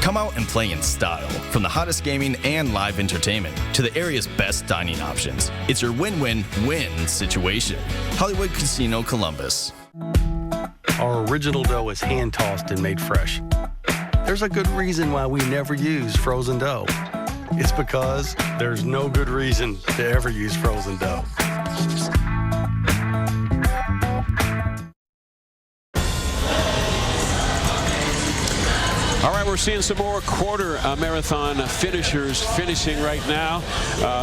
[SPEAKER 11] Come out and play in style, from the hottest gaming and live entertainment to the area's best dining options. It's your win-win-win situation. Hollywood Casino Columbus.
[SPEAKER 2] Our original dough is hand-tossed and made fresh. There's a good reason why we never use frozen dough. It's because there's no good reason to ever use frozen dough.
[SPEAKER 7] All right, we're seeing some more quarter marathon finishers finishing right now.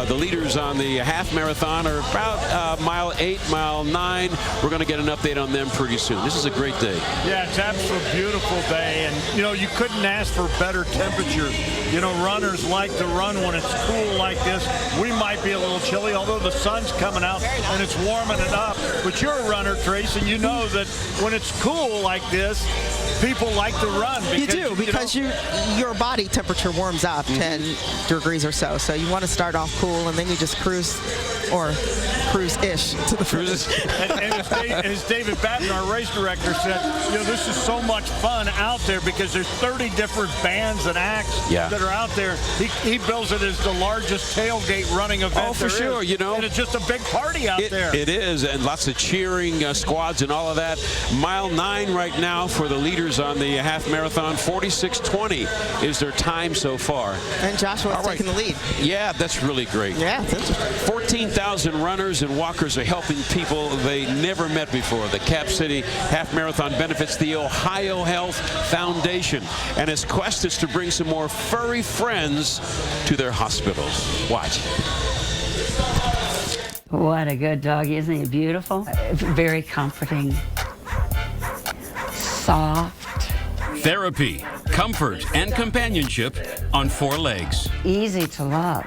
[SPEAKER 7] The leaders on the half marathon are about mile 8, mile 9. We're going to get an update on them pretty soon. This is a great day.
[SPEAKER 4] Yeah, it's absolutely beautiful day, and you know, you couldn't ask for better temperatures. You know, runners like to run when it's cool like this. We might be a little chilly, although the sun's coming out and it's warming it up. But you're a runner, Trace, and you know that when it's cool like this, people like to run.
[SPEAKER 10] You do, because your body temperature warms up 10 degrees or so. So you want to start off cool, and then you just cruise, or cruise-ish to the finish.
[SPEAKER 4] And as David Batten, our race director, said, you know, this is so much fun out there because there's 30 different bands and acts that are out there. He bills it as the largest tailgate running event.
[SPEAKER 7] Oh, for sure, you know.
[SPEAKER 4] And it's just a big party out there.
[SPEAKER 7] It is, and lots of cheering squads and all of that. Mile 9 right now for the leaders on the half marathon. 46:20 is their time so far.
[SPEAKER 10] And Joshua's taking the lead.
[SPEAKER 7] Yeah, that's really great.
[SPEAKER 10] Yeah, it's interesting.
[SPEAKER 7] 14,000 runners and walkers are helping people they never met before. The Cap City Half Marathon benefits the Ohio Health Foundation, and its quest is to bring some more furry friends to their hospitals. Watch.
[SPEAKER 6] What a good dog. Isn't he beautiful? Very comforting. Soft.
[SPEAKER 8] Therapy, comfort, and companionship on 4 legs.
[SPEAKER 6] Easy to love.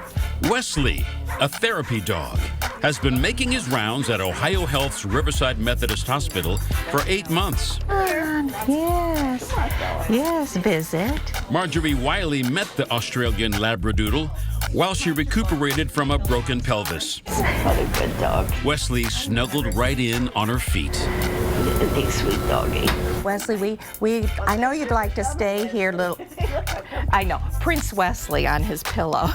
[SPEAKER 8] Wesley, a therapy dog, has been making his rounds at Ohio Health's Riverside Methodist Hospital for 8 months.
[SPEAKER 6] Yes. Yes, visit.
[SPEAKER 8] Marjorie Wiley met the Australian Labradoodle while she recuperated from a broken pelvis.
[SPEAKER 6] What a good dog.
[SPEAKER 8] Wesley snuggled right in on her feet.
[SPEAKER 6] Big sweet doggy.
[SPEAKER 9] Wesley, I know you'd like to stay here, I know, Prince Wesley on his pillow.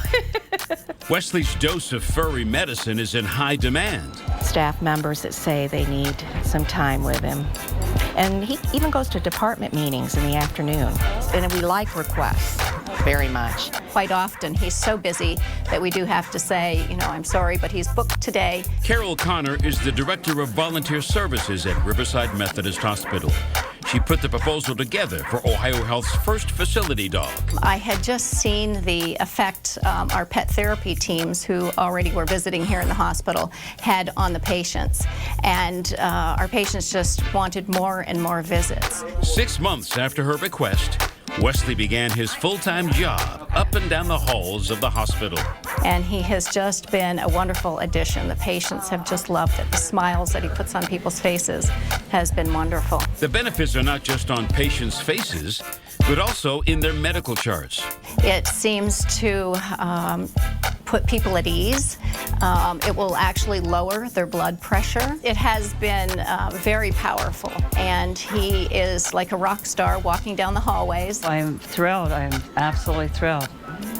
[SPEAKER 8] Wesley's dose of furry medicine is in high demand.
[SPEAKER 9] Staff members that say they need some time with him. And he even goes to department meetings in the afternoon. And we like requests very much.
[SPEAKER 13] Quite often, he's so busy that we do have to say, you know, I'm sorry, but he's booked today.
[SPEAKER 8] Carol Connor is the Director of Volunteer Services at Riverside Methodist Hospital. She put the proposal together for Ohio Health's first facility dog.
[SPEAKER 13] I had just seen the effect our pet therapy teams, who already were visiting here in the hospital, had on the patients. And our patients just wanted more and more visits.
[SPEAKER 8] 6 months after her request, Wesley began his full-time job up and down the halls of the hospital.
[SPEAKER 13] And he has just been a wonderful addition. The patients have just loved it. The smiles that he puts on people's faces has been wonderful.
[SPEAKER 8] The benefits are not just on patients' faces, but also in their medical charts.
[SPEAKER 13] It seems to put people at ease. It will actually lower their blood pressure. It has been very powerful, and he is like a rock star walking down the hallways.
[SPEAKER 6] I'm thrilled. I'm absolutely thrilled.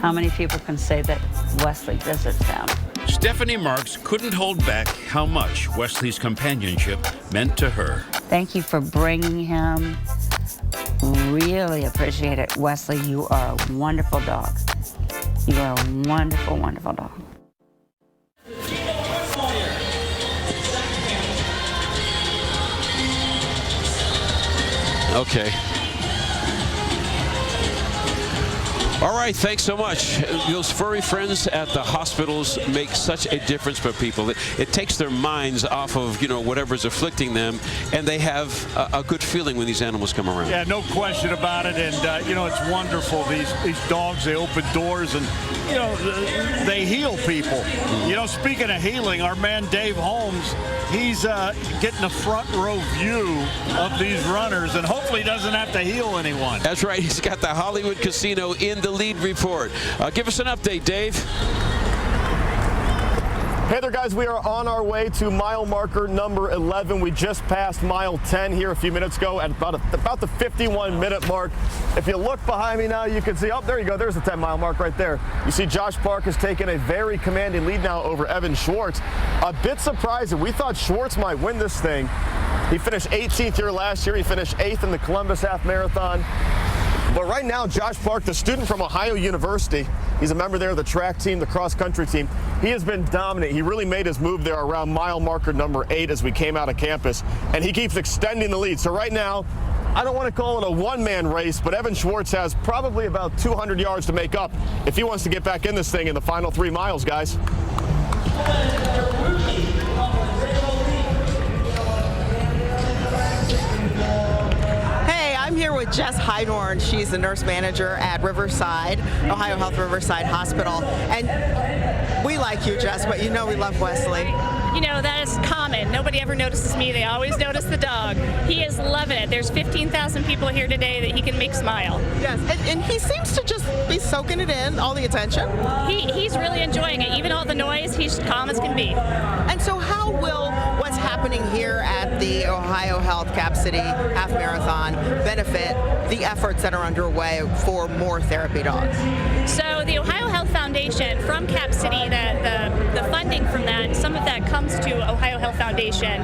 [SPEAKER 6] How many people can say that Wesley visits them?
[SPEAKER 8] Stephanie Marks couldn't hold back how much Wesley's companionship meant to her.
[SPEAKER 6] Thank you for bringing him. Really appreciate it. Wesley, you are a wonderful dog. You are a wonderful, wonderful dog.
[SPEAKER 7] Okay. All right, thanks so much. Those furry friends at the hospitals make such a difference for people. It takes their minds off of, you know, whatever's afflicting them, and they have a good feeling when these animals come around.
[SPEAKER 4] Yeah, no question about it. And, you know, it's wonderful. These dogs, they open doors and, you know, they heal people. You know, speaking of healing, our man Dave Holmes, he's getting a front row view of these runners, and hopefully doesn't have to heal anyone.
[SPEAKER 7] That's right. He's got the Hollywood Casino in the lead report. Give us an update, Dave.
[SPEAKER 5] Hey there, guys. We are on our way to mile marker number 11. We just passed mile 10 here a few minutes ago at about the 51-minute mark. If you look behind me now, you can see, oh, there you go. There's the 10-mile mark right there. You see Josh Park has taken a very commanding lead now over Evan Schwartz. A bit surprising. We thought Schwartz might win this thing. He finished 18th here last year. He finished 8th in the Columbus Half Marathon. But right now, Josh Park, the student from Ohio University, he's a member there of the track team, the cross-country team. He has been dominant. He really made his move there around mile marker number 8 as we came out of campus, and he keeps extending the lead. So right now, I don't want to call it a one-man race, but Evan Schwartz has probably about 200 yards to make up if he wants to get back in this thing in the final 3 miles, guys.
[SPEAKER 10] I'm here with Jess Heidorn. She's the nurse manager at Riverside, Ohio Health Riverside Hospital. And we like you, Jess, but you know we love Wesley.
[SPEAKER 3] You know, that is common. Nobody ever notices me. They always notice the dog. He is loving it. There's 15,000 people here today that he can make smile.
[SPEAKER 10] Yes, and he seems to just be soaking it in, all the attention.
[SPEAKER 3] He's really enjoying it. Even all the noise, he's calm as can be.
[SPEAKER 10] And so how will what's happening here at the Ohio Health Cap City Half Marathon benefit the efforts that are underway for more therapy dogs?
[SPEAKER 3] So the Ohio Health Foundation from Cap City, the funding from that, some of that comes to Ohio Health Foundation,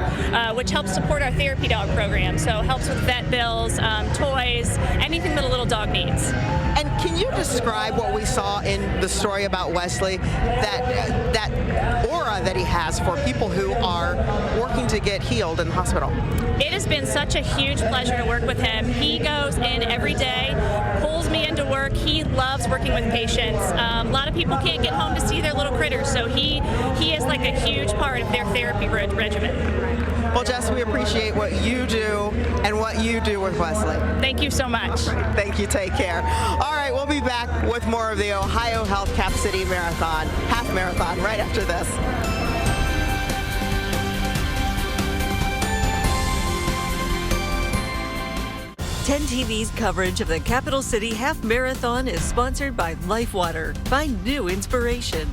[SPEAKER 3] which helps support our therapy dog program. So helps with vet bills, toys, anything that a little dog needs.
[SPEAKER 10] And can you describe what we saw in the story about Wesley, that aura that he has for people who are working to get healed in the hospital?
[SPEAKER 3] It has been such a huge pleasure to work with him. He goes in every day, pulls me into work. He loves working with patients. A lot of people can't get home to see their little critters, so he is like a huge part of their therapy regimen.
[SPEAKER 10] Well, Jess, we appreciate what you do and what you do with Wesley.
[SPEAKER 3] Thank you so much.
[SPEAKER 10] Thank you. Take care. All right, we'll be back with more of the Ohio Health Cap City Marathon, half marathon, right after this.
[SPEAKER 14] 10 TV's coverage of the Capital City Half Marathon is sponsored by LifeWater. Find new inspiration.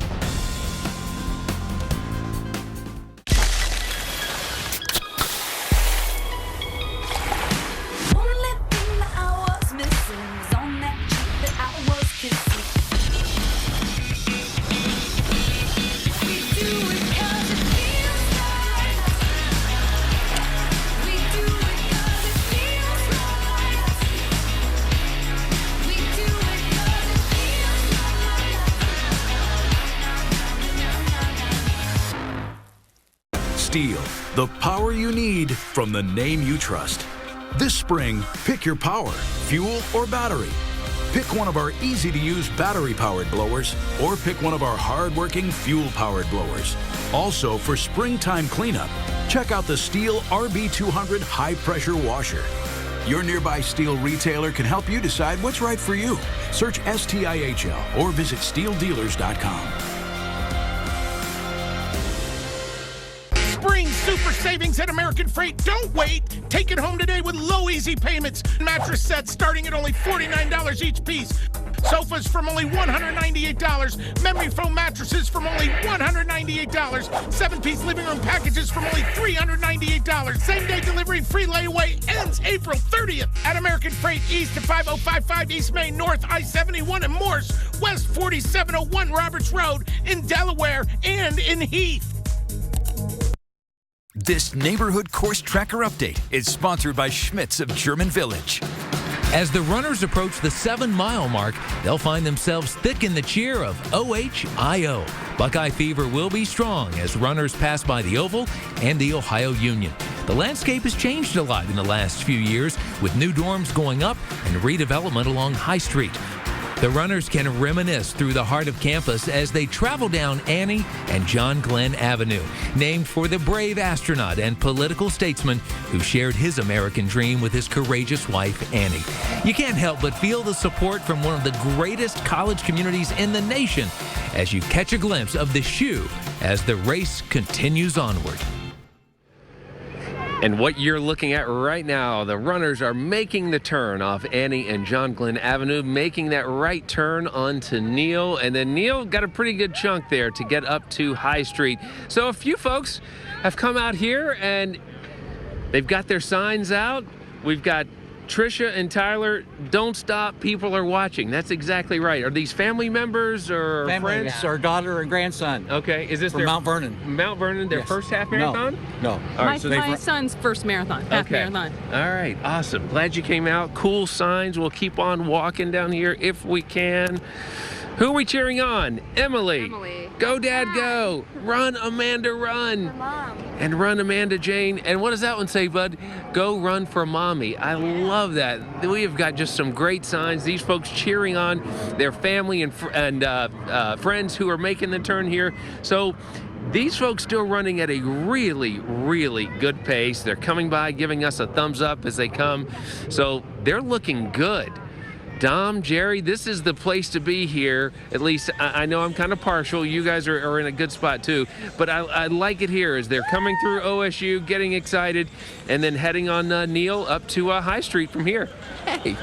[SPEAKER 19] Steel, the power you need from the name you trust. This spring, pick your power, fuel or battery. Pick one of our easy-to-use battery-powered blowers or pick one of our hard-working fuel-powered blowers. Also, for springtime cleanup, check out the Steel RB200 high-pressure washer. Your nearby Steel retailer can help you decide what's right for you. Search STIHL or visit steeldealers.com.
[SPEAKER 20] Spring super savings at American Freight. Don't wait. Take it home today with low, easy payments. Mattress sets starting at only $49 each piece. Sofas from only $198. Memory foam mattresses from only $198. 7-piece living room packages from only $398. Same-day delivery, free layaway ends April 30th at American Freight East at 5055 East Main, North I-71 in Morse, West 4701 Roberts Road in Delaware and in Heath.
[SPEAKER 21] This neighborhood course tracker update is sponsored by Schmitz of German Village.
[SPEAKER 24] As the runners approach the 7-mile mark, they'll find themselves thick in the cheer of OHIO. Buckeye fever will be strong as runners pass by the Oval and the Ohio Union. The landscape has changed a lot in the last few years, with new dorms going up and redevelopment along High Street. The runners can reminisce through the heart of campus as they travel down Annie and John Glenn Avenue, named for the brave astronaut and political statesman who shared his American dream with his courageous wife, Annie. You can't help but feel the support from one of the greatest college communities in the nation as you catch a glimpse of the shoe as the race continues onward.
[SPEAKER 25] And what you're looking at right now, the runners are making the turn off Annie and John Glenn Avenue, making that right turn onto Neal. And then Neal got a pretty good chunk there to get up to High Street. So a few folks have come out here and they've got their signs out. We've got Trisha and Tyler, don't stop, people are watching. That's exactly right. Are these family members or
[SPEAKER 26] family,
[SPEAKER 25] friends?
[SPEAKER 26] Our daughter and grandson.
[SPEAKER 25] Okay, is this
[SPEAKER 26] from
[SPEAKER 25] their
[SPEAKER 26] Mount Vernon?
[SPEAKER 25] Mount Vernon, their first half marathon?
[SPEAKER 26] No.
[SPEAKER 25] All right,
[SPEAKER 27] my son's first marathon, half marathon.
[SPEAKER 25] All right, awesome. Glad you came out. Cool signs. We'll keep on walking down here if we can. Who are we cheering on? Emily. Go, Dad, go. Run, Amanda, run. And run, Amanda Jane. And what does that one say, bud? Go run for Mommy. I love that. We have got just some great signs. These folks cheering on their family and friends who are making the turn here. So these folks still running at a really, really good pace. They're coming by, giving us a thumbs up as they come. So they're looking good. Dom, Jerry, this is the place to be here. At least I know I'm kind of partial. You guys are in a good spot too. But I like it here as they're coming through OSU, getting excited, and then heading on Neal up to High Street from here. Hey.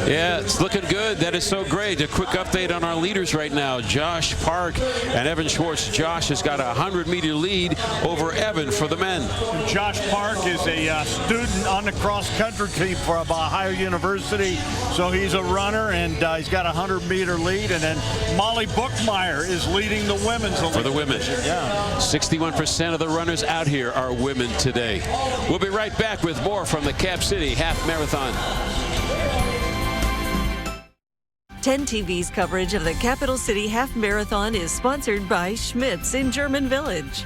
[SPEAKER 7] Yeah, it's looking good. That is so great. A quick update on our leaders right now. Josh Park and Evan Schwartz. Josh has got a 100-meter lead over Evan for the men.
[SPEAKER 4] Josh Park is a student on the cross-country team for Ohio University, so he's a runner, and he's got a 100-meter lead. And then Molly Bookmeyer is leading the women's
[SPEAKER 7] for the women.
[SPEAKER 4] Yeah.
[SPEAKER 7] 61% of the runners out here are women today. We'll be right back with more from the Cap City Half Marathon.
[SPEAKER 14] 10 TV's coverage of the Capital City Half Marathon is sponsored by Schmitz in German Village.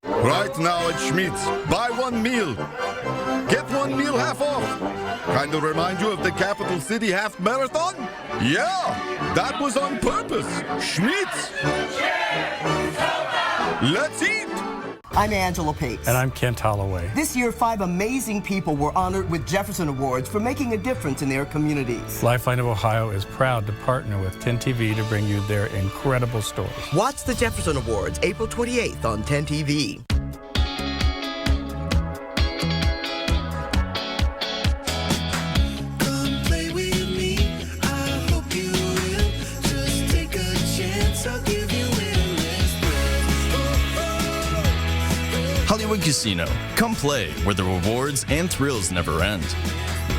[SPEAKER 12] Right now at Schmitz, buy one meal, get one meal half off. Kind of remind you of the Capital City Half Marathon? Yeah, that was on purpose. Schmitz. Let's eat.
[SPEAKER 15] I'm Angela Pace.
[SPEAKER 16] And I'm Kent Holloway.
[SPEAKER 15] This year, 5 amazing people were honored with Jefferson Awards for making a difference in their communities.
[SPEAKER 16] Lifeline of Ohio is proud to partner with 10 TV to bring you their incredible stories.
[SPEAKER 15] Watch the Jefferson Awards April 28th on 10 TV.
[SPEAKER 11] Hollywood Casino. Come play where the rewards and thrills never end.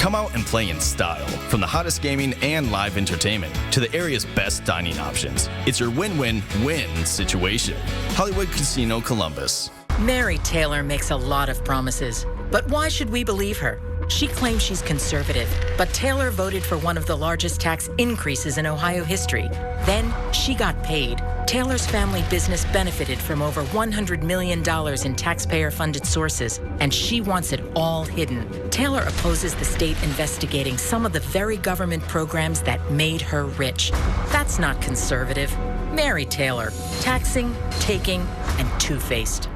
[SPEAKER 11] Come out and play in style, from the hottest gaming and live entertainment to the area's best dining options. It's your win-win-win situation. Hollywood Casino Columbus.
[SPEAKER 17] Mary Taylor makes a lot of promises, but why should we believe her? She claims she's conservative, but Taylor voted for one of the largest tax increases in Ohio history. Then she got paid. Taylor's family business benefited from over $100 million in taxpayer-funded sources, and she wants it all hidden. Taylor opposes the state investigating some of the very government programs that made her rich. That's not conservative. Mary Taylor, taxing, taking, and two-faced.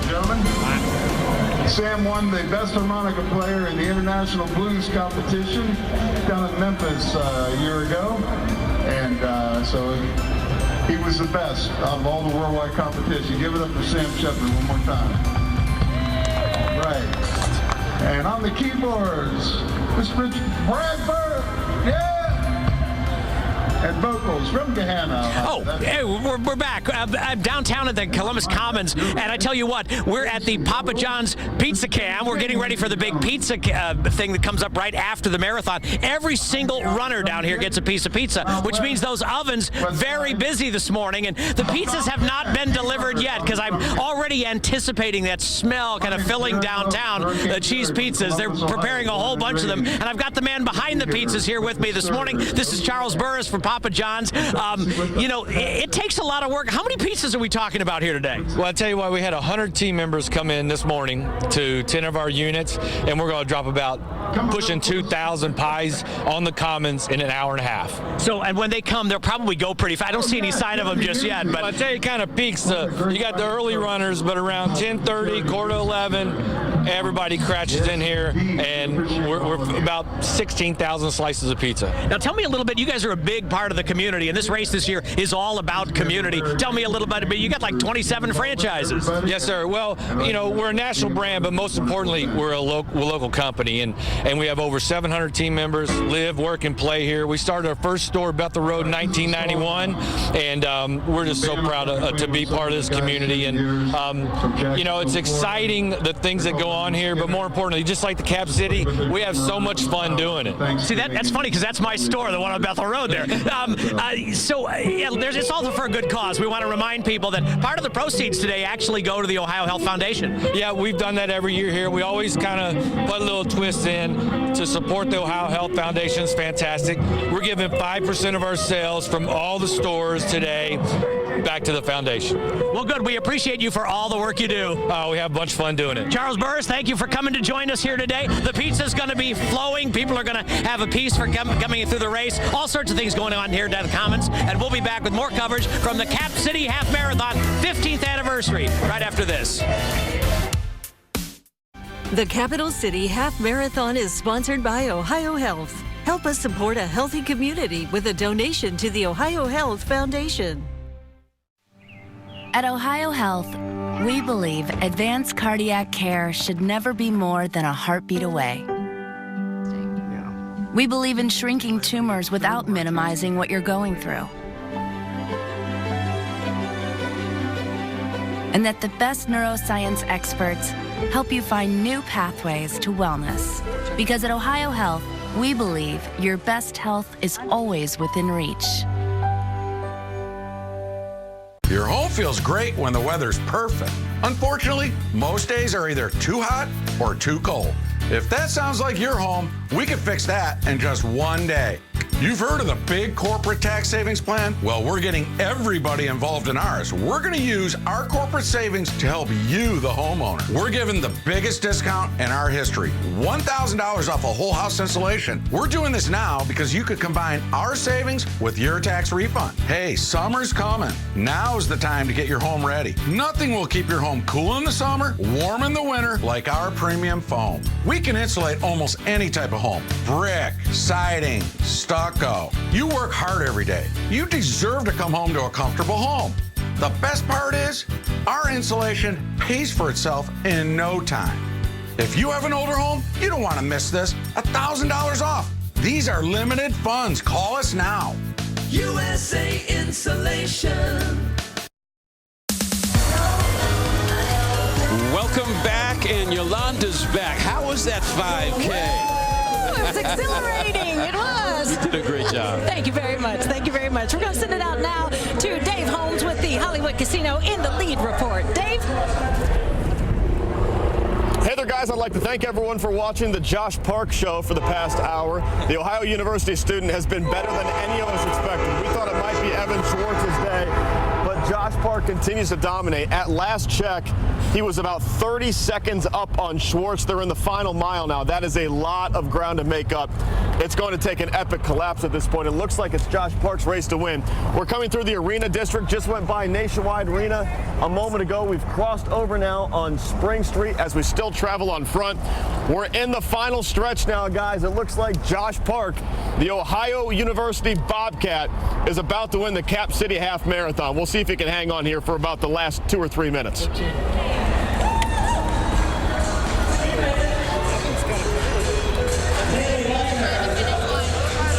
[SPEAKER 22] Gentlemen, Sam won the best harmonica player in the International Blues Competition down in Memphis a year ago. And so he was the best out of all the worldwide competition. Give it up for Sam Shepard one more time. All right. And on the keyboards, Mr. Bradford. Yeah. And vocals from Gahanna.
[SPEAKER 23] Oh, hey, we're back downtown at the Columbus Commons, and I tell you what, we're at the Papa John's Pizza Cam. We're getting ready for the big pizza thing that comes up right after the marathon. Every single runner down here gets a piece of pizza, which means those ovens very busy this morning, and the pizzas have not been delivered yet because I'm already anticipating that smell kind of filling downtown. The cheese pizzas, they're preparing a whole bunch of them, and I've got the man behind the pizzas here with me this morning. This is Charles Burris from Papa John's. You know, it takes a lot of work. How many pizzas are we talking about here today?
[SPEAKER 26] Well, I tell you what, we had 100 team members come in this morning to 10 of our units, and we're going to drop about pushing 2,000 pies on the Commons in an hour and a half.
[SPEAKER 23] So, and when they come, they'll probably go pretty fast. I don't see any sign of them just yet, but
[SPEAKER 26] I tell you, it kind of peaks. You got the early runners, but around 10:30, quarter to 11, everybody crashes in here, and we're about 16,000 slices of pizza.
[SPEAKER 23] Now, tell me a little bit. You guys are a big part of the community, and this race this year is all about community. Tell me a little bit. You got like 27 franchises.
[SPEAKER 26] Yes, sir. Well, you know, we're a national brand, but most importantly, we're a local company, and we have over 700 team members live, work, and play here. We started our first store, Bethel Road, in 1991, and we're just so proud to be part of this community. And you know, it's exciting the things that go on here, but more importantly, just like the Cap City, we have so much fun doing it.
[SPEAKER 23] See, that's funny because that's my store, the one on Bethel Road there. It's all for a good cause. We want to remind people that part of the proceeds today actually go to the Ohio Health Foundation.
[SPEAKER 26] Yeah, we've done that every year here. We always kind of put a little twist in to support the Ohio Health Foundation. It's fantastic. We're giving 5% of our sales from all the stores today back to the foundation.
[SPEAKER 23] Well, good. We appreciate you for all the work you do.
[SPEAKER 26] We have a bunch of fun doing it.
[SPEAKER 23] Charles Burris, thank you for coming to join us here today. The pizza's going to be flowing. People are going to have a piece for coming through the race. All sorts of things going on here down in the Commons. And we'll be back with more coverage from the Cap City Half Marathon 15th anniversary right after this.
[SPEAKER 14] The Capital City Half Marathon is sponsored by Ohio Health. Help us support a healthy community with a donation to the Ohio Health Foundation.
[SPEAKER 1] At Ohio Health, we believe advanced cardiac care should never be more than a heartbeat away. We believe in shrinking tumors without minimizing what you're going through. And that the best neuroscience experts help you find new pathways to wellness. Because at Ohio Health, we believe your best health is always within reach.
[SPEAKER 2] Your home feels great when the weather's perfect. Unfortunately, most days are either too hot or too cold. If that sounds like your home, we can fix that in just one day. You've heard of the big corporate tax savings plan? Well, we're getting everybody involved in ours. We're going to use our corporate savings to help you, the homeowner. We're giving the biggest discount in our history, $1,000 off a whole house installation. We're doing this now because you could combine our savings with your tax refund. Hey, summer's coming. Now's the time to get your home ready. Nothing will keep your home cool in the summer, warm in the winter, like our premium foam. We can insulate almost any type of home. Brick, siding, stucco. You work hard every day. You deserve to come home to a comfortable home. The best part is, our insulation pays for itself in no time. If you have an older home, you don't want to miss this. $1,000 off. These are limited funds. Call us now.
[SPEAKER 6] USA Insulation.
[SPEAKER 7] Welcome back, and Yolanda's back. How was that 5K?
[SPEAKER 8] It was exhilarating. It was.
[SPEAKER 7] You did a great job.
[SPEAKER 8] Thank you very much. Thank you very much. We're going to send it out now to Dave Holmes with the Hollywood Casino in the lead report. Dave?
[SPEAKER 5] Hey there, guys. I'd like to thank everyone for watching the Josh Park Show for the past hour. The Ohio University student has been better than any of us expected. We thought it might be Evan Schwartz's day, but Josh Park continues to dominate. At last check, he was about 30 seconds up on Schwartz. They're in the final mile now. That is a lot of ground to make up. It's going to take an epic collapse at this point. It looks like it's Josh Park's race to win. We're coming through the arena district. Just went by Nationwide Arena a moment ago. We've crossed over now on Spring Street as we still travel on front. We're in the final stretch now, guys. It looks like Josh Park, the Ohio University Bobcat, is about to win the Cap City Half Marathon. We'll see if he can hang on here for about the last 2 or 3 minutes.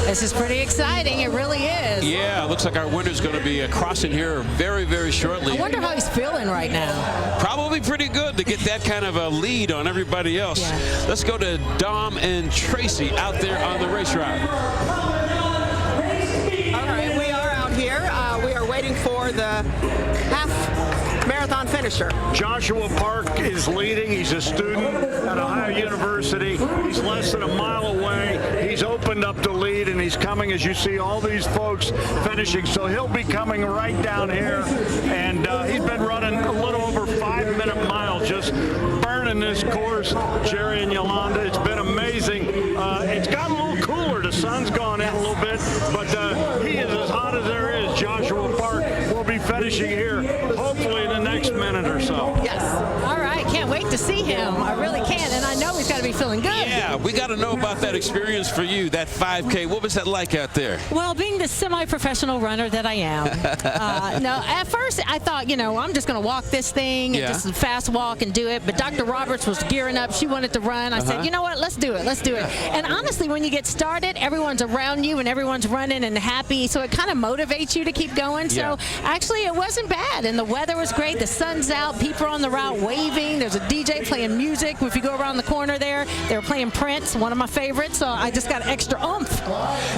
[SPEAKER 8] This is pretty exciting. It really is.
[SPEAKER 7] Yeah, looks like our winner's going to be crossing here very, very shortly.
[SPEAKER 8] I wonder how he's feeling right now.
[SPEAKER 7] Probably pretty good to get that kind of a lead on everybody else. Yeah. Let's go to Dom and Tracy out there on the race route.
[SPEAKER 10] All right, we are out here. We are waiting for the half marathon finisher.
[SPEAKER 4] Joshua Park is leading. He's a student at Ohio University. He's less than a mile away. He's opened up the lead, and he's coming, as you see, all these folks finishing. So he'll be coming right down here, and he's been running a little over 5-minute mile, just burning this course, Jerry and Yolanda. It's been amazing. It's gotten a little cooler. The sun's gone in a little bit, but he is as hot as there is. Joshua Park will be finishing here, hopefully in the next minute or so.
[SPEAKER 8] Yes. All right. Can't wait to see him. I really can. And I know he's got to be feeling good.
[SPEAKER 7] Yeah, we got to know about that experience for you, that 5K. What was that like out there?
[SPEAKER 8] Well, being the semi-professional runner that I am, no, at first I thought, you know, I'm just going to walk this thing and just fast walk and do it. But Dr. Roberts was gearing up. She wanted to run. I said, you know what? Let's do it. Let's do it. And honestly, when you get started, everyone's around you and everyone's running and happy. So it kind of motivates you to keep going. So actually, it wasn't bad. And the weather was great. The sun's out. People are on the route waving. There's a DJ playing music. If you go around the corner there, they were playing Prince, one of my favorites, so I just got extra oomph.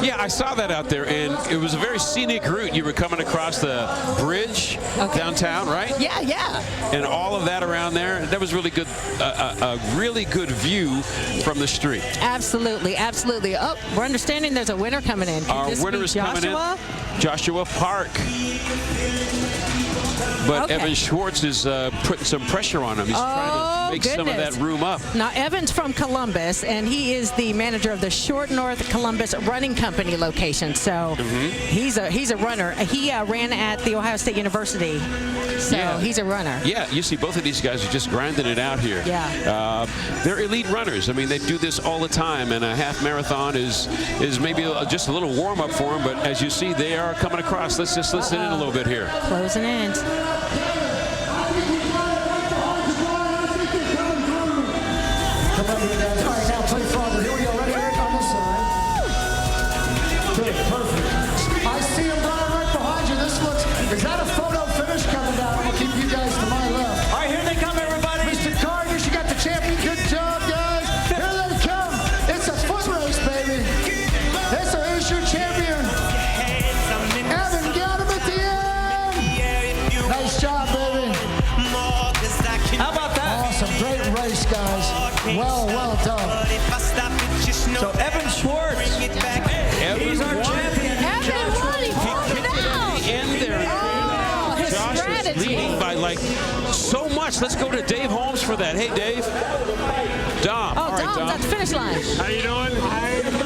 [SPEAKER 7] Yeah, I saw that out there, and it was a very scenic route. You were coming across the bridge downtown, right?
[SPEAKER 8] Yeah, yeah.
[SPEAKER 7] And all of that around there, that was really good, a really good view from the street.
[SPEAKER 8] Absolutely, absolutely. Oh, we're understanding there's a winner coming in.
[SPEAKER 7] Our winner is coming in, Joshua Park. But Evan Schwartz is putting some pressure on him. He's trying to make some of that room up.
[SPEAKER 8] Now, Evan's from Columbus, and he is the manager of the Short North Columbus Running Company location. So he's a runner. He ran at the Ohio State University, so he's a runner.
[SPEAKER 7] Yeah, you see both of these guys are just grinding it out here.
[SPEAKER 8] Yeah.
[SPEAKER 7] They're elite runners. I mean, they do this all the time, and a half marathon is maybe just a little warm-up for them, but as you see, they are coming across. Let's just listen in a little bit here.
[SPEAKER 8] Closing in.
[SPEAKER 3] Well done. So Evan Schwartz, he's our champion.
[SPEAKER 8] Evan won, he pulled it out.
[SPEAKER 7] In there.
[SPEAKER 8] His
[SPEAKER 7] Josh is leading by like so much. Let's go to Dave Holmes for that. Hey, Dave. Dom.
[SPEAKER 8] Oh, Dom's at the finish line.
[SPEAKER 4] How you doing?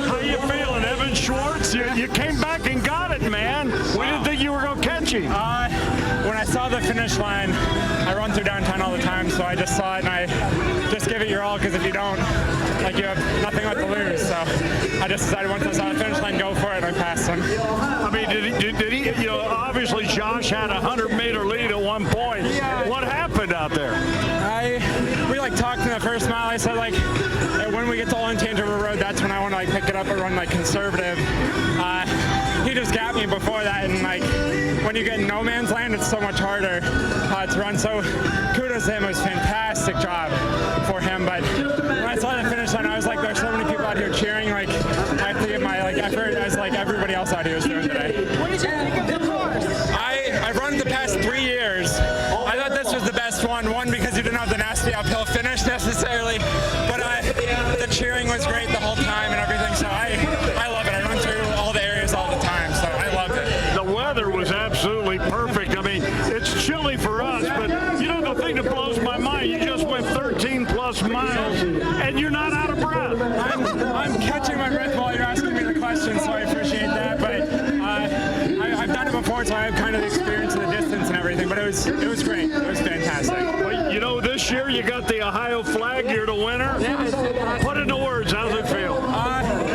[SPEAKER 4] How you feeling, Evan Schwartz? You came back and got it, man. We didn't think you were going to catch him.
[SPEAKER 9] When I saw the finish line, I run through downtown all the time, so I just saw it and I just give it your all, because if you don't, like, you have nothing left to lose. So I just decided once I saw the finish line, go for it, and I passed him.
[SPEAKER 4] I mean, did he, you know, obviously Josh had a 100-meter lead at one point.
[SPEAKER 9] Yeah.
[SPEAKER 4] What happened out there?
[SPEAKER 9] We like talked in the first mile. I said, like, when we get to Old Tangier Road, that's when I want to like pick it up and run like conservative. He just got me before that, and like when you get in no man's land, it's so much harder to run. So kudos to him. It was a fantastic job for him. But when I saw the finish line, I was like, there's so many people out here cheering. Like, I have to give my like effort as like everybody else out here was doing today.
[SPEAKER 3] What did you think of the course?
[SPEAKER 9] I've run the past 3 years. I thought this was the best one. One, because you didn't have the nasty uphill finish necessarily, but the cheering was great the whole time and everything. So I love it. I run through all the areas all the time, so I loved it.
[SPEAKER 4] The weather was absolutely perfect. I mean, it's chilly for us, but you know the thing that blows my mind, you just went 13-plus miles, and you're not out of breath.
[SPEAKER 9] I'm catching my breath while you're asking me the question, so I appreciate that. But I've done it before, so I have kind of the experience of the distance and everything. But it was great. It was fantastic.
[SPEAKER 4] Well, you know, this year you got the Ohio flag. You're the winner.
[SPEAKER 9] Yeah.
[SPEAKER 4] Put it into words. How's it feel?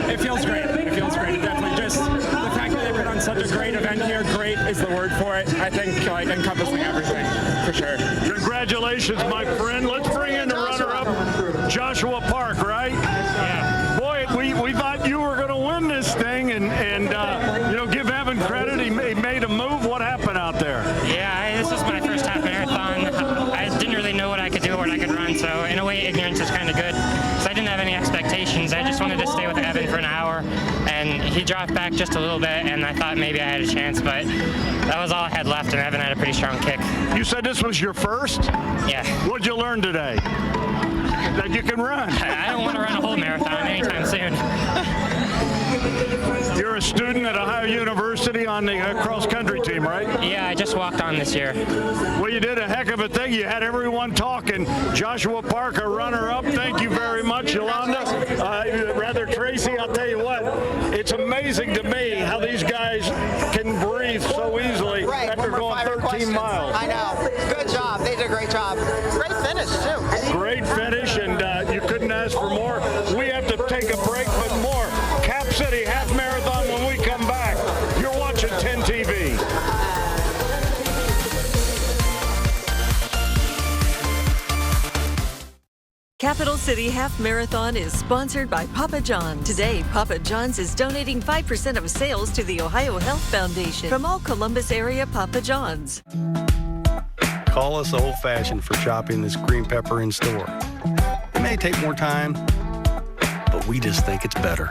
[SPEAKER 9] It feels great. It feels great. It definitely just the fact that they put on such a great event here. Great is the word for it. I think like encompassing everything for sure.
[SPEAKER 4] Congratulations, my friend. Let's bring in the runner-up, Joshua Park. Right?
[SPEAKER 9] Yeah.
[SPEAKER 4] Boy, we thought you were going to win this thing, and you know, give Evan credit. He made a move. What happened out there?
[SPEAKER 9] Yeah, this was my first half marathon. I didn't really know what I could do or what I could run, so in a way, ignorance is kind of good. So I didn't have any expectations. I just wanted to stay with Evan for an hour, and he dropped back just a little bit, and I thought maybe I had a chance, but that was all I had left, and Evan had a pretty strong kick.
[SPEAKER 4] You said this was your first?
[SPEAKER 9] Yeah.
[SPEAKER 4] What'd you learn today? That you can run.
[SPEAKER 9] I don't want to run a whole marathon anytime soon.
[SPEAKER 4] You're a student at Ohio University on the cross-country team, right?
[SPEAKER 9] Yeah, I just walked on this year.
[SPEAKER 4] Well, you did a heck of a thing. You had everyone talking. Joshua Park, a runner-up. Thank you very much, Yolanda. Rather, Tracy, I'll tell you what, it's amazing to me how these guys can breathe so easily after going 13 miles.
[SPEAKER 10] I know. Good job. They did a great job. Great finish, too.
[SPEAKER 4] Great finish, and you couldn't ask for more. We have to take a break, but more. Cap City Half Marathon when we come back. You're watching 10 TV.
[SPEAKER 14] Capital City Half Marathon is sponsored by Papa John's. Today, Papa John's is donating 5% of sales to the Ohio Health Foundation from all Columbus area Papa John's.
[SPEAKER 16] Call us old-fashioned for chopping this green pepper in store. It may take more time, but we just think it's better.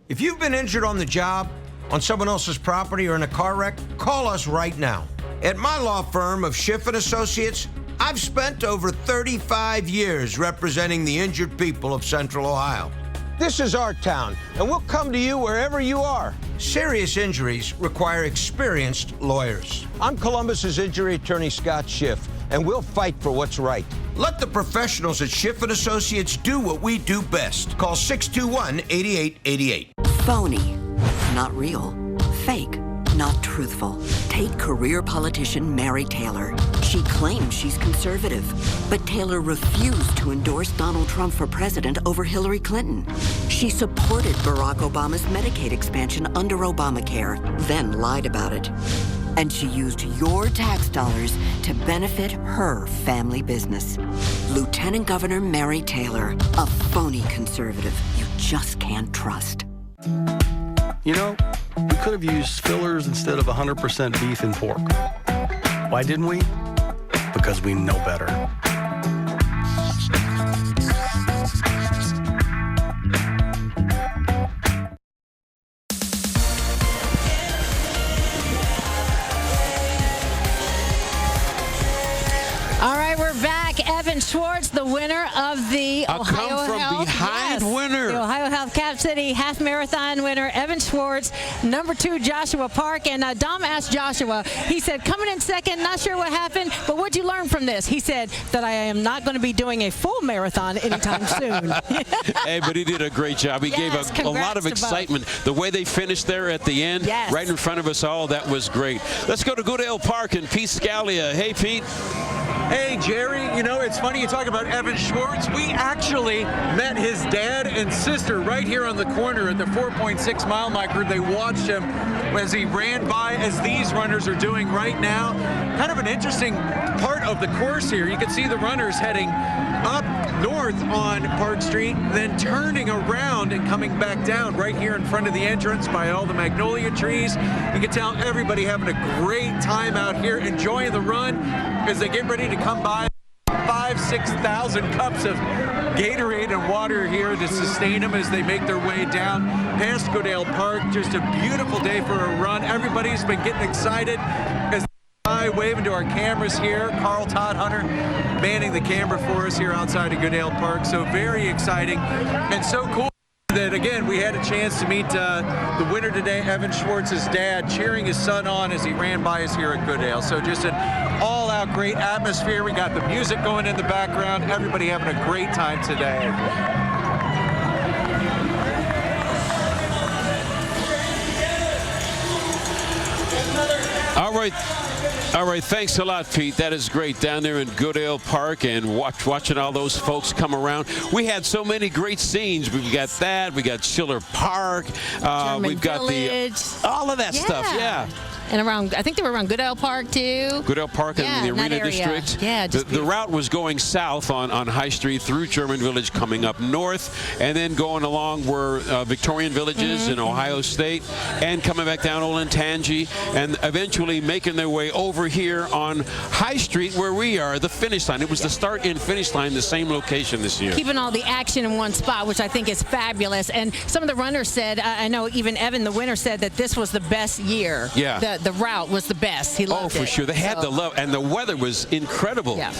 [SPEAKER 3] If you've been injured on the job, on someone else's property, or in a car wreck, call us right now. At my law firm of Schiff & Associates, I've spent over 35 years representing the injured people of Central Ohio. This is our town, and we'll come to you wherever you are. Serious injuries require experienced lawyers. I'm Columbus's injury attorney, Scott Schiff, and we'll fight for what's right. Let the professionals at Schiff & Associates do what we do best. Call 621-8888.
[SPEAKER 13] Phony, not real. Fake, not truthful. Take career politician Mary Taylor. She claims she's conservative, but Taylor refused to endorse Donald Trump for president over Hillary Clinton. She supported Barack Obama's Medicaid expansion under Obamacare, then lied about it. And she used your tax dollars to benefit her family business. Lieutenant Governor Mary Taylor, a phony conservative you just can't trust.
[SPEAKER 16] You know, we could have used fillers instead of 100% beef and pork. Why didn't we? Because we know better.
[SPEAKER 8] All right, we're back. Evan Schwartz, the winner of the Ohio Health.
[SPEAKER 7] Winner.
[SPEAKER 8] The Ohio Health Cap City Half Marathon winner, Evan Schwartz. Number 2, Joshua Park. And Dom asked Joshua, he said, coming in second, not sure what happened, but what'd you learn from this? He said that I am not going to be doing a full marathon anytime soon.
[SPEAKER 7] Hey, but he did a great job. He gave a lot of excitement. The way they finished there at the end, right in front of us all, that was great. Let's go to Goodale Park and Pete Scalia. Hey, Pete.
[SPEAKER 18] Hey, Jerry, you know, it's funny you talk about Evan Schwartz. We actually met his dad and sister right here on the corner at the 4.6 mile marker. They watched him as he ran by, as these runners are doing right now. Kind of an interesting part of the course here. You can see the runners heading up north on Park Street, then turning around and coming back down right here in front of the entrance by all the magnolia trees. You can tell everybody having a great time out here, enjoying the run as they get ready to come by. 5,000-6,000 cups of Gatorade and water here to sustain them as they make their way down past Goodale Park. Just a beautiful day for a run. Everybody's been getting excited as they waving to our cameras here. Carl Todd Hunter manning the camera for us here outside of Goodale Park. So very exciting and so cool that, again, we had a chance to meet the winner today, Evan Schwartz's dad, cheering his son on as he ran by us here at Goodale. So just an all-out great atmosphere. We got the music going in the background. Everybody having a great time today.
[SPEAKER 7] All right, thanks a lot, Pete. That is great down there in Goodale Park and watching all those folks come around. We had so many great scenes. We got that. We got Schiller Park. We've got all of that stuff. Yeah.
[SPEAKER 8] And around, I think they were around Goodale Park too.
[SPEAKER 7] Goodale Park and the Arena District.
[SPEAKER 8] Yeah,
[SPEAKER 7] the route was going south on High Street through German Village, coming up north, and then going along where Victorian Village is in Ohio State, and coming back down Olentangy, and eventually making their way over here on High Street where we are, the finish line. It was the start and finish line, the same location this year.
[SPEAKER 8] Keeping all the action in one spot, which I think is fabulous. And some of the runners said, I know even Evan, the winner, said that this was the best year.
[SPEAKER 7] Yeah.
[SPEAKER 8] The route was the best. He loved it.
[SPEAKER 7] Oh, for sure. They had the love, and the weather was incredible.
[SPEAKER 8] Yeah.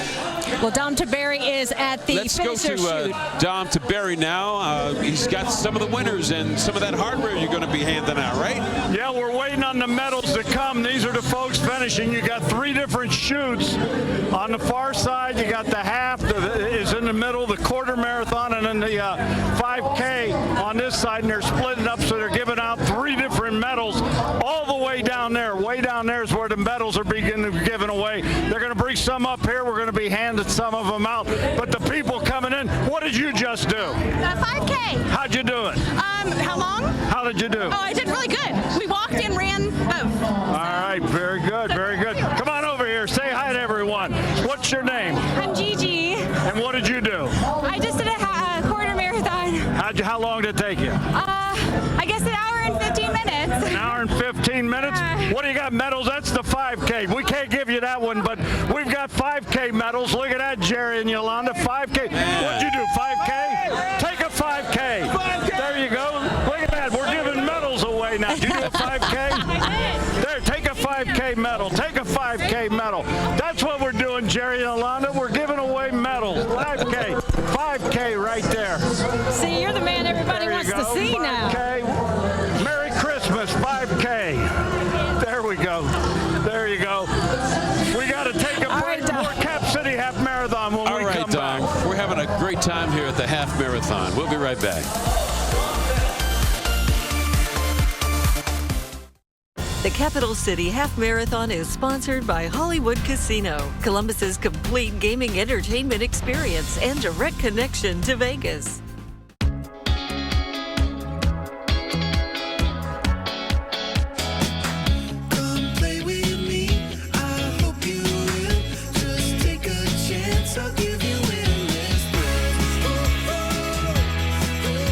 [SPEAKER 8] Well, Dom Taberry is at the
[SPEAKER 7] Let's go to Dom Taberry now. He's got some of the winners and some of that hardware you're going to be handing out, right?
[SPEAKER 4] Yeah, we're waiting on the medals to come. These are the folks finishing. You got 3 different chutes. On the far side, you got the half is in the middle, the quarter marathon, and then the 5K on this side, and they're splitting up, so they're giving out 3 different medals all the way down there. Way down there is where the medals are beginning to be given away. They're going to bring some up here. We're going to be handing some of them out. But the people coming in, what did you just do?
[SPEAKER 19] 5K.
[SPEAKER 7] How'd you do it?
[SPEAKER 19] How long?
[SPEAKER 7] How did you do?
[SPEAKER 19] Oh, I did really good. We walked and ran both.
[SPEAKER 4] All right, very good, very good. Come on over here. Say hi to everyone. What's your name?
[SPEAKER 19] I'm Gigi.
[SPEAKER 4] And what did you do?
[SPEAKER 19] I just did a quarter marathon.
[SPEAKER 4] How long did it take you?
[SPEAKER 19] I guess an hour and 15 minutes.
[SPEAKER 4] An hour and 15 minutes? What do you got, medals? That's the 5K. We can't give you that one, but we've got 5K medals. Look at that, Jerry and Yolanda. 5K. What'd you do, 5K? Take a 5K. There you go. Look at that. We're giving medals away now. Did you do a 5K? There, take a 5K medal. Take a 5K medal. That's what we're doing, Jerry and Yolanda. We're giving away medals. 5K. 5K right there.
[SPEAKER 8] See, you're the man everybody wants to see
[SPEAKER 4] 5K.
[SPEAKER 8] now.
[SPEAKER 4] Merry Christmas, 5K. There we go. There you go. We got to take a break. More Cap City Half Marathon when we come back.
[SPEAKER 7] We're having a great time here at the Half Marathon. We'll be right back.
[SPEAKER 14] The Capital City Half Marathon is sponsored by Hollywood Casino, Columbus's complete gaming entertainment experience and direct connection to Vegas.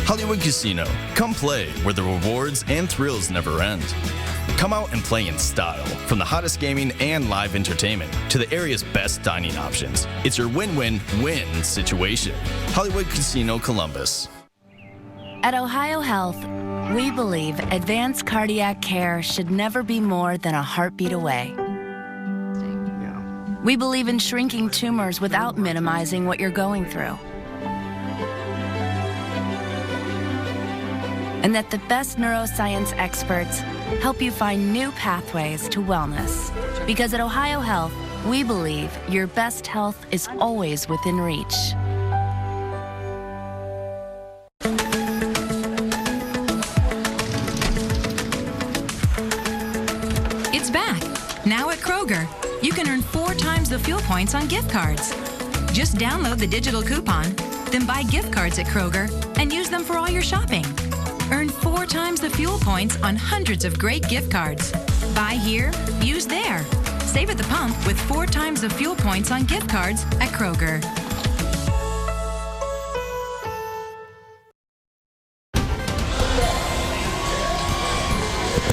[SPEAKER 11] Hollywood Casino. Come play where the rewards and thrills never end. Come out and play in style, from the hottest gaming and live entertainment to the area's best dining options. It's your win-win-win situation. Hollywood Casino Columbus.
[SPEAKER 1] At Ohio Health, we believe advanced cardiac care should never be more than a heartbeat away. We believe in shrinking tumors without minimizing what you're going through. And that the best neuroscience experts help you find new pathways to wellness. Because at Ohio Health, we believe your best health is always within reach.
[SPEAKER 12] It's back. Now at Kroger, you can earn 4 times the fuel points on gift cards. Just download the digital coupon, then buy gift cards at Kroger and use them for all your shopping. Earn 4 times the fuel points on hundreds of great gift cards. Buy here, use there. Save at the pump with 4 times the fuel points on gift cards at Kroger.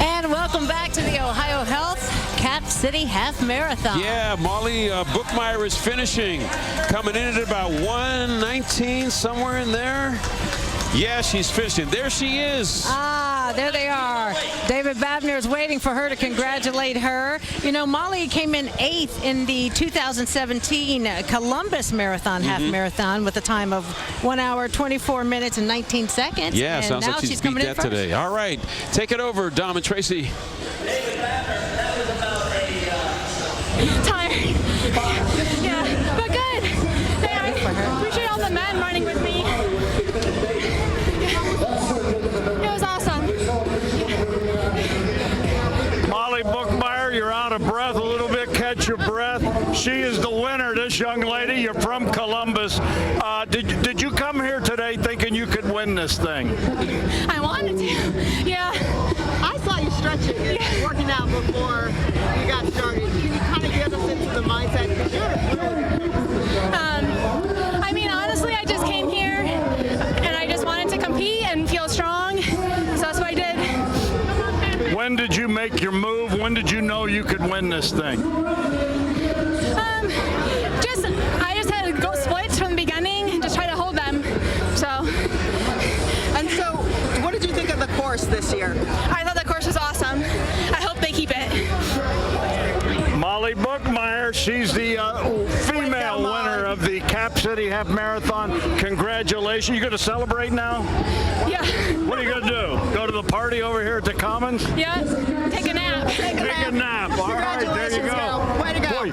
[SPEAKER 8] And welcome back to the Ohio Health Cap City Half Marathon.
[SPEAKER 7] Yeah, Molly Bookmeyer is finishing. Coming in at about 1:19, somewhere in there. Yeah, she's finishing. There she is.
[SPEAKER 8] Ah, there they are. David Babner is waiting for her to congratulate her. You know, Molly came in 8th in the 2017 Columbus Marathon, Half Marathon, with a time of 1 hour, 24 minutes, and 19 seconds.
[SPEAKER 7] Yeah,
[SPEAKER 8] and
[SPEAKER 7] sounds
[SPEAKER 8] now
[SPEAKER 7] like she's
[SPEAKER 8] coming
[SPEAKER 7] beat
[SPEAKER 8] in
[SPEAKER 7] that
[SPEAKER 8] first.
[SPEAKER 7] today. All right, take it over, Dom and Tracy.
[SPEAKER 19] Tired. Yeah, but good. Hey, I appreciate all the men running with me. It was awesome.
[SPEAKER 4] Molly Bookmeyer, you're out of breath a little bit. Catch your breath. She is the winner, this young lady. You're from Columbus. Did you come here today thinking you could win this thing?
[SPEAKER 19] I wanted to. Yeah.
[SPEAKER 10] I saw you stretching and working out before you got started. Can you kind of get us into the mindset? Because
[SPEAKER 19] I mean, honestly, I just came here and I just wanted to compete and feel strong. So that's what I did.
[SPEAKER 4] When did you make your move? When did you know you could win this thing?
[SPEAKER 19] I just had to go splits from the beginning and just try to hold them.
[SPEAKER 10] So, what did you think of the course this year?
[SPEAKER 19] I thought the course was awesome. I hope they keep it.
[SPEAKER 4] Molly Bookmeyer, she's the female winner of the Cap City Half Marathon. Congratulations. You going to celebrate now?
[SPEAKER 19] Yeah.
[SPEAKER 4] What are you going to do? Go to the party over here at the Commons?
[SPEAKER 19] Yeah. Take a nap.
[SPEAKER 4] Take a nap. All right, there you go.
[SPEAKER 10] Way to go.
[SPEAKER 4] Boy,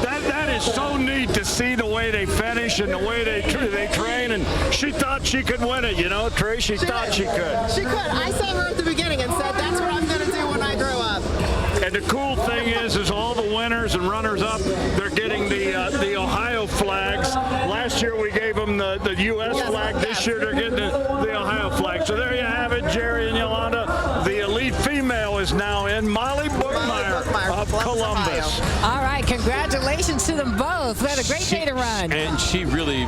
[SPEAKER 4] that is so neat to see the way they finish and the way they train. And she thought she could win it, you know, Trey. She thought she could.
[SPEAKER 10] She could. I saw her at the beginning and said, that's what I'm going to do when I grow up.
[SPEAKER 4] And the cool thing is all the winners and runners-up, they're getting the Ohio flags. Last year we gave them the U.S. flag. This year they're getting the Ohio flag. So there you have it, Jerry and Yolanda. The elite female is now in. Molly Bookmeyer of Columbus.
[SPEAKER 8] All right, congratulations to them both. We had a great day to run.
[SPEAKER 7] And she really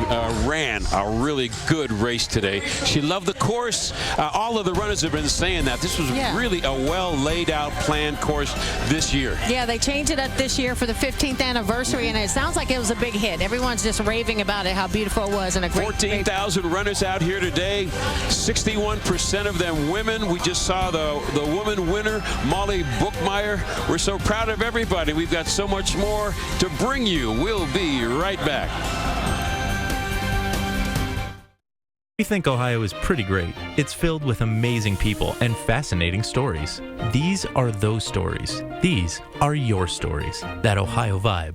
[SPEAKER 7] ran a really good race today. She loved the course. All of the runners have been saying that. This was really a well laid out, planned course this year.
[SPEAKER 8] Yeah, they changed it up this year for the 15th anniversary, and it sounds like it was a big hit. Everyone's just raving about it, how beautiful it was, and a great
[SPEAKER 7] 14,000 runners out here today. 61% of them women. We just saw the woman winner, Molly Bookmeyer. We're so proud of everybody. We've got so much more to bring you. We'll be right back.
[SPEAKER 15] We think Ohio is pretty great. It's filled with amazing people and fascinating stories. These are those stories. These are your stories. That Ohio vibe.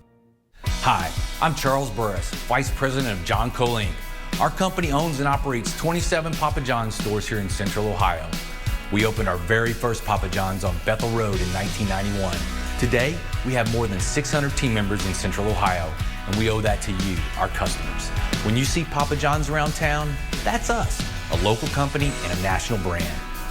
[SPEAKER 17] Hi, I'm Charles Burris, Vice President of John Cole Inc. Our company owns and operates 27 Papa John's stores here in Central Ohio. We opened our very first Papa John's on Bethel Road in 1991. Today, we have more than 600 team members in Central Ohio, and we owe that to you, our customers. When you see Papa John's around town, that's us, a local company and a national brand.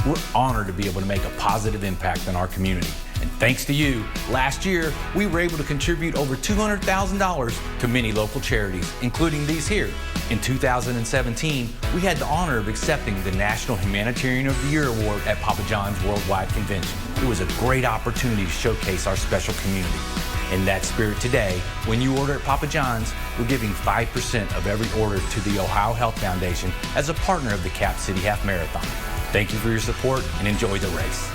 [SPEAKER 17] We're honored to be able to make a positive impact on our community. And thanks to you, last year, we were able to contribute over $200,000 to many local charities, including these here. In 2017, we had the honor of accepting the National Humanitarian of the Year Award at Papa John's Worldwide Convention. It was a great opportunity to showcase our special community. In that spirit today, when you order at Papa John's, we're giving 5% of every order to the Ohio Health Foundation as a partner of the Cap City Half Marathon. Thank you for your support and enjoy the race.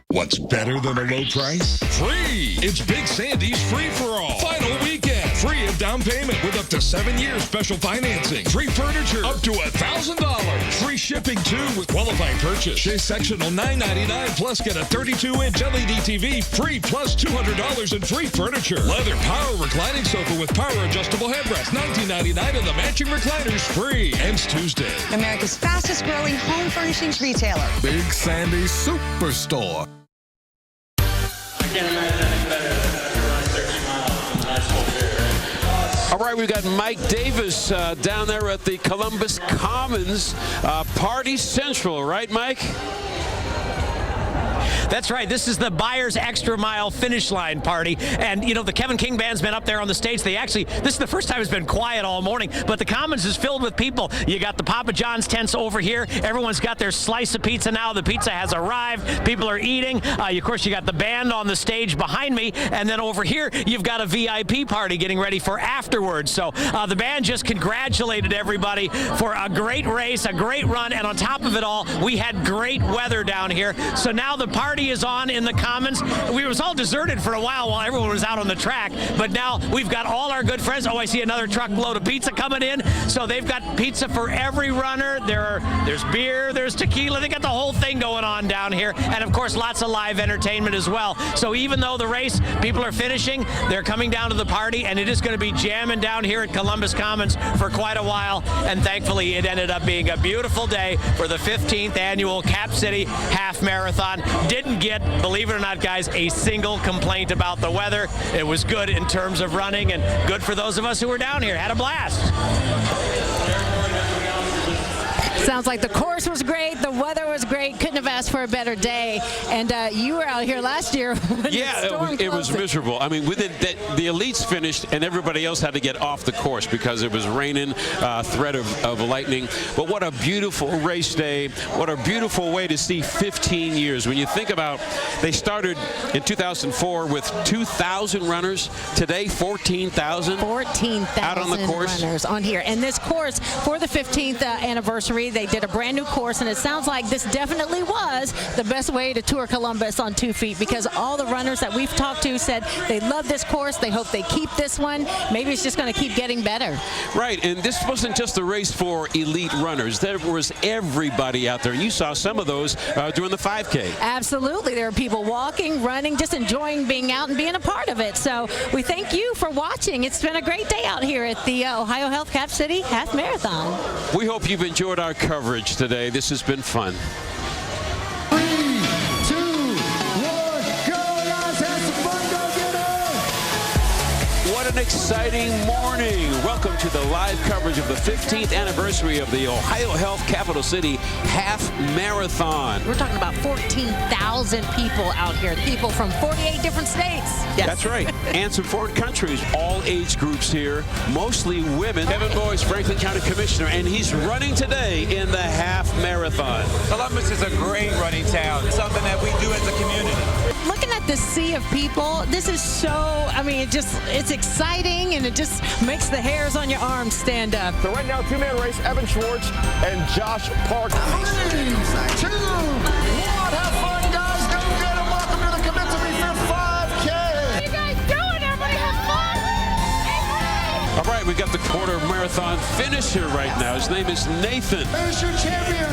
[SPEAKER 20] What's better than a low price? Free! It's Big Sandy's free-for-all. Final weekend. Free of down payment with up to 7 years special financing. Free furniture up to $1,000. Free shipping too with qualifying purchase. Shea sectional $9.99 plus get a 32-inch LED TV free plus $200 in free furniture. Leather power reclining sofa with power adjustable headrest $19.99 and the matching recliners free. Ends Tuesday.
[SPEAKER 21] America's fastest growing home furnishings retailer.
[SPEAKER 20] Big Sandy's Superstore.
[SPEAKER 7] All right, we've got Mike Davis down there at the Columbus Commons Party Central, right, Mike?
[SPEAKER 23] That's right. This is the Buyers Extra Mile finish line party. And, you know, the Kevin King Band's been up there on the stage. This is the first time it's been quiet all morning, but the Commons is filled with people. You got the Papa John's tents over here. Everyone's got their slice of pizza now. The pizza has arrived. People are eating. Of course, you got the band on the stage behind me. And then over here, you've got a VIP party getting ready for afterwards. So the band just congratulated everybody for a great race, a great run. And on top of it all, we had great weather down here. So now the party is on in the Commons. We was all deserted for a while everyone was out on the track, but now we've got all our good friends. Oh, I see another truckload of pizza coming in. So they've got pizza for every runner. There's beer, there's tequila. They got the whole thing going on down here. And of course, lots of live entertainment as well. So even though the race, people are finishing, they're coming down to the party, and it is going to be jamming down here at Columbus Commons for quite a while. And thankfully, it ended up being a beautiful day for the 15th annual Cap City Half Marathon. Didn't get, believe it or not, guys, a single complaint about the weather. It was good in terms of running and good for those of us who were down here. Had a blast.
[SPEAKER 8] Sounds like the course was great, the weather was great, couldn't have asked for a better day. And you were out here last year when
[SPEAKER 7] it was miserable. I mean, the elites finished and everybody else had to get off the course because it was raining, threat of lightning. But what a beautiful race day. What a beautiful way to see 15 years. When you think about, they started in 2004 with 2,000 runners. Today, 14,000.
[SPEAKER 8] 14,000
[SPEAKER 7] out on the course.
[SPEAKER 8] Runners on here. And this course, for the 15th anniversary, they did a brand new course, and it sounds like this definitely was the best way to tour Columbus on 2 feet, because all the runners that we've talked to said they love this course. They hope they keep this one. Maybe it's just going to keep getting better.
[SPEAKER 7] Right, and this wasn't just a race for elite runners. There was everybody out there. You saw some of those during the 5K.
[SPEAKER 8] Absolutely. There are people walking, running, just enjoying being out and being a part of it. So we thank you for watching. It's been a great day out here at the Ohio Health Cap City Half Marathon.
[SPEAKER 7] We hope you've enjoyed our coverage today. This has been fun.
[SPEAKER 20] 3, 2, 1, go, guys, have some fun, go get it!
[SPEAKER 7] What an exciting morning. Welcome to the live coverage of the 15th anniversary of the Ohio Health Capital City Half Marathon.
[SPEAKER 8] We're talking about 14,000 people out here, people from 48 different states. Yes.
[SPEAKER 7] That's right. And some foreign countries, all age groups here, mostly women. Kevin Boyce, Franklin County Commissioner, and he's running today in the Half Marathon.
[SPEAKER 2] Columbus is a great running town. It's something that we do as a community.
[SPEAKER 8] Looking at the sea of people, this is so, I mean, it's exciting, and it just makes the hairs on your arms stand up.
[SPEAKER 5] So right now, two-man race, Evan Schwartz and Josh Park.
[SPEAKER 6] 3, 2, 1, have fun, guys. Go get them. Welcome to the Commit to Me for 5K.
[SPEAKER 19] What are you guys doing? Everybody have fun.
[SPEAKER 7] All right, we got the quarter marathon finisher right now. His name is Nathan.
[SPEAKER 6] There's your champion.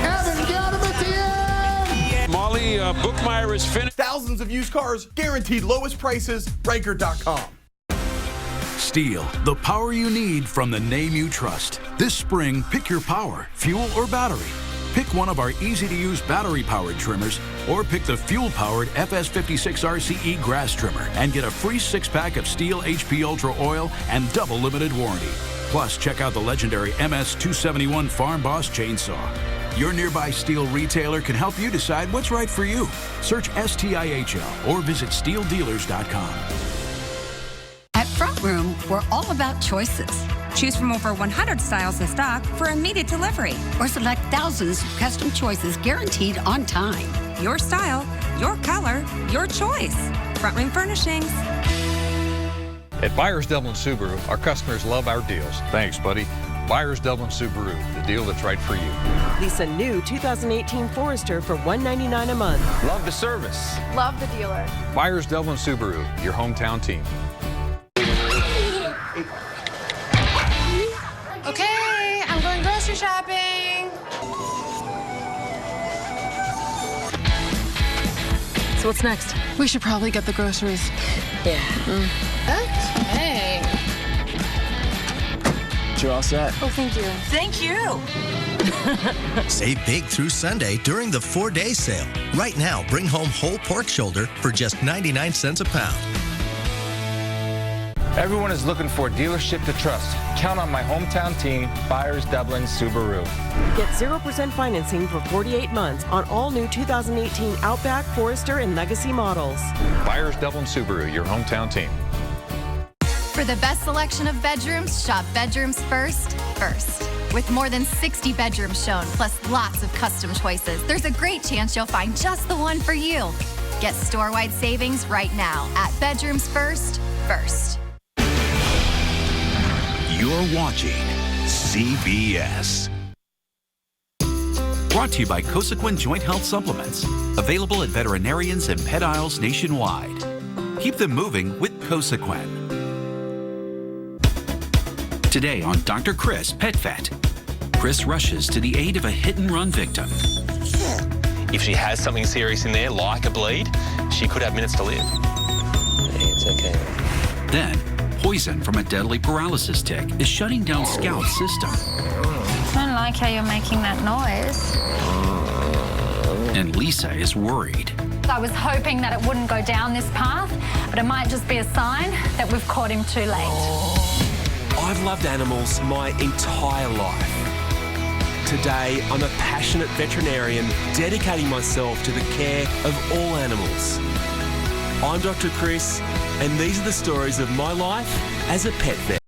[SPEAKER 6] Evan got him at the end.
[SPEAKER 7] Molly Bookmeyer is finished.
[SPEAKER 22] Thousands of used cars, guaranteed lowest prices, Ranker.com.
[SPEAKER 24] Steel, the power you need from the name you trust. This spring, pick your power, fuel or battery. Pick one of our easy-to-use battery-powered trimmers, or pick the fuel-powered FS56 RCE grass trimmer and get a free 6-pack of Steel HP Ultra Oil and double limited warranty. Plus, check out the legendary MS-271 Farm Boss chainsaw. Your nearby Steel retailer can help you decide what's right for you. Search STIHL or visit steeldealers.com.
[SPEAKER 25] At Front Room, we're all about choices. Choose from over 100 styles in stock for immediate delivery, or select thousands of custom choices guaranteed on time. Your style, your color, your choice. Front Room Furnishings.
[SPEAKER 26] At Byers Dublin Subaru, our customers love our deals. Thanks, buddy. Byers Dublin Subaru, the deal that's right for you.
[SPEAKER 27] Lease a new 2018 Forester for $199 a month.
[SPEAKER 26] Love the service.
[SPEAKER 19] Love the dealer.
[SPEAKER 26] Byers Dublin Subaru, your hometown team.
[SPEAKER 19] Okay, I'm going grocery shopping.
[SPEAKER 8] So what's next?
[SPEAKER 19] We should probably get the groceries.
[SPEAKER 8] Yeah.
[SPEAKER 19] Okay.
[SPEAKER 28] You're all set.
[SPEAKER 19] Oh, thank you.
[SPEAKER 25] Thank you.
[SPEAKER 29] Save big through Sunday during the 4-day sale. Right now, bring home whole pork shoulder for just 99 cents a pound.
[SPEAKER 26] Everyone is looking for a dealership to trust. Count on my hometown team, Byers Dublin Subaru.
[SPEAKER 27] Get 0% financing for 48 months on all new 2018 Outback, Forester, and Legacy models.
[SPEAKER 26] Byers Dublin Subaru, your hometown team.
[SPEAKER 30] For the best selection of bedrooms, shop Bedrooms First. With more than 60 bedrooms shown, plus lots of custom choices, there's a great chance you'll find just the one for you. Get store-wide savings right now at Bedrooms First.
[SPEAKER 31] You're watching CBS.
[SPEAKER 32] Brought to you by Cosequin Joint Health Supplements. Available at veterinarians and pet aisles nationwide. Keep them moving with Cosequin. Today on Dr. Chris Pet Vet. Chris rushes to the aid of a hit-and-run victim.
[SPEAKER 33] If she has something serious in there, like a bleed, she could have minutes to live. It's okay.
[SPEAKER 32] Then, poison from a deadly paralysis tick is shutting down Scout's system.
[SPEAKER 34] I don't like how you're making that noise.
[SPEAKER 32] And Lisa is worried.
[SPEAKER 34] I was hoping that it wouldn't go down this path, but it might just be a sign that we've caught him too late.
[SPEAKER 35] I've loved animals my entire life. Today, I'm a passionate veterinarian dedicating myself to the care of all animals. I'm Dr. Chris, and these are the stories of my life as a pet vet.